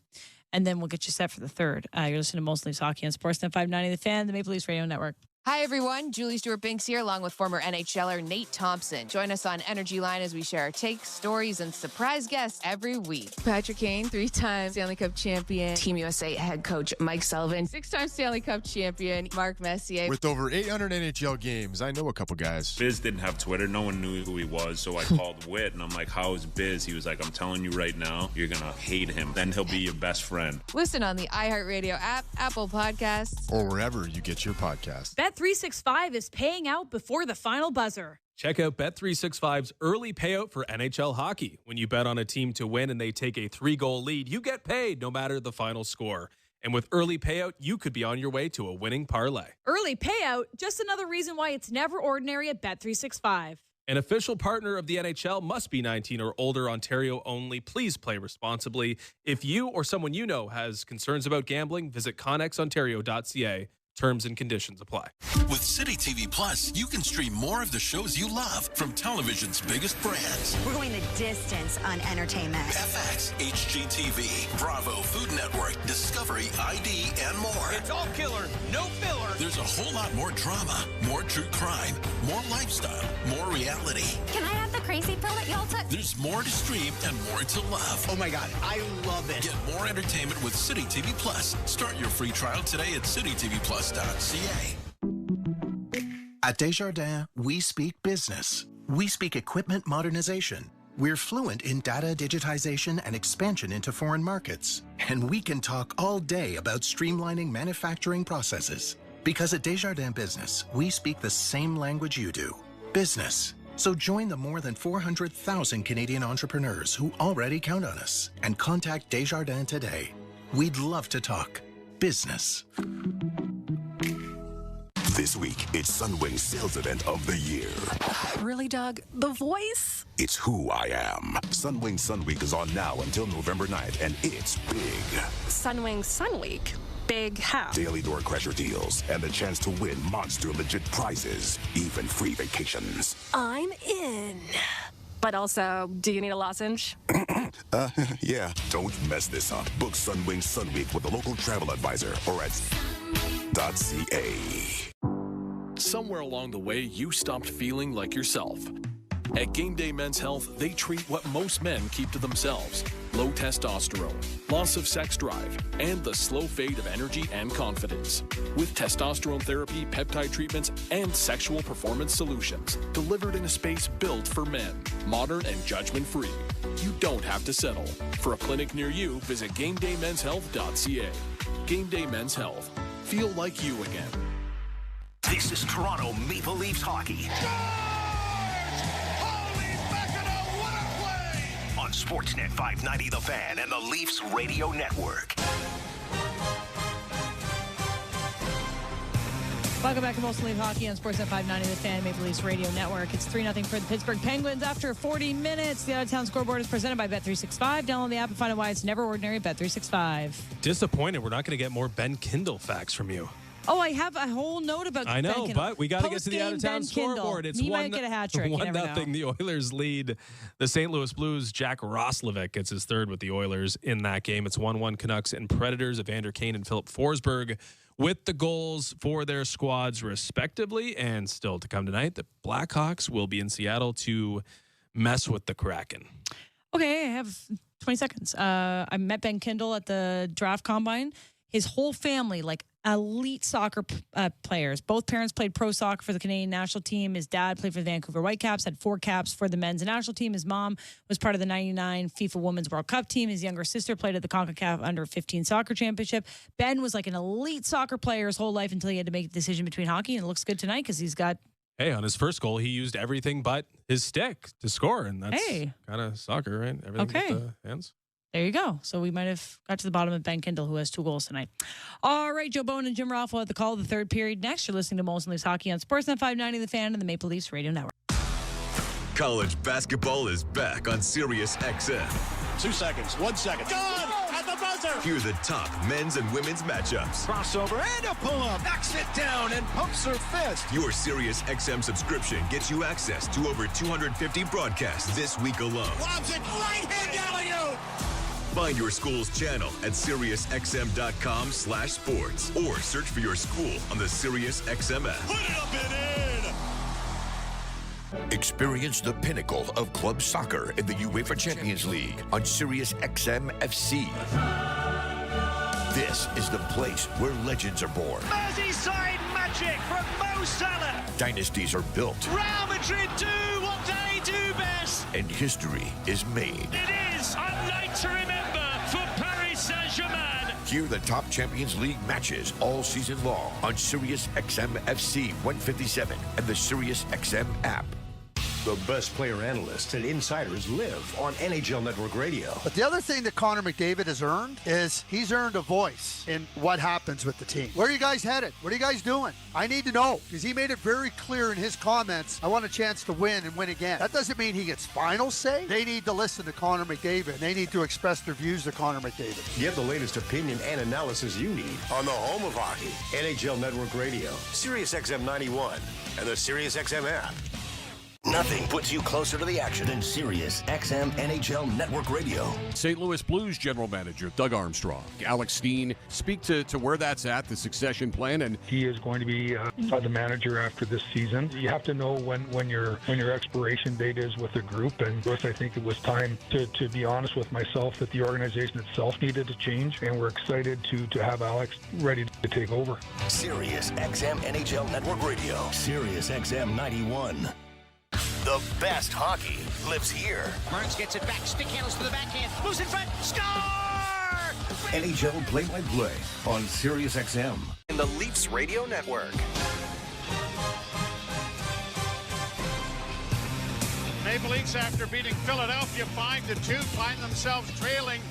And then we'll get you set for the third. You're listening to Most Leafs Hockey on Sportsnet 590, The Fan, the Maple Leafs Radio Network. Hi, everyone. Julie Stewart-Binks here, along with former NHLer Nate Thompson. Join us on Energy Line as we share our takes, stories, and surprise guests every week. Patrick Kane, 3-time Stanley Cup champion. Team USA head coach Mike Sullivan. 6-time Stanley Cup champion Mark Messier. With over 800 NHL games, I know a couple guys. Biz didn't have Twitter. No one knew who he was, so I called Whit, and I'm like, how is Biz? He was like, I'm telling you right now, you're going to hate him. Then he'll be your best friend. Listen on the iHeartRadio app, Apple Podcasts, or wherever you get your podcast. Bet365 is paying out before the final buzzer. Check out Bet365's early payout for NHL hockey. When you bet on a team to win and they take a 3-goal lead, you get paid no matter the final score. And with early payout, you could be on your way to a winning parlay. Early payout, just another reason why it's never ordinary at Bet365. An official partner of the NHL, must be 19 or older, Ontario only. Please play responsibly. If you or someone you know has concerns about gambling, visit connexontario.ca. Terms and conditions apply. With City TV Plus, you can stream more of the shows you love from television's biggest brands. We're going the distance on entertainment. FX, HGTV, Bravo, Food Network, Discovery, ID, and more. It's all killer, no filler. There's a whole lot more drama, more true crime, more lifestyle, more reality. Can I have the crazy pill that y'all took? There's more to stream and more to love. Oh my God, I love it. Get more entertainment with City TV Plus. Start your free trial today at citytvplus.ca. At Desjardins, we speak business. We speak equipment modernization. We're fluent in data digitization and expansion into foreign markets. And we can talk all day about streamlining manufacturing processes. Because at Desjardins Business, we speak the same language you do, business. So join the more than 400,000 Canadian entrepreneurs who already count on us and contact Desjardins today. We'd love to talk business. This week, it's Sunwing's sales event of the year. Really, Doug? The voice? It's who I am. Sunwing Sun Week is on now until November 9th, and it's big. Sunwing Sun Week? Big how? Daily door crasher deals and the chance to win monster legit prizes, even free vacations. I'm in. But also, do you need a lozenge? Yeah. Don't mess this up. Book Sunwing Sun Week with a local travel advisor or at .ca. Somewhere along the way, you stopped feeling like yourself. At Game Day Men's Health, they treat what most men keep to themselves: low testosterone, loss of sex drive, and the slow fade of energy and confidence. With testosterone therapy, peptide treatments, and sexual performance solutions delivered in a space built for men, modern and judgment-free. You don't have to settle. For a clinic near you, visit GameDayMen'sHealth.ca. Game Day Men's Health. Feel like you again. This is Toronto Maple Leafs hockey. On Sportsnet 590 The Fan and the Leafs Radio Network. Welcome back to Most Leaf Hockey on Sportsnet 590 The Fan, Maple Leafs Radio Network. It's 3-0 for the Pittsburgh Penguins after 40 minutes. The out-of-town scoreboard is presented by Bet365. Download the app and find out why it's never ordinary at Bet365. Disappointed we're not going to get more Ben Kindle facts from you. Oh, I have a whole note about I know, Ben but we got to get to the Post-game out-of-town Ben scoreboard. Kindle. It's He might get a hat trick. 1-0. The Oilers lead the St. Louis Blues. Jack Roslovic gets his third with the Oilers in that game. It's 1-1 Canucks and Predators. Evander Kane and Philip Forsberg with the goals for their squads respectively. And still to come tonight, the Blackhawks will be in Seattle to mess with the Kraken. Okay, I have 20 seconds. I met Ben Kindle at the draft combine. His whole family, like elite soccer players. Both parents played pro soccer for the Canadian national team. His dad played for the Vancouver Whitecaps, had 4 caps for the men's national team. His mom was part of the 99 FIFA Women's World Cup team. His younger sister played at the CONCACAF Under-15 Soccer Championship. Ben was like an elite soccer player his whole life until he had to make a decision between hockey, and it looks good tonight because he's got... Hey, on his first goal, he used everything but his stick to score, and that's kind of soccer, right? Everything with the hands. There you go. So we might have got to the bottom of Ben Kindle, who has 2 goals tonight. All right, Joe Bowen and Jim Raffle at the call of the third period. Next, you're listening to Molson Leafs Hockey on Sportsnet 590, The Fan, and the Maple Leafs Radio Network. College basketball is back on Sirius XM. 2 seconds, 1 second. Gone! At the buzzer! Hear the top men's and women's matchups. Crossover and a pull-up. Knocks it down and pumps her fist. Your Sirius XM subscription gets you access to over 250 broadcasts this week alone. Lobs it right hand alley-oop! Find your school's channel at SiriusXM.com/sports or search for your school on the Sirius XM app. Put it up and in! Experience the pinnacle of club soccer in the UEFA Champions League on Sirius XM FC. This is the place where legends are born. Merseyside magic from Mo Salah. Dynasties are built. Real Madrid do what they do best. And history is made. It is a night to remember for Paris Saint-Germain. Hear the top Champions League matches all season long on Sirius XM FC 157 and the Sirius XM app. The best player analysts and insiders live on NHL Network Radio. But the other thing that Connor McDavid has earned is he's earned a voice in what happens with the team. Where are you guys headed? What are you guys doing? I need to know, because he made it very clear in his comments, I want a chance to win and win again. That doesn't mean he gets final say. They need to listen to Connor McDavid, and they need to express their views to Connor McDavid. Get the latest opinion and analysis you need on the home of hockey, NHL Network Radio, Sirius XM 91, and the Sirius XM app. Nothing puts you closer to the action than Sirius XM NHL Network Radio. St. Louis Blues General Manager Doug Armstrong, Alex Steen, speak to where that's at, the succession plan, and he is going to be the manager after this season. You have to know when your expiration date is with the group, and I think it was time to be honest with myself that the organization itself needed to change, and we're excited to have Alex ready to take over. Sirius XM NHL Network Radio, Sirius XM 91. The best hockey lives here. Burns gets it back, stick handles to the backhand, moves in front, score! NHL play-by-play on Sirius XM and the Leafs Radio Network. Maple Leafs, after beating Philadelphia 5-2, find themselves trailing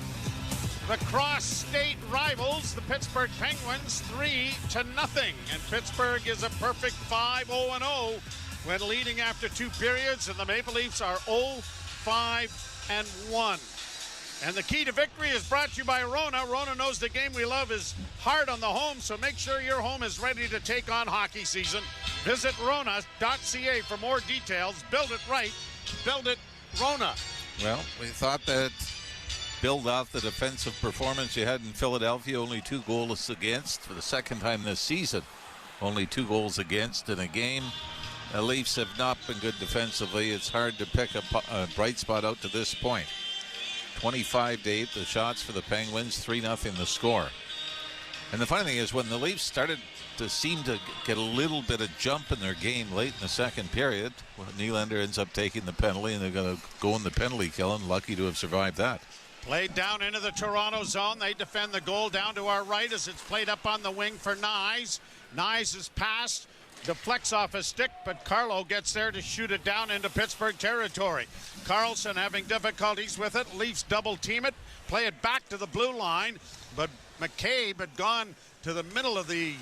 the cross-state rivals, the Pittsburgh Penguins, 3-0. And Pittsburgh is a perfect 5-0-0. When leading after 2 periods, and the Maple Leafs are 0-5-1. And the key to victory is brought to you by Rona. Rona knows the game we love is hard on the home, so make sure your home is ready to take on hockey season. Visit Rona.ca for more details. Build it right. Build it Rona. Well, we thought that build off the defensive performance you had in Philadelphia, only 2 goals against for the second time this season. Only 2 goals against in a game. The Leafs have not been good defensively. It's hard to pick a bright spot out to this point. 25-8 the shots for the Penguins, 3-0 the score. And the funny thing is, when the Leafs started to seem to get a little bit of jump in their game late in the second period, Nylander ends up taking the penalty, and they're going to go in the penalty kill, and lucky to have survived that. Played down into the Toronto zone. They defend the goal down to our right as it's played up on the wing for Nyes. Nyes is passed. Deflects off a stick, but Carlo gets there to shoot it down into Pittsburgh territory. Carlson having difficulties with it. Leafs double team it, play it back to the blue line, but McCabe had gone to the middle of the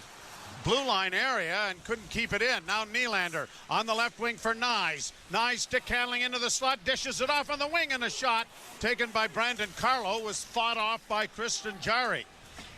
blue line area and couldn't keep it in. Now Nylander on the left wing for Nyes. Nyes stick handling into the slot, dishes it off on the wing, and a shot taken by Brandon Carlo was fought off by Tristan Jarry.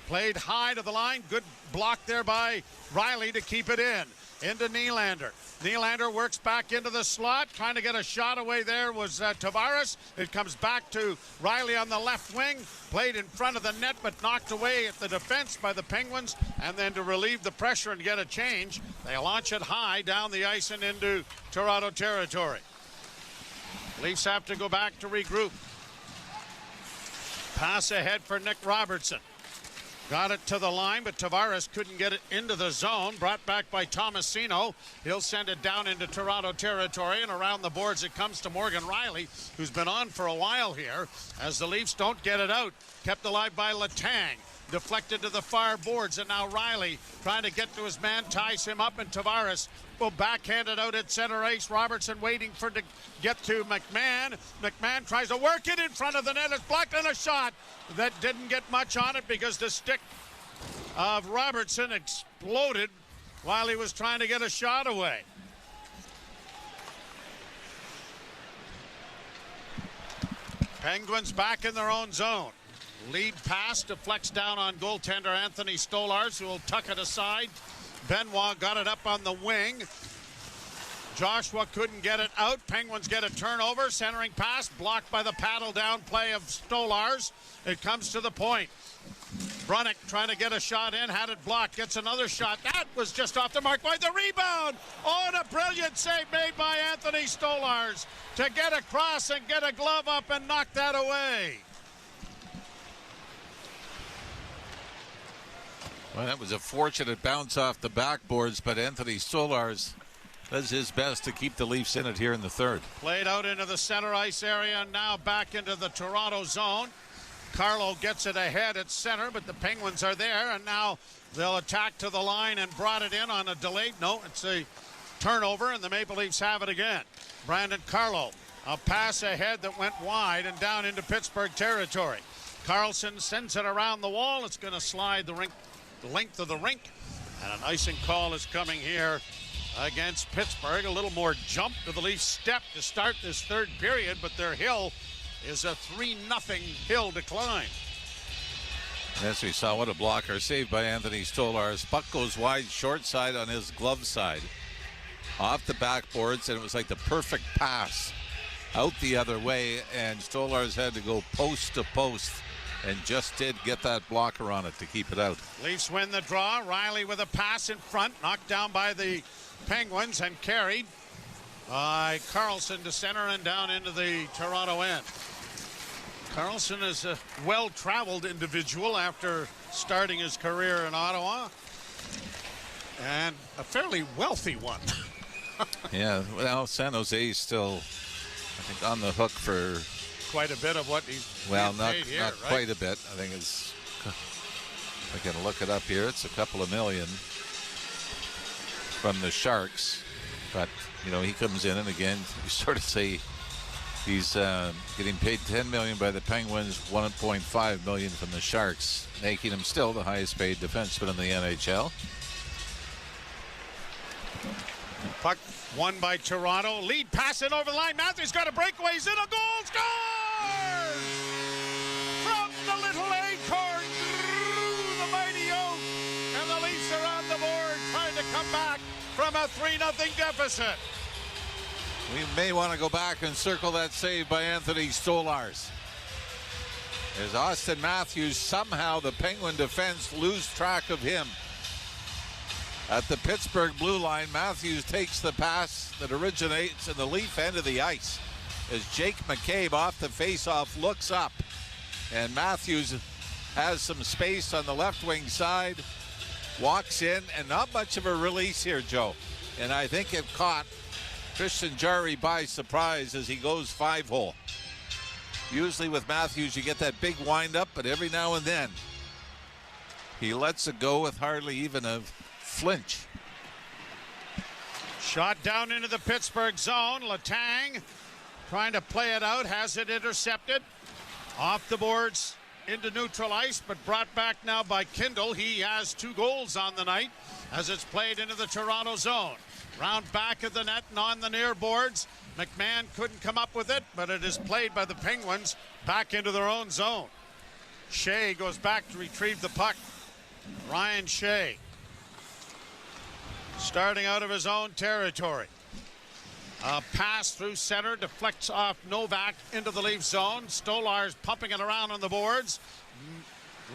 Played high to the line, good block there by Riley to keep it in. Into Nylander. Nylander works back into the slot. Trying to get a shot away there was Tavares. It comes back to Riley on the left wing. Played in front of the net, but knocked away at the defense by the Penguins. And then to relieve the pressure and get a change, they launch it high down the ice and into Toronto territory. Leafs have to go back to regroup. Pass ahead for Nick Robertson. Got it to the line, but Tavares couldn't get it into the zone. Brought back by Tomasino. He'll send it down into Toronto territory, and around the boards it comes to Morgan Riley, who's been on for a while here, as the Leafs don't get it out. Kept alive by Letang. Deflected to the far boards, and now Riley trying to get to his man, ties him up, and Tavares will backhand it out at center ice. Robertson waiting to get to McMahon. McMahon tries to work it in front of the net. It's blocked, and a shot that didn't get much on it because the stick of Robertson exploded while he was trying to get a shot away. Penguins back in their own zone. Lead pass deflects down on goaltender Anthony Stolarz, who will tuck it aside. Benoit got it up on the wing. Joshua couldn't get it out. Penguins get a turnover. Centering pass blocked by the paddle down play of Stolarz. It comes to the point. Brunick trying to get a shot in, had it blocked, gets another shot. That was just off the mark by the rebound. Oh, and a brilliant save made by Anthony Stolarz to get across and get a glove up and knock that away. Well, that was a fortunate bounce off the backboards, but Anthony Stolarz does his best to keep the Leafs in it here in the third. Played out into the center ice area, and now back into the Toronto zone. Carlo gets it ahead at center, but the Penguins are there, and now they'll attack to the line and brought it in on a delayed. No, it's a turnover, and the Maple Leafs have it again. Brandon Carlo, a pass ahead that went wide and down into Pittsburgh territory. Carlson sends it around the wall. It's going to slide the length of the rink, and an icing call is coming here against Pittsburgh. A little more jump to the Leafs step to start this third period, but their hill is a 3-0 hill decline. As we saw, what a blocker. Saved by Anthony Stolarz. Puck goes wide, short side on his glove side. Off the backboards, and it was like the perfect pass out the other way, and Stolarz had to go post to post and just did get that blocker on it to keep it out. Leafs win the draw. Riley with a pass in front, knocked down by the Penguins and carried by Carlson to center and down into the Toronto end. Carlson is a well-traveled individual after starting his career in Ottawa, and a fairly wealthy one. Yeah, well, San Jose is still, I think, on the hook for quite a bit of what he's not paid here, not right? quite a bit. I think it's, I can look it up here. It's a couple of million from the Sharks, but you know, he comes in, and again, you sort of say he's getting paid $10 million by the Penguins, $1.5 million from the Sharks, making him still the highest paid defenseman in the NHL. Puck won by Toronto. Lead pass in over the line. Matthews got a breakaway. He's in, a goal. Scores! From the little acorn through the mighty oak. And the Leafs are on the board trying to come back from a 3-0 deficit. We may want to go back and circle that save by Anthony Stolarz. As Austin Matthews, somehow the Penguin defense lose track of him. At the Pittsburgh blue line, Matthews takes the pass that originates in the Leaf end of the ice. As Jake McCabe off the faceoff looks up, and Matthews has some space on the left wing side, walks in, and not much of a release here, Joe. And I think it caught Christian Jarry by surprise as he goes 5-hole. Usually with Matthews, you get that big wind-up, but every now and then he lets it go with hardly even a flinch. Shot down into the Pittsburgh zone. Letang trying to play it out, has it intercepted. Off the boards into neutral ice, but brought back now by Kindle. He has 2 goals on the night as it's played into the Toronto zone. Round back of the net and on the near boards. McMahon couldn't come up with it, but it is played by the Penguins back into their own zone. Shea goes back to retrieve the puck. Ryan Shea starting out of his own territory. A pass through center, deflects off Novak into the Leaf zone. Stolarz pumping it around on the boards.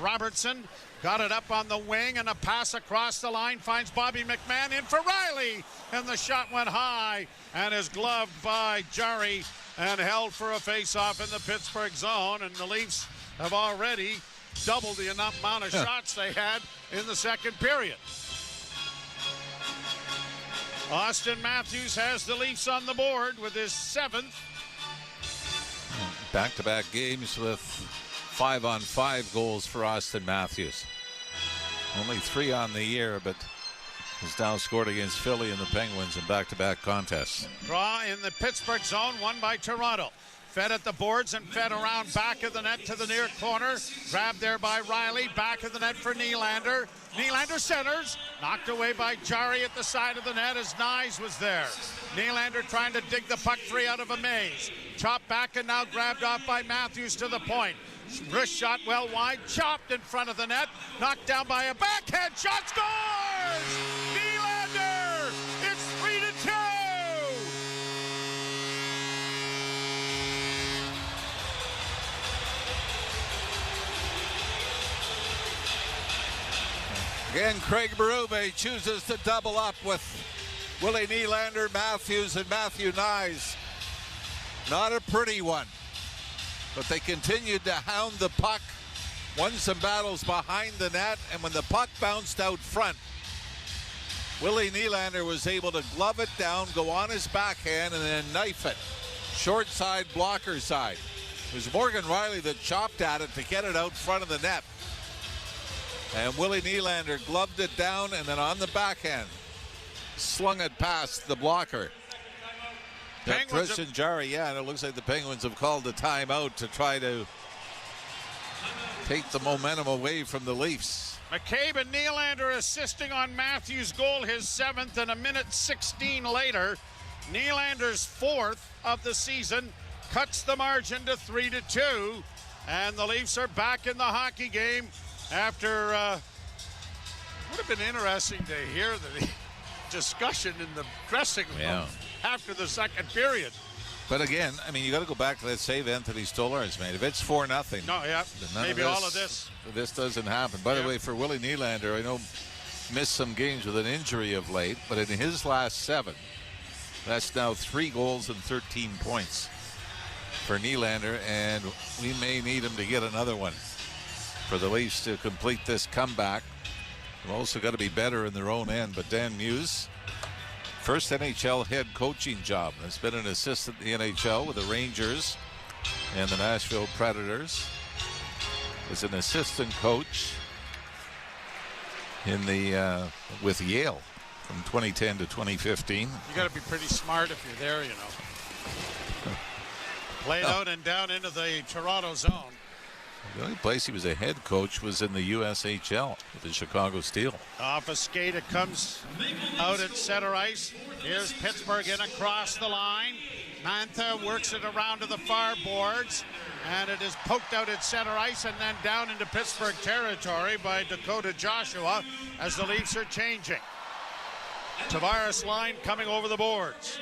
Robertson got it up on the wing, and a pass across the line finds Bobby McMahon in for Riley, and the shot went high and is gloved by Jarry and held for a face-off in the Pittsburgh zone, and the Leafs have already double the amount of shots they had in the second period. Austin Matthews has the Leafs on the board with his 7th. Back-to-back games with 5-on-5 goals for Austin Matthews. Only 3 on the year, but has now scored against Philly and the Penguins in back-to-back contests. Draw in the Pittsburgh zone, won by Toronto. Fed at the boards and fed around back of the net to the near corner. Grabbed there by Riley. Back of the net for Nylander. Nylander centers. Knocked away by Jari at the side of the net as Nyes was there. Nylander trying to dig the puck free out of a maze. Chopped back and now grabbed off by Matthews to the point. Wrist shot well wide. Chopped in front of the net. Knocked down by a backhand shot. Scores! Nylander! It's 3-2! Again, Craig Berube chooses to double up with Willie Nylander, Matthews, and Matthew Nyes. Not a pretty one, but they continued to hound the puck, won some battles behind the net, and when the puck bounced out front, Willie Nylander was able to glove it down, go on his backhand, and then knife it. Short side, blocker side. It was Morgan Riley that chopped at it to get it out front of the net. And Willie Nylander gloved it down and then on the backhand slung it past the blocker. Christian Jari, and it looks like the Penguins have called a timeout to try to take the momentum away from the Leafs. McCabe and Nylander assisting on Matthews' goal, his 7th, and a minute 16 later, Nylander's 4th of the season cuts the margin to 3-2, and the Leafs are back in the hockey game. After, would have been interesting to hear the discussion in the dressing room after the second period. But again, I mean, you got to go back to that save Anthony Stolarz made. If it's 4-0, maybe all of this doesn't happen. By the way, for Willie Nylander, I know missed some games with an injury of late, but in his last 7, that's now 3 goals and 13 points for Nylander, and we may need him to get another one for the Leafs to complete this comeback. They've also got to be better in their own end. But Dan Muse, first NHL head coaching job, has been an assistant in the NHL with the Rangers and the Nashville Predators. Was an assistant coach in the with Yale from 2010 to 2015. You got to be pretty smart if you're there, you know. Played out and down into the Toronto zone. The only place he was a head coach was in the USHL with the Chicago Steel. Off a skate, it comes out at center ice. Here's Pittsburgh in across the line. Mantha works it around to the far boards, and it is poked out at center ice and then down into Pittsburgh territory by Dakota Joshua as the Leafs are changing. Tavares line coming over the boards.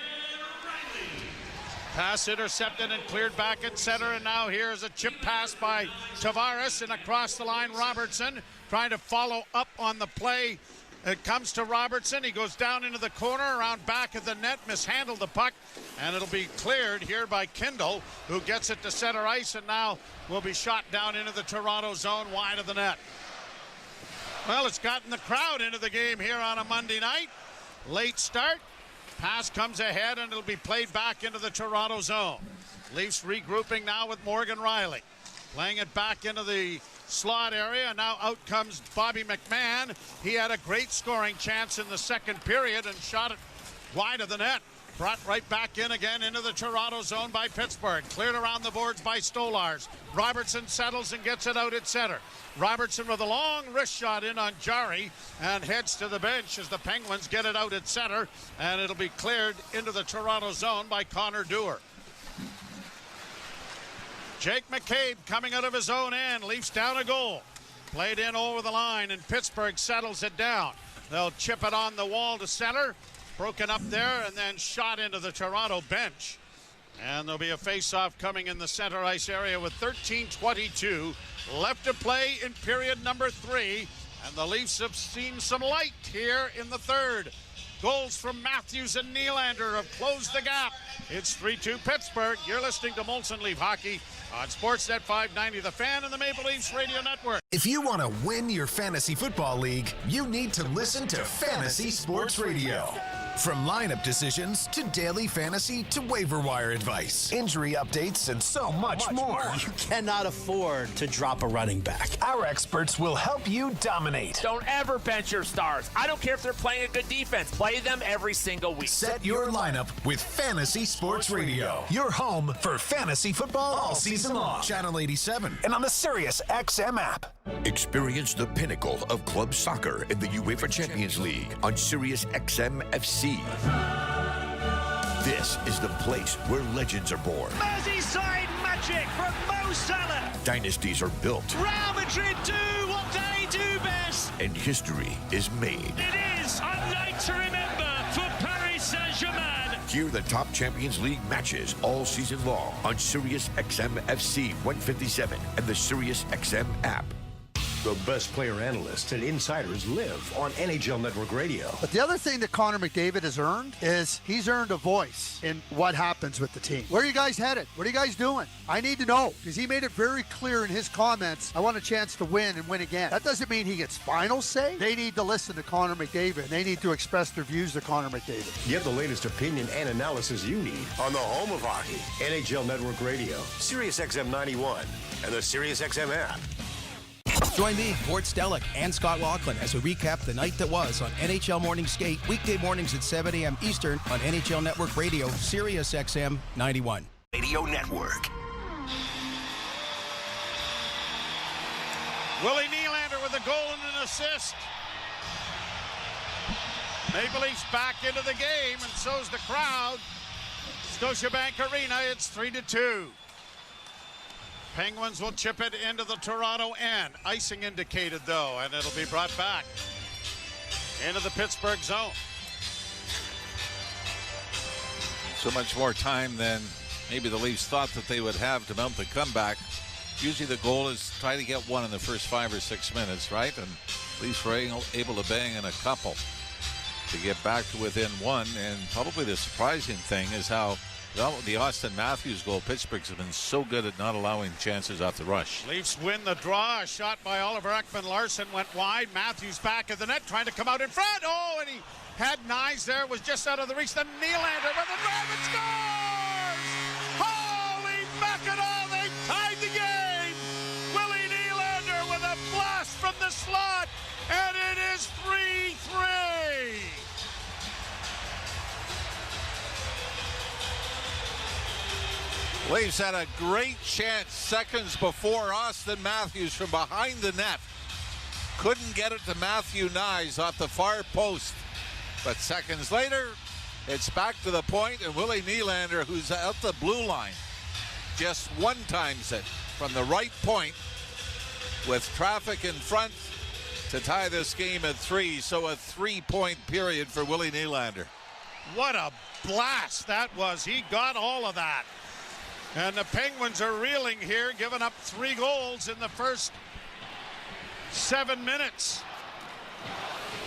Pass intercepted and cleared back at center, and now here's a chip pass by Tavares, and across the line Robertson trying to follow up on the play. It comes to Robertson. He goes down into the corner around back of the net, mishandled the puck, and it'll be cleared here by Kindle, who gets it to center ice and now will be shot down into the Toronto zone wide of the net. Well, it's gotten the crowd into the game here on a Monday night. Late start. Pass comes ahead, and it'll be played back into the Toronto zone. Leafs regrouping now with Morgan Riley. Playing it back into the slot area, and now out comes Bobby McMahon. He had a great scoring chance in the second period and shot it wide of the net. Brought right back in again into the Toronto zone by Pittsburgh. Cleared around the boards by Stolarz. Robertson settles and gets it out at center. Robertson with a long wrist shot in on Jari and heads to the bench as the Penguins get it out at center, and it'll be cleared into the Toronto zone by Connor Dewar. Jake McCabe coming out of his own end. Leafs down a goal. Played in over the line, and Pittsburgh settles it down. They'll chip it on the wall to center. Broken up there and then shot into the Toronto bench. And there'll be a face-off coming in the center ice area with 13:22 left to play in period number 3. And the Leafs have seen some light here in the third. Goals from Matthews and Nylander have closed the gap. It's 3-2 Pittsburgh. You're listening to Molson Leaf Hockey on Sportsnet 590, The Fan and the Maple Leafs Radio Network. If you want to win your fantasy football league, you need to listen to Fantasy Sports Radio. From lineup decisions to daily fantasy to waiver wire advice, injury updates, and so much more. You cannot afford to drop a running back. Our experts will help you dominate. Don't ever bench your stars. I don't care if they're playing a good defense. Play them every single week. Set your lineup with Fantasy Sports Radio. Your home for fantasy football all season long. Channel 87 and on the Sirius XM app. Experience the pinnacle of club soccer in the UEFA Champions League on Sirius XM FC. This is the place where legends are born. Merseyside magic from Mo Salah. Dynasties are built. Real Madrid do what they do best. And history is made. It is a night to remember for Paris Saint-Germain. Hear the top Champions League matches all season long on Sirius XM FC 157 and the Sirius XM app. The best player analysts and insiders live on NHL Network Radio. But the other thing that Connor McDavid has earned is he's earned a voice in what happens with the team. Where are you guys headed? What are you guys doing? I need to know, because he made it very clear in his comments, I want a chance to win and win again. That doesn't mean he gets final say. They need to listen to Connor McDavid. They need to express their views to Connor McDavid. Get the latest opinion and analysis you need on the home of hockey, NHL Network Radio, Sirius XM 91, and the Sirius XM app. Join me, Gord Stellick, and Scott Laughlin as we recap the night that was on NHL Morning Skate, weekday mornings at 7 a.m. Eastern on NHL Network Radio, Sirius XM 91. Radio Network. Willie Nylander with a goal and an assist. Maple Leafs back into the game, and so's the crowd. Scotiabank Arena, it's 3-2. Penguins will chip it into the Toronto end. Icing indicated, though, and it'll be brought back into the Pittsburgh zone. So much more time than maybe the Leafs thought that they would have to mount the comeback. Usually the goal is try to get one in the first 5 or 6 minutes, right? And Leafs were able to bang in a couple to get back to within one. And probably the surprising thing is how the Austin Matthews goal, Pittsburgh's have been so good at not allowing chances off the rush. Leafs win the draw. A shot by Oliver Ekman-Larsson went wide. Matthews back at the net, trying to come out in front. Oh, and he had Nyes there. Was just out of the reach. Then Nylander with the drive and scores! Holy mackerel! They tied the game! Willie Nylander with a blast from the slot, and it is 3-3. Leafs had a great chance seconds before. Austin Matthews from behind the net couldn't get it to Matthew Nyes off the far post. But seconds later, it's back to the point, and Willie Nylander, who's at the blue line, just one-times it from the right point with traffic in front to tie this game at 3. So a 3-point period for Willie Nylander. What a blast that was. He got all of that. And the Penguins are reeling here, giving up 3 goals in the first 7 minutes.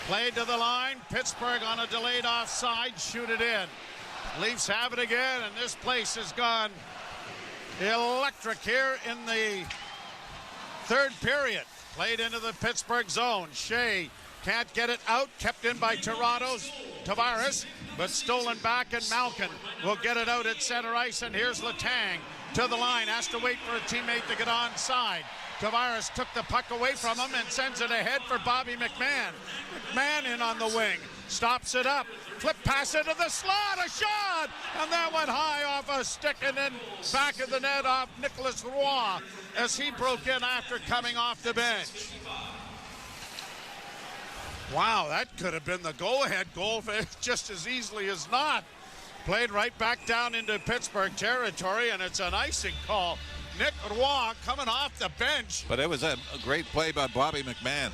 Played to the line. Pittsburgh on a delayed offside. Shoot it in. Leafs have it again, and this place has gone electric here in the third period. Played into the Pittsburgh zone. Shea can't get it out. Kept in by Toronto's Tavares, but stolen back, and Malkin will get it out at center ice. And here's Letang to the line. Has to wait for a teammate to get onside. Tavares took the puck away from him and sends it ahead for Bobby McMahon. McMahon in on the wing. Stops it up. Flip pass into the slot. A shot! And that went high off a stick and then back of the net off Nicolas Roy as he broke in after coming off the bench. Wow, that could have been the go-ahead goal just as easily as not. Played right back down into Pittsburgh territory, and it's an icing call. Nick Roy coming off the bench. But it was a great play by Bobby McMahon.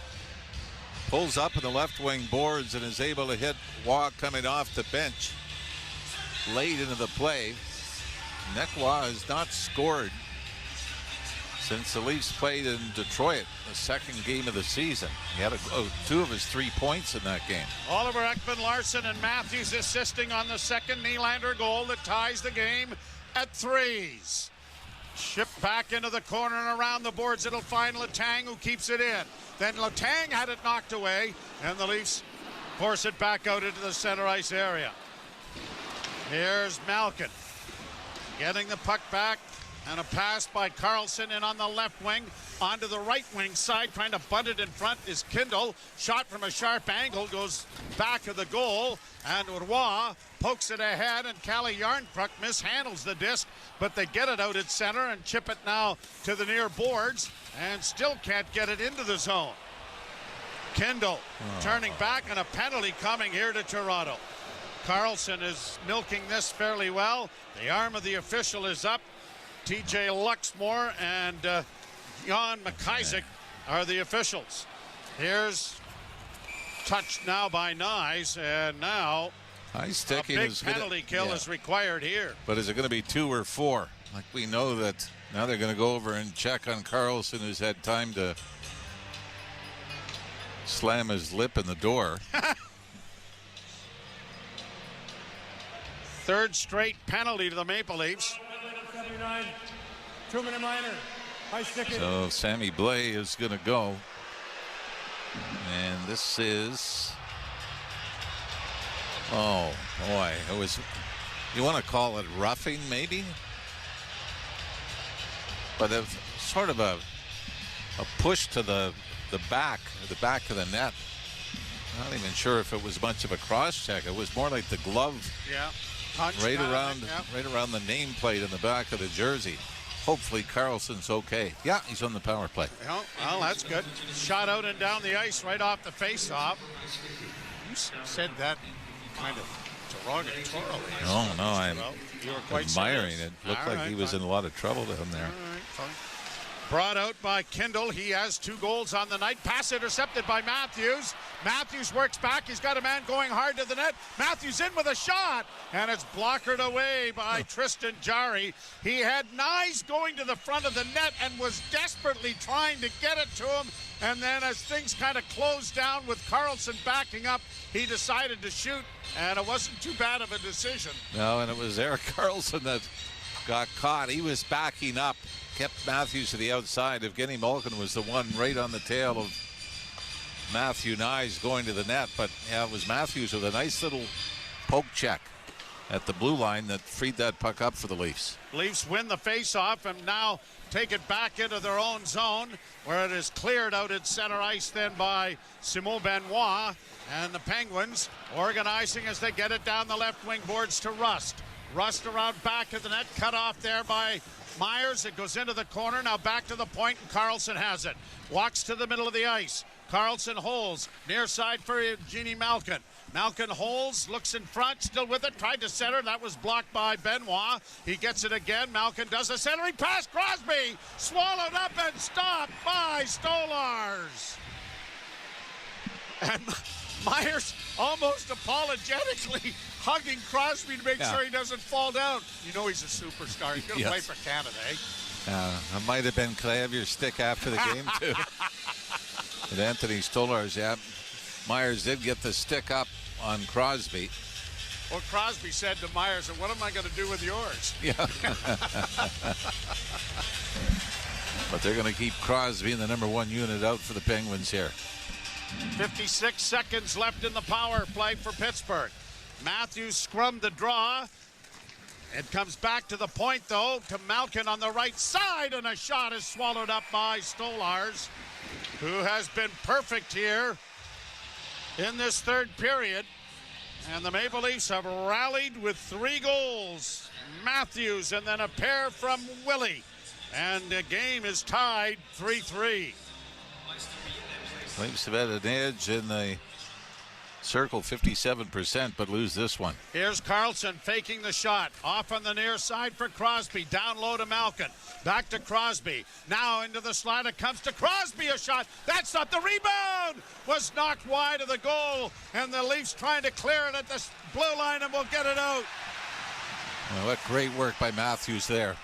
Pulls up in the left wing boards and is able to hit Roy coming off the bench late into the play. Nick Roy has not scored since the Leafs played in Detroit, the second game of the season. He had 2 of his 3 points in that game. Oliver Ekman-Larsson and Matthews assisting on the second Nylander goal that ties the game at 3s. Shipped back into the corner and around the boards. It'll find Letang, who keeps it in. Then Letang had it knocked away, and the Leafs force it back out into the center ice area. Here's Malkin getting the puck back, and a pass by Karlsson in on the left wing. Onto the right wing side, trying to bunt it in front is Kindle. Shot from a sharp angle, goes back of the goal, and Roy pokes it ahead, and Calle Jarnkrok mishandles the disc, but they get it out at center and chip it now to the near boards, and still can't get it into the zone. Kindle turning back, and a penalty coming here to Toronto. Karlsson is milking this fairly well. The arm of the official is up. TJ Luxmore and Jan McIsaac are the officials. Here's touched now by Nyes, and now a big penalty kill is required here. But is it going to be 2 or 4? Like, we know that now they're going to go over and check on Karlsson, who's had time to slam his lip in the door. Third straight penalty to the Maple Leafs. 2-minute minor. So Sammy Blais is going to go. And this is, oh boy, it was, you want to call it roughing maybe? But it's sort of a push to the back of the net. Not even sure if it was much of a cross check. It was more like the glove. Yeah. Right around the nameplate in the back of the jersey. Hopefully Karlsson's okay. Yeah, he's on the power play. Well, that's good. Shot out and down the ice right off the face-off. You said that kind of derogatorily. No, I'm you were quite admiring serious. it. Looked like he was in a lot of trouble down there. All right, fine. Brought out by Kindle. He has 2 goals on the night. Pass intercepted by Matthews. Matthews works back. He's got a man going hard to the net. Matthews in with a shot, and it's blockered away by Tristan Jarry. He had Nyes going to the front of the net and was desperately trying to get it to him. And then as things kind of closed down with Karlsson backing up, he decided to shoot, and it wasn't too bad of a decision. No, and it was Erik Karlsson that got caught. He was backing up. Kept Matthews to the outside. Evgeny Malkin was the one right on the tail of Matthew Nyes going to the net. But yeah, it was Matthews with a nice little poke check at the blue line that freed that puck up for the Leafs. Leafs win the face-off and now take it back into their own zone, where it is cleared out at center ice then by Simon Benoit, and the Penguins organizing as they get it down the left wing boards to Rust. Rust around back of the net, cut off there by Myers. It goes into the corner. Now back to the point, and Karlsson has it. Walks to the middle of the ice. Karlsson holds. Near side for Evgeny Malkin. Malkin holds, looks in front, still with it. Tried to center. That was blocked by Benoit. He gets it again. Malkin does a centering pass. Crosby swallowed up and stopped by Stolarz. And Myers almost apologetically hugging Crosby to make sure he doesn't fall down. You know he's a superstar. He's going to play for Canada, eh? It might have been, can I have your stick after the game, too? And Anthony Stolarz, Myers did get the stick up on Crosby. Well, Crosby said to Myers, what am I going to do with yours? Yeah. But they're going to keep Crosby in the number 1 unit out for the Penguins here. 56 seconds left in the power play for Pittsburgh. Matthews scrummed the draw. It comes back to the point, though, to Malkin on the right side, and a shot is swallowed up by Stolarz, who has been perfect here in this third period. And the Maple Leafs have rallied with 3 goals. Matthews and then a pair from Willie. And the game is tied 3-3. Leafs have had an edge in the circle, 57%, but lose this one. Here's Karlsson faking the shot. Off on the near side for Crosby. Down low to Malkin. Back to Crosby. Now into the slide. It comes to Crosby. A shot. That's not the rebound. Was knocked wide of the goal. And the Leafs trying to clear it at the blue line and will get it out. Well, what great work by Matthews there.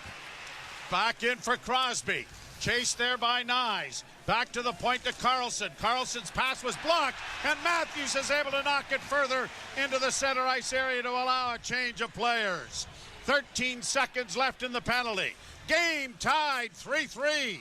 Back in for Crosby. Chased there by Nyes. Back to the point to Carlson. Carlson's pass was blocked, and Matthews is able to knock it further into the center ice area to allow a change of players. 13 seconds left in the penalty. Game tied 3-3.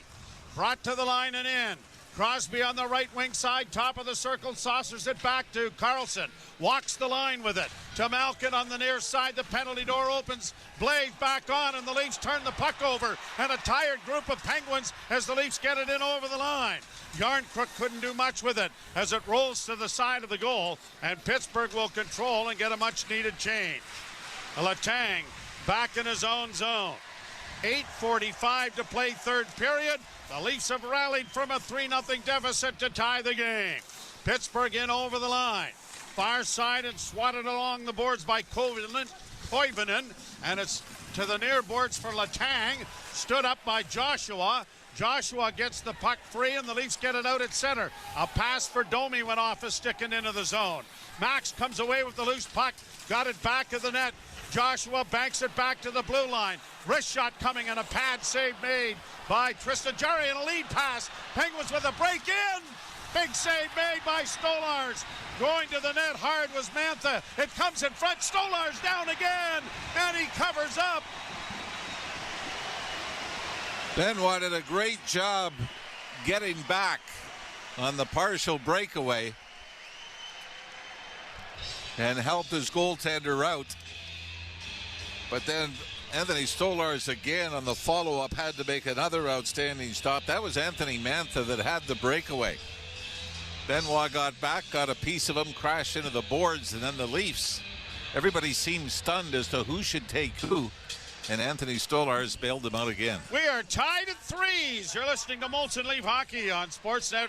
Brought to the line and in. Crosby on the right wing side, top of the circle, saucers it back to Carlson. Walks the line with it to Malkin on the near side. The penalty door opens. Blaze back on, and the Leafs turn the puck over. And a tired group of Penguins as the Leafs get it in over the line. Yarncrook couldn't do much with it as it rolls to the side of the goal, and Pittsburgh will control and get a much-needed change. Letang back in his own zone. 8:45 to play third period. The Leafs have rallied from a 3-0 deficit to tie the game. Pittsburgh in over the line. Far side and swatted along the boards by Koivunen. And it's to the near boards for Letang. Stood up by Joshua. Joshua gets the puck free, and the Leafs get it out at center. A pass for Domi went off a stick and into the zone. Max comes away with the loose puck. Got it back of the net. Joshua banks it back to the blue line. Wrist shot coming and a pad save made by Tristan Jarry and a lead pass. Penguins with a break in. Big save made by Stolarz. Going to the net hard was Mantha. It comes in front. Stolarz down again, and he covers up. Benoit did a great job getting back on the partial breakaway and helped his goaltender out. But then Anthony Stolarz again on the follow-up had to make another outstanding stop. That was Anthony Mantha that had the breakaway. Benoit got back, got a piece of him, crashed into the boards, and then the Leafs. Everybody seemed stunned as to who should take who, and Anthony Stolarz bailed him out again. We are tied at 3s. You're listening to Molson Leaf Hockey on Sportsnet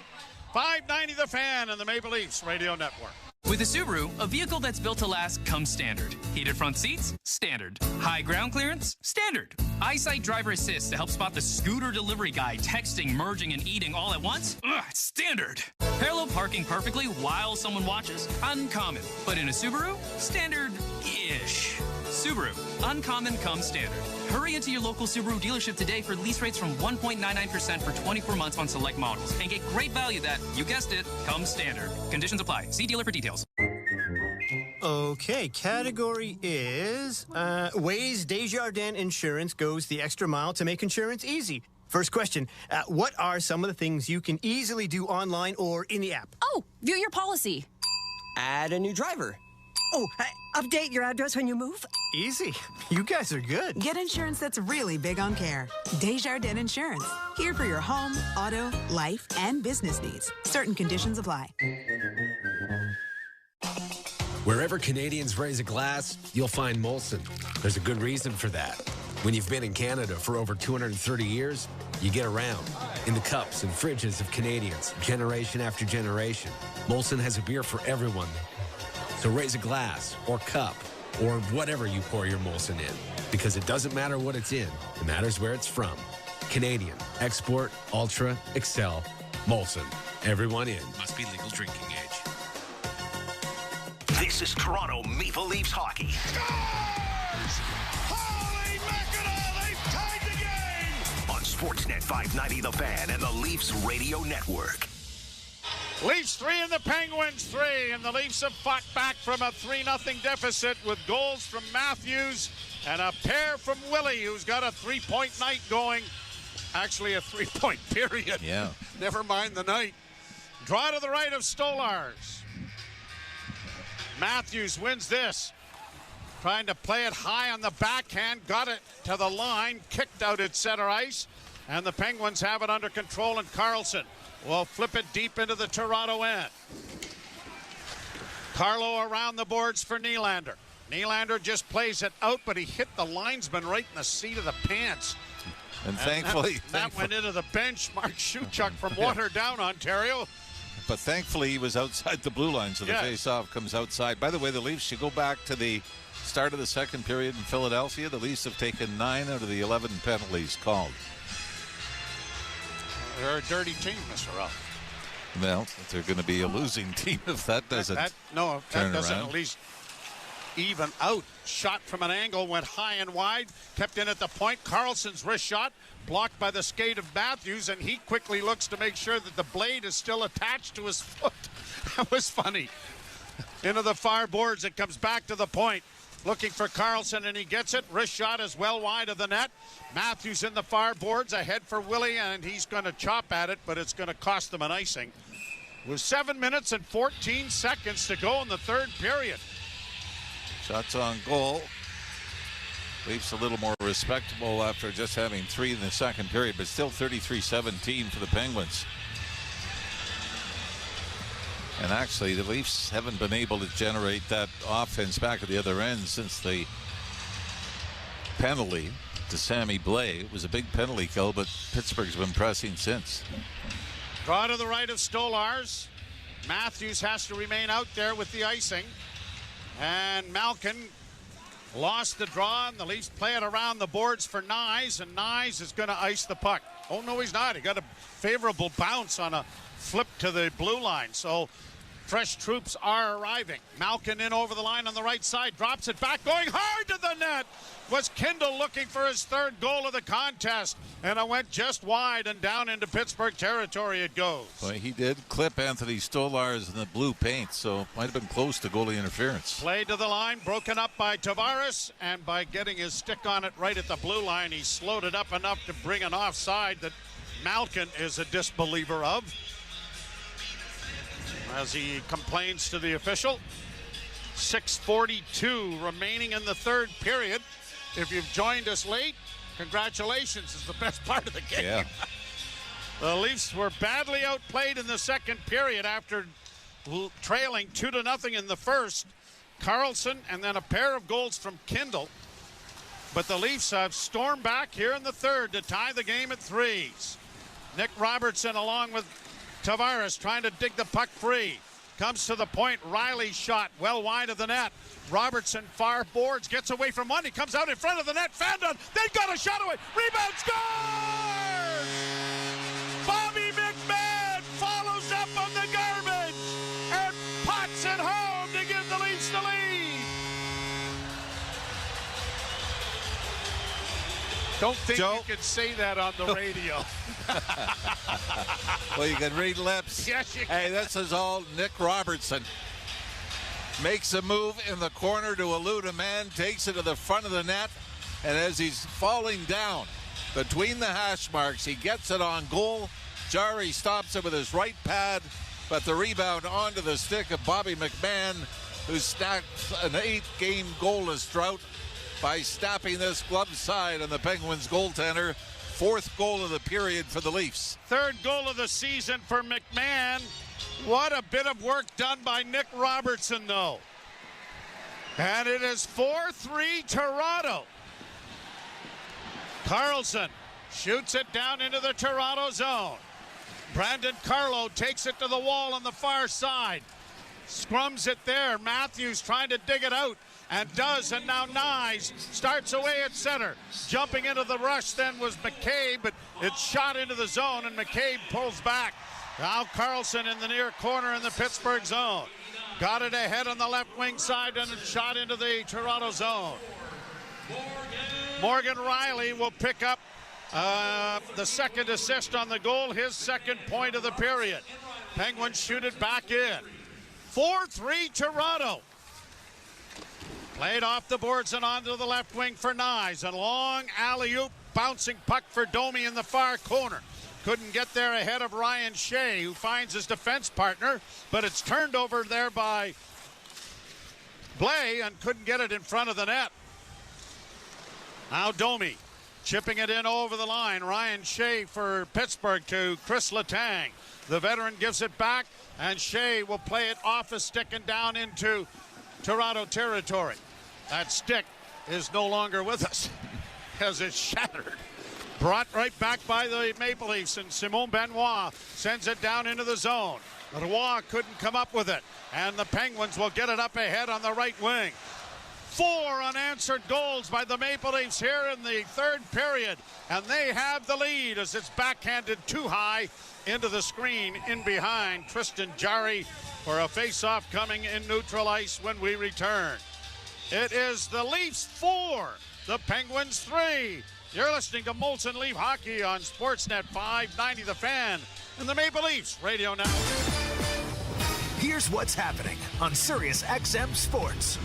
590 The Fan and the Maple Leafs Radio Network. With a Subaru, a vehicle that's built to last comes standard. Heated front seats? Standard. High ground clearance? Standard. EyeSight Driver Assist to help spot the scooter delivery guy texting, merging, and eating all at once? Standard. Parallel parking perfectly while someone watches? Uncommon. But in a Subaru? Standard-ish. Subaru. Uncommon comes standard. Hurry into your local Subaru dealership today for lease rates from 1.99% for 24 months on select models. And get great value that, you guessed it, comes standard. Conditions apply. See dealer for details. Okay, category is ways Desjardins Insurance goes the extra mile to make insurance easy. First question, what are some of the things you can easily do online or in the app? Oh, view your policy. Add a new driver. Oh, update your address when you move. Easy. You guys are good. Get insurance that's really big on care. Desjardins Insurance. Here for your home, auto, life, and business needs. Certain conditions apply. Wherever Canadians raise a glass, you'll find Molson. There's a good reason for that. When you've been in Canada for over 230 years, you get around in the cups and fridges of Canadians, generation after generation. Molson has a beer for everyone. So raise a glass or cup or whatever you pour your Molson in, because it doesn't matter what it's in. It matters where it's from. Canadian, export, ultra, excel, Molson. Everyone in. Must be legal drinking age. This is Toronto Maple Leafs hockey. Scores! Holy mackerel, they've tied the game! On Sportsnet 590 The Fan and the Leafs Radio Network. Leafs 3 and the Penguins 3, and the Leafs have fought back from a 3-0 deficit with goals from Matthews and a pair from Willie, who's got a 3-point night going. Actually, a 3-point period. Yeah. Never mind the night. Draw to the right of Stolarz. Matthews wins this. Trying to play it high on the backhand. Got it to the line. Kicked out at center ice. And the Penguins have it under control, and Carlson will flip it deep into the Toronto end. Carlo around the boards for Nylander. Nylander just plays it out, but he hit the linesman right in the seat of the pants. And thankfully... That went into the bench. Mark Shuchuk from Waterdown, Ontario. But thankfully he was outside the blue line, so the face-off comes outside. By the way, the Leafs should go back to the start of the second period in Philadelphia. The Leafs have taken 9 out of the 11 penalties called. They're a dirty team, Mr. Ralph. Well, they're going to be a losing team if that doesn't that doesn't around. at least even out. Shot from an angle, went high and wide, kept in at the point. Carlson's wrist shot blocked by the skate of Matthews, and he quickly looks to make sure that the blade is still attached to his foot. That was funny. Into the far boards, it comes back to the point. Looking for Carlson, and he gets it. Wrist shot is well wide of the net. Matthews in the far boards, ahead for Willie, and he's going to chop at it, but it's going to cost them an icing. With 7 minutes and 14 seconds to go in the third period. Shots on goal. Leafs a little more respectable after just having 3 in the second period, but still 33-17 for the Penguins. And actually, the Leafs haven't been able to generate that offense back at the other end since the penalty to Sammy Blais. It was a big penalty kill, but Pittsburgh's been pressing since. Draw to the right of Stolarz. Matthews has to remain out there with the icing. And Malkin lost the draw, and the Leafs play it around the boards for Nyes, and Nyes is going to ice the puck. Oh, no, he's not. He got a favorable bounce on a flip to the blue line. So fresh troops are arriving. Malkin in over the line on the right side, drops it back, going hard to the net. Was Kindle looking for his third goal of the contest, and it went just wide and down into Pittsburgh territory it goes. Well, he did clip Anthony Stolarz in the blue paint, so might have been close to goalie interference. Play to the line, broken up by Tavares, and by getting his stick on it right at the blue line, he slowed it up enough to bring an offside that Malkin is a disbeliever of, as he complains to the official. 6:42 remaining in the third period. If you've joined us late, congratulations. It's the best part of the game. Yeah. The Leafs were badly outplayed in the second period after trailing 2-0 in the first. Carlson and then a pair of goals from Kindle. But the Leafs have stormed back here in the third to tie the game at 3s. Nick Robertson along with Tavares trying to dig the puck free. Comes to the point. Riley shot well wide of the net. Robertson far boards, gets away from one. He comes out in front of the net. Fandon, they got a shot away. Rebound, scores! Bobby McMahon follows up on the garbage and pots it home to give the Leafs the lead. Don't think Joe? you can say that on the radio. Well, you can read lips. Yes, you Hey, this is all Nick Robertson. Makes a move in the corner to elude a man, takes it to the front of the net, and as he's falling down between the hash marks, he gets it on goal. Jarry stops it with his right pad, but the rebound onto the stick of Bobby McMahon, who stacked an 8-game goalless drought by snapping this glove side on the Penguins goaltender. 4th goal of the period for the Leafs. 3rd goal of the season for McMahon. What a bit of work done by Nick Robertson, though. And it is 4-3 Toronto. Carlson shoots it down into the Toronto zone. Brandon Carlo takes it to the wall on the far side. Scrums it there. Matthews trying to dig it out. And does, and now Nyes starts away at center. Jumping into the rush then was McCabe, but it's shot into the zone, and McCabe pulls back. Now Carlson in the near corner in the Pittsburgh zone. Got it ahead on the left wing side, and it's shot into the Toronto zone. Morgan Riley will pick up the second assist on the goal, his second point of the period. Penguins shoot it back in. 4-3 Toronto. Played off the boards and onto the left wing for Nyes. And long alley-oop, bouncing puck for Domi in the far corner. Couldn't get there ahead of Ryan Shea, who finds his defense partner, but it's turned over there by Blais and couldn't get it in front of the net. Now Domi chipping it in over the line. Ryan Shea for Pittsburgh to Chris Letang. The veteran gives it back, and Shea will play it off a stick and down into Toronto territory. That stick is no longer with us as it's shattered. Brought right back by the Maple Leafs, and Simon Benoit sends it down into the zone. Roy couldn't come up with it, and the Penguins will get it up ahead on the right wing. 4 unanswered goals by the Maple Leafs here in the third period, and they have the lead as it's backhanded too high into the screen in behind Tristan Jarry for a face-off coming in neutral ice when we return. It is the Leafs 4, the Penguins 3. You're listening to Molson Leaf Hockey on Sportsnet 590 The Fan and the Maple Leafs Radio Network. Here's what's happening on Sirius XM Sports.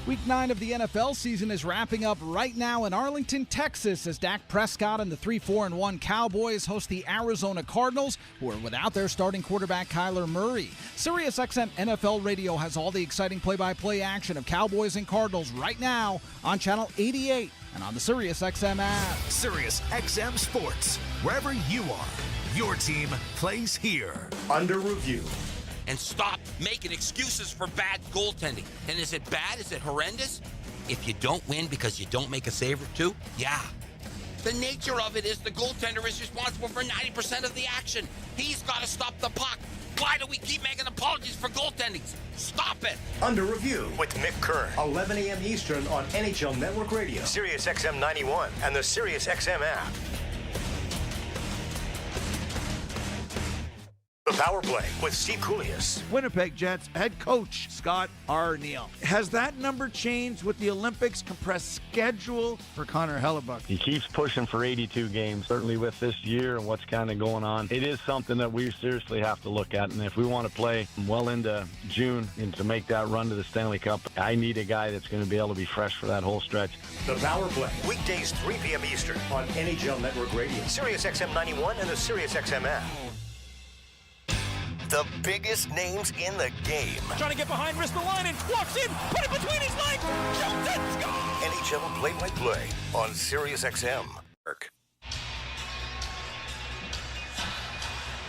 Week 9 of the NFL season is wrapping up right now in Arlington, Texas, as Dak Prescott and the 3-4-1 Cowboys host the Arizona Cardinals, who are without their starting quarterback Kyler Murray. SiriusXM NFL Radio has all the exciting play-by-play action of Cowboys and Cardinals right now on Channel 88 and on the SiriusXM app. SiriusXM Sports, wherever you are, your team plays here. Under review. And stop making excuses for bad goaltending. And is it bad? Is it horrendous? If you don't win because you don't make a save or two, yeah. The nature of it is the goaltender is responsible for 90% of the action. He's got to stop the puck. Why do we keep making apologies for goaltending? Stop it. Under review with Mick Kern. 11 a.m. Eastern on NHL Network Radio, Sirius XM 91, and the Sirius XM app. The Power Play with Steve Koulias. Winnipeg Jets head coach Scott Arniel. Has that number changed with the Olympics compressed schedule for Connor Hellebuck? He keeps pushing for 82 games, certainly with this year and what's kind of going on. It is something that we seriously have to look at, and if we want to play well into June and to make that run to the Stanley Cup, I need a guy that's going to be able to be fresh for that whole stretch. The Power Play, weekdays 3 p.m. Eastern on NHL Network Radio, Sirius XM 91, and the Sirius XM app. The biggest names in the game. Trying to get behind, wrist the line, and walks in, put it between his legs, shoots it, score! NHL play-by-play on Sirius XM.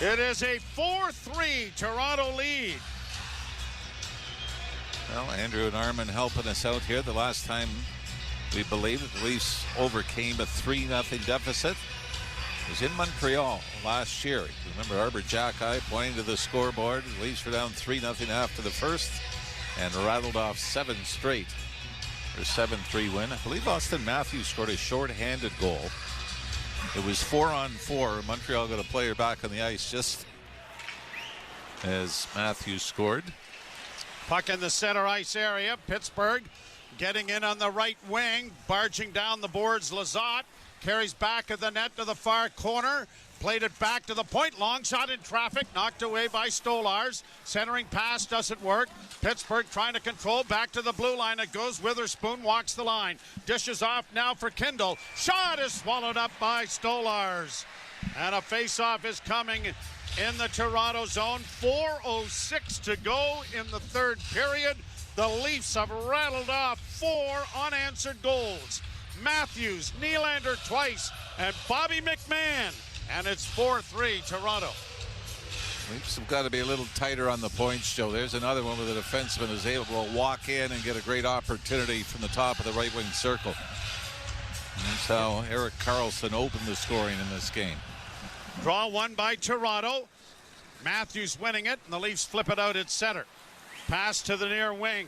It is a 4-3 Toronto lead. Well, Andrew and Armin helping us out here. The last time we believe that the Leafs overcame a 3-0 deficit was in Montreal last year. Remember Arbor Jackeye pointing to the scoreboard. The Leafs were down 3-0 after the first and rattled off 7 straight for a 7-3 win. I believe Austin Matthews scored a short-handed goal. It was 4-on-4. Montreal got a player back on the ice just as Matthews scored. Puck in the center ice area. Pittsburgh getting in on the right wing, barging down the boards. Lizotte carries back of the net to the far corner. Played it back to the point. Long shot in traffic. Knocked away by Stolars. Centering pass doesn't work. Pittsburgh trying to control. Back to the blue line. It goes. Witherspoon walks the line. Dishes off now for Kindle. Shot is swallowed up by Stolars. And a face-off is coming in the Toronto zone. 4:06 to go in the third period. The Leafs have rattled off 4 unanswered goals. Matthews, Nylander twice, and Bobby McMahon. And it's 4-3 Toronto. Leafs have got to be a little tighter on the points, Joe. There's another one where the defenseman is able to walk in and get a great opportunity from the top of the right wing circle. And that's how Erik Karlsson opened the scoring in this game. Draw one by Toronto. Matthews winning it, and the Leafs flip it out at center. Pass to the near wing.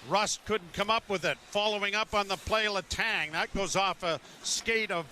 Rust couldn't come up with it. Following up on the play, Letang. That goes off a skate of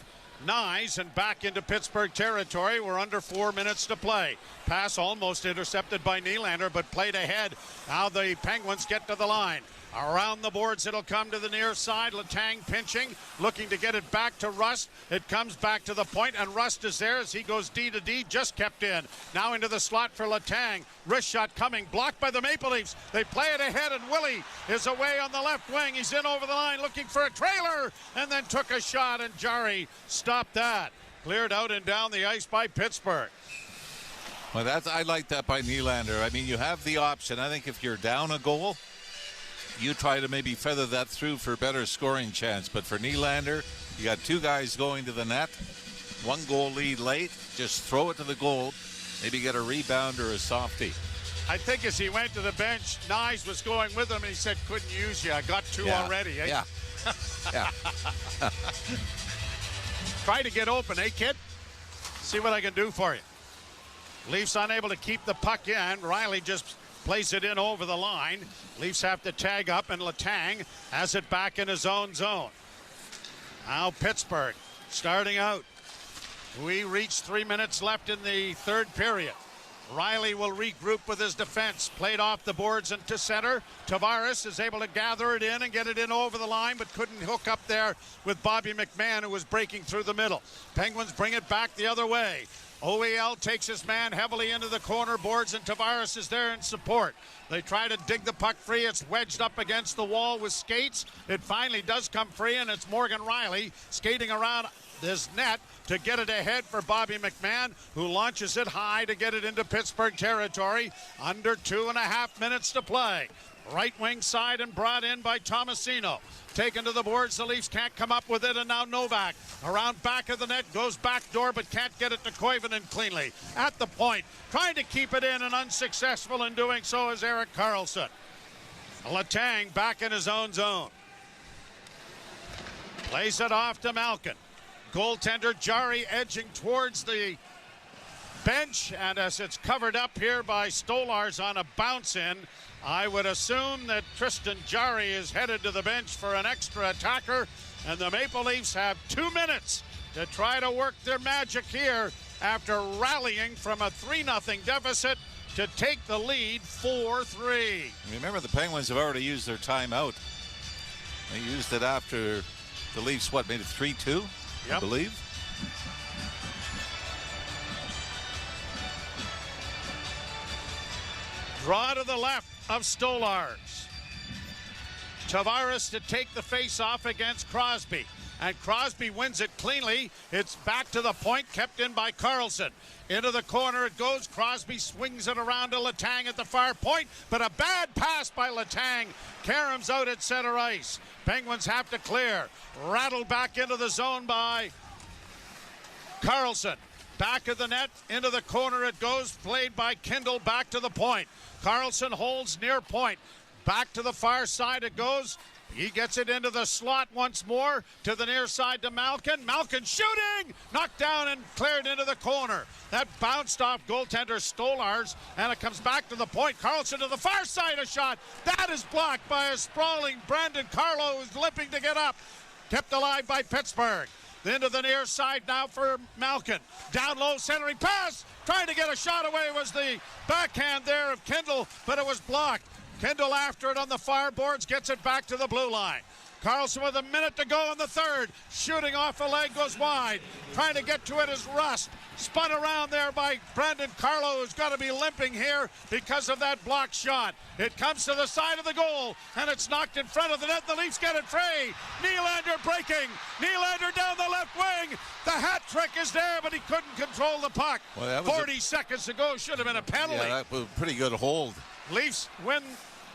Nyes and back into Pittsburgh territory. We're under 4 minutes to play. Pass almost intercepted by Nylander, but played ahead. Now the Penguins get to the line. Around the boards, it'll come to the near side. Letang pinching, looking to get it back to Rust. It comes back to the point, and Rust is there as he goes D to D, just kept in. Now into the slot for Letang. Wrist shot coming, blocked by the Maple Leafs. They play it ahead, and Willie is away on the left wing. He's in over the line looking for a trailer, and then took a shot, and Jari stopped that. Cleared out and down the ice by Pittsburgh. Well, I like that by Nylander. I mean, you have the option. I think if you're down a goal, you try to maybe feather that through for a better scoring chance. But for Nylander, you got 2 guys going to the net, 1 goal lead late. Just throw it to the goal, maybe get a rebound or a softie. I think as he went to the bench, Nyes was going with him, and he said, couldn't use you. I got 2 already. Eh? Yeah. Yeah. Try to get open, eh, kid? See what I can do for you. Leafs unable to keep the puck in. Riley just plays it in over the line. Leafs have to tag up, and Letang has it back in his own zone. Now Pittsburgh starting out. We reach 3 minutes left in the third period. Riley will regroup with his defense. Played off the boards into center. Tavares is able to gather it in and get it in over the line, but couldn't hook up there with Bobby McMahon, who was breaking through the middle. Penguins bring it back the other way. OEL takes his man heavily into the corner boards, and Tavares is there in support. They try to dig the puck free. It's wedged up against the wall with skates. It finally does come free, and it's Morgan Riley skating around this net to get it ahead for Bobby McMahon, who launches it high to get it into Pittsburgh territory. Under 2.5 minutes to play. Right wing side and brought in by Tomasino. Taken to the boards, the Leafs can't come up with it, and now Novak around back of the net, goes back door, but can't get it to Koivunen cleanly. At the point, trying to keep it in and unsuccessful in doing so is Erik Karlsson. Letang back in his own zone. Plays it off to Malkin. Goaltender Jari edging towards the bench, and as it's covered up here by Stolarz on a bounce in, I would assume that Tristan Jarry is headed to the bench for an extra attacker, and the Maple Leafs have 2 minutes to try to work their magic here after rallying from a 3-0 deficit to take the lead 4-3. Remember, the Penguins have already used their timeout. They used it after the Leafs, made it 3-2, I believe. Draw to the left of Stolarz. Tavares to take the face-off against Crosby. And Crosby wins it cleanly. It's back to the point, kept in by Karlsson. Into the corner it goes. Crosby swings it around to Letang at the far point, but a bad pass by Letang. Karam's out at center ice. Penguins have to clear. Rattled back into the zone by Karlsson. Back of the net, into the corner it goes, played by Kindle, back to the point. Karlsson holds near point. Back to the far side it goes. He gets it into the slot once more, to the near side to Malkin. Malkin shooting! Knocked down and cleared into the corner. That bounced off goaltender Stolarz, and it comes back to the point. Karlsson to the far side, a shot. That is blocked by a sprawling Brandon Carlo, who's limping to get up. Kept alive by Pittsburgh. Into the near side now for Malkin. Down low, centering pass. Trying to get a shot away was the backhand there of Kindle, but it was blocked. Kindle after it on the far boards, gets it back to the blue line. Karlsson with a minute to go in the third. Shooting off a leg, goes wide. Trying to get to it is Rust. Spun around there by Brandon Carlo, who's got to be limping here because of that blocked shot. It comes to the side of the goal, and it's knocked in front of the net. The Leafs get it free. Nylander breaking. Nylander down the left wing. The hat trick is there, but he couldn't control the puck. Well, 40 seconds ago should have been a penalty. Yeah, that was a pretty good hold. Leafs win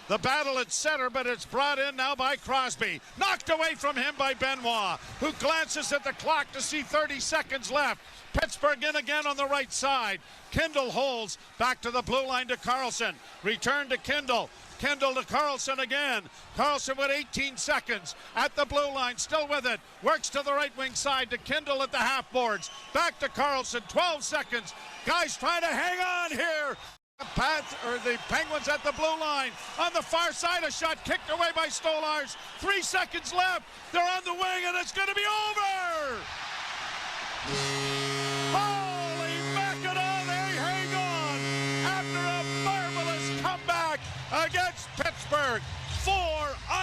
the battle at center, but it's brought in now by Crosby. Knocked away from him by Benoit, who glances at the clock to see 30 seconds left. Pittsburgh in again on the right side. Kindle holds back to the blue line to Karlsson. Return to Kindle. Kindle to Karlsson again. Karlsson with 18 seconds at the blue line, still with it. Works to the right wing side to Kindle at the half boards. Back to Karlsson, 12 seconds. Guys trying to hang on here. The Penguins at the blue line. On the far side, a shot kicked away by Stolarz. 3 seconds left. They're on the wing, and it's going to be over. Holy mackerel, they hang on after a marvelous comeback against Pittsburgh. 4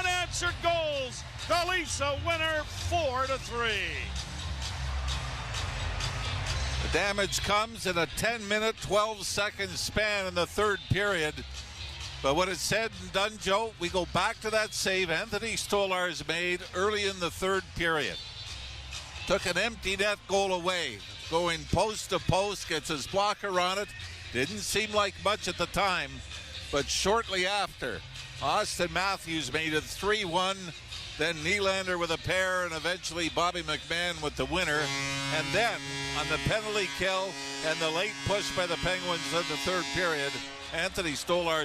unanswered goals. The Leafs a winner 4-3. The damage comes in a 10-minute, 12-second span in the third period. But when it's said and done, Joe, we go back to that save Anthony Stolarz made early in the third period. Took an empty net goal away. Going post to post, gets his blocker on it. Didn't seem like much at the time. But shortly after, Austin Matthews made it 3-1. Then Nylander with a pair, and eventually Bobby McMahon with the winner. And then, on the penalty kill and the late push by the Penguins in the third period, Anthony Stolarz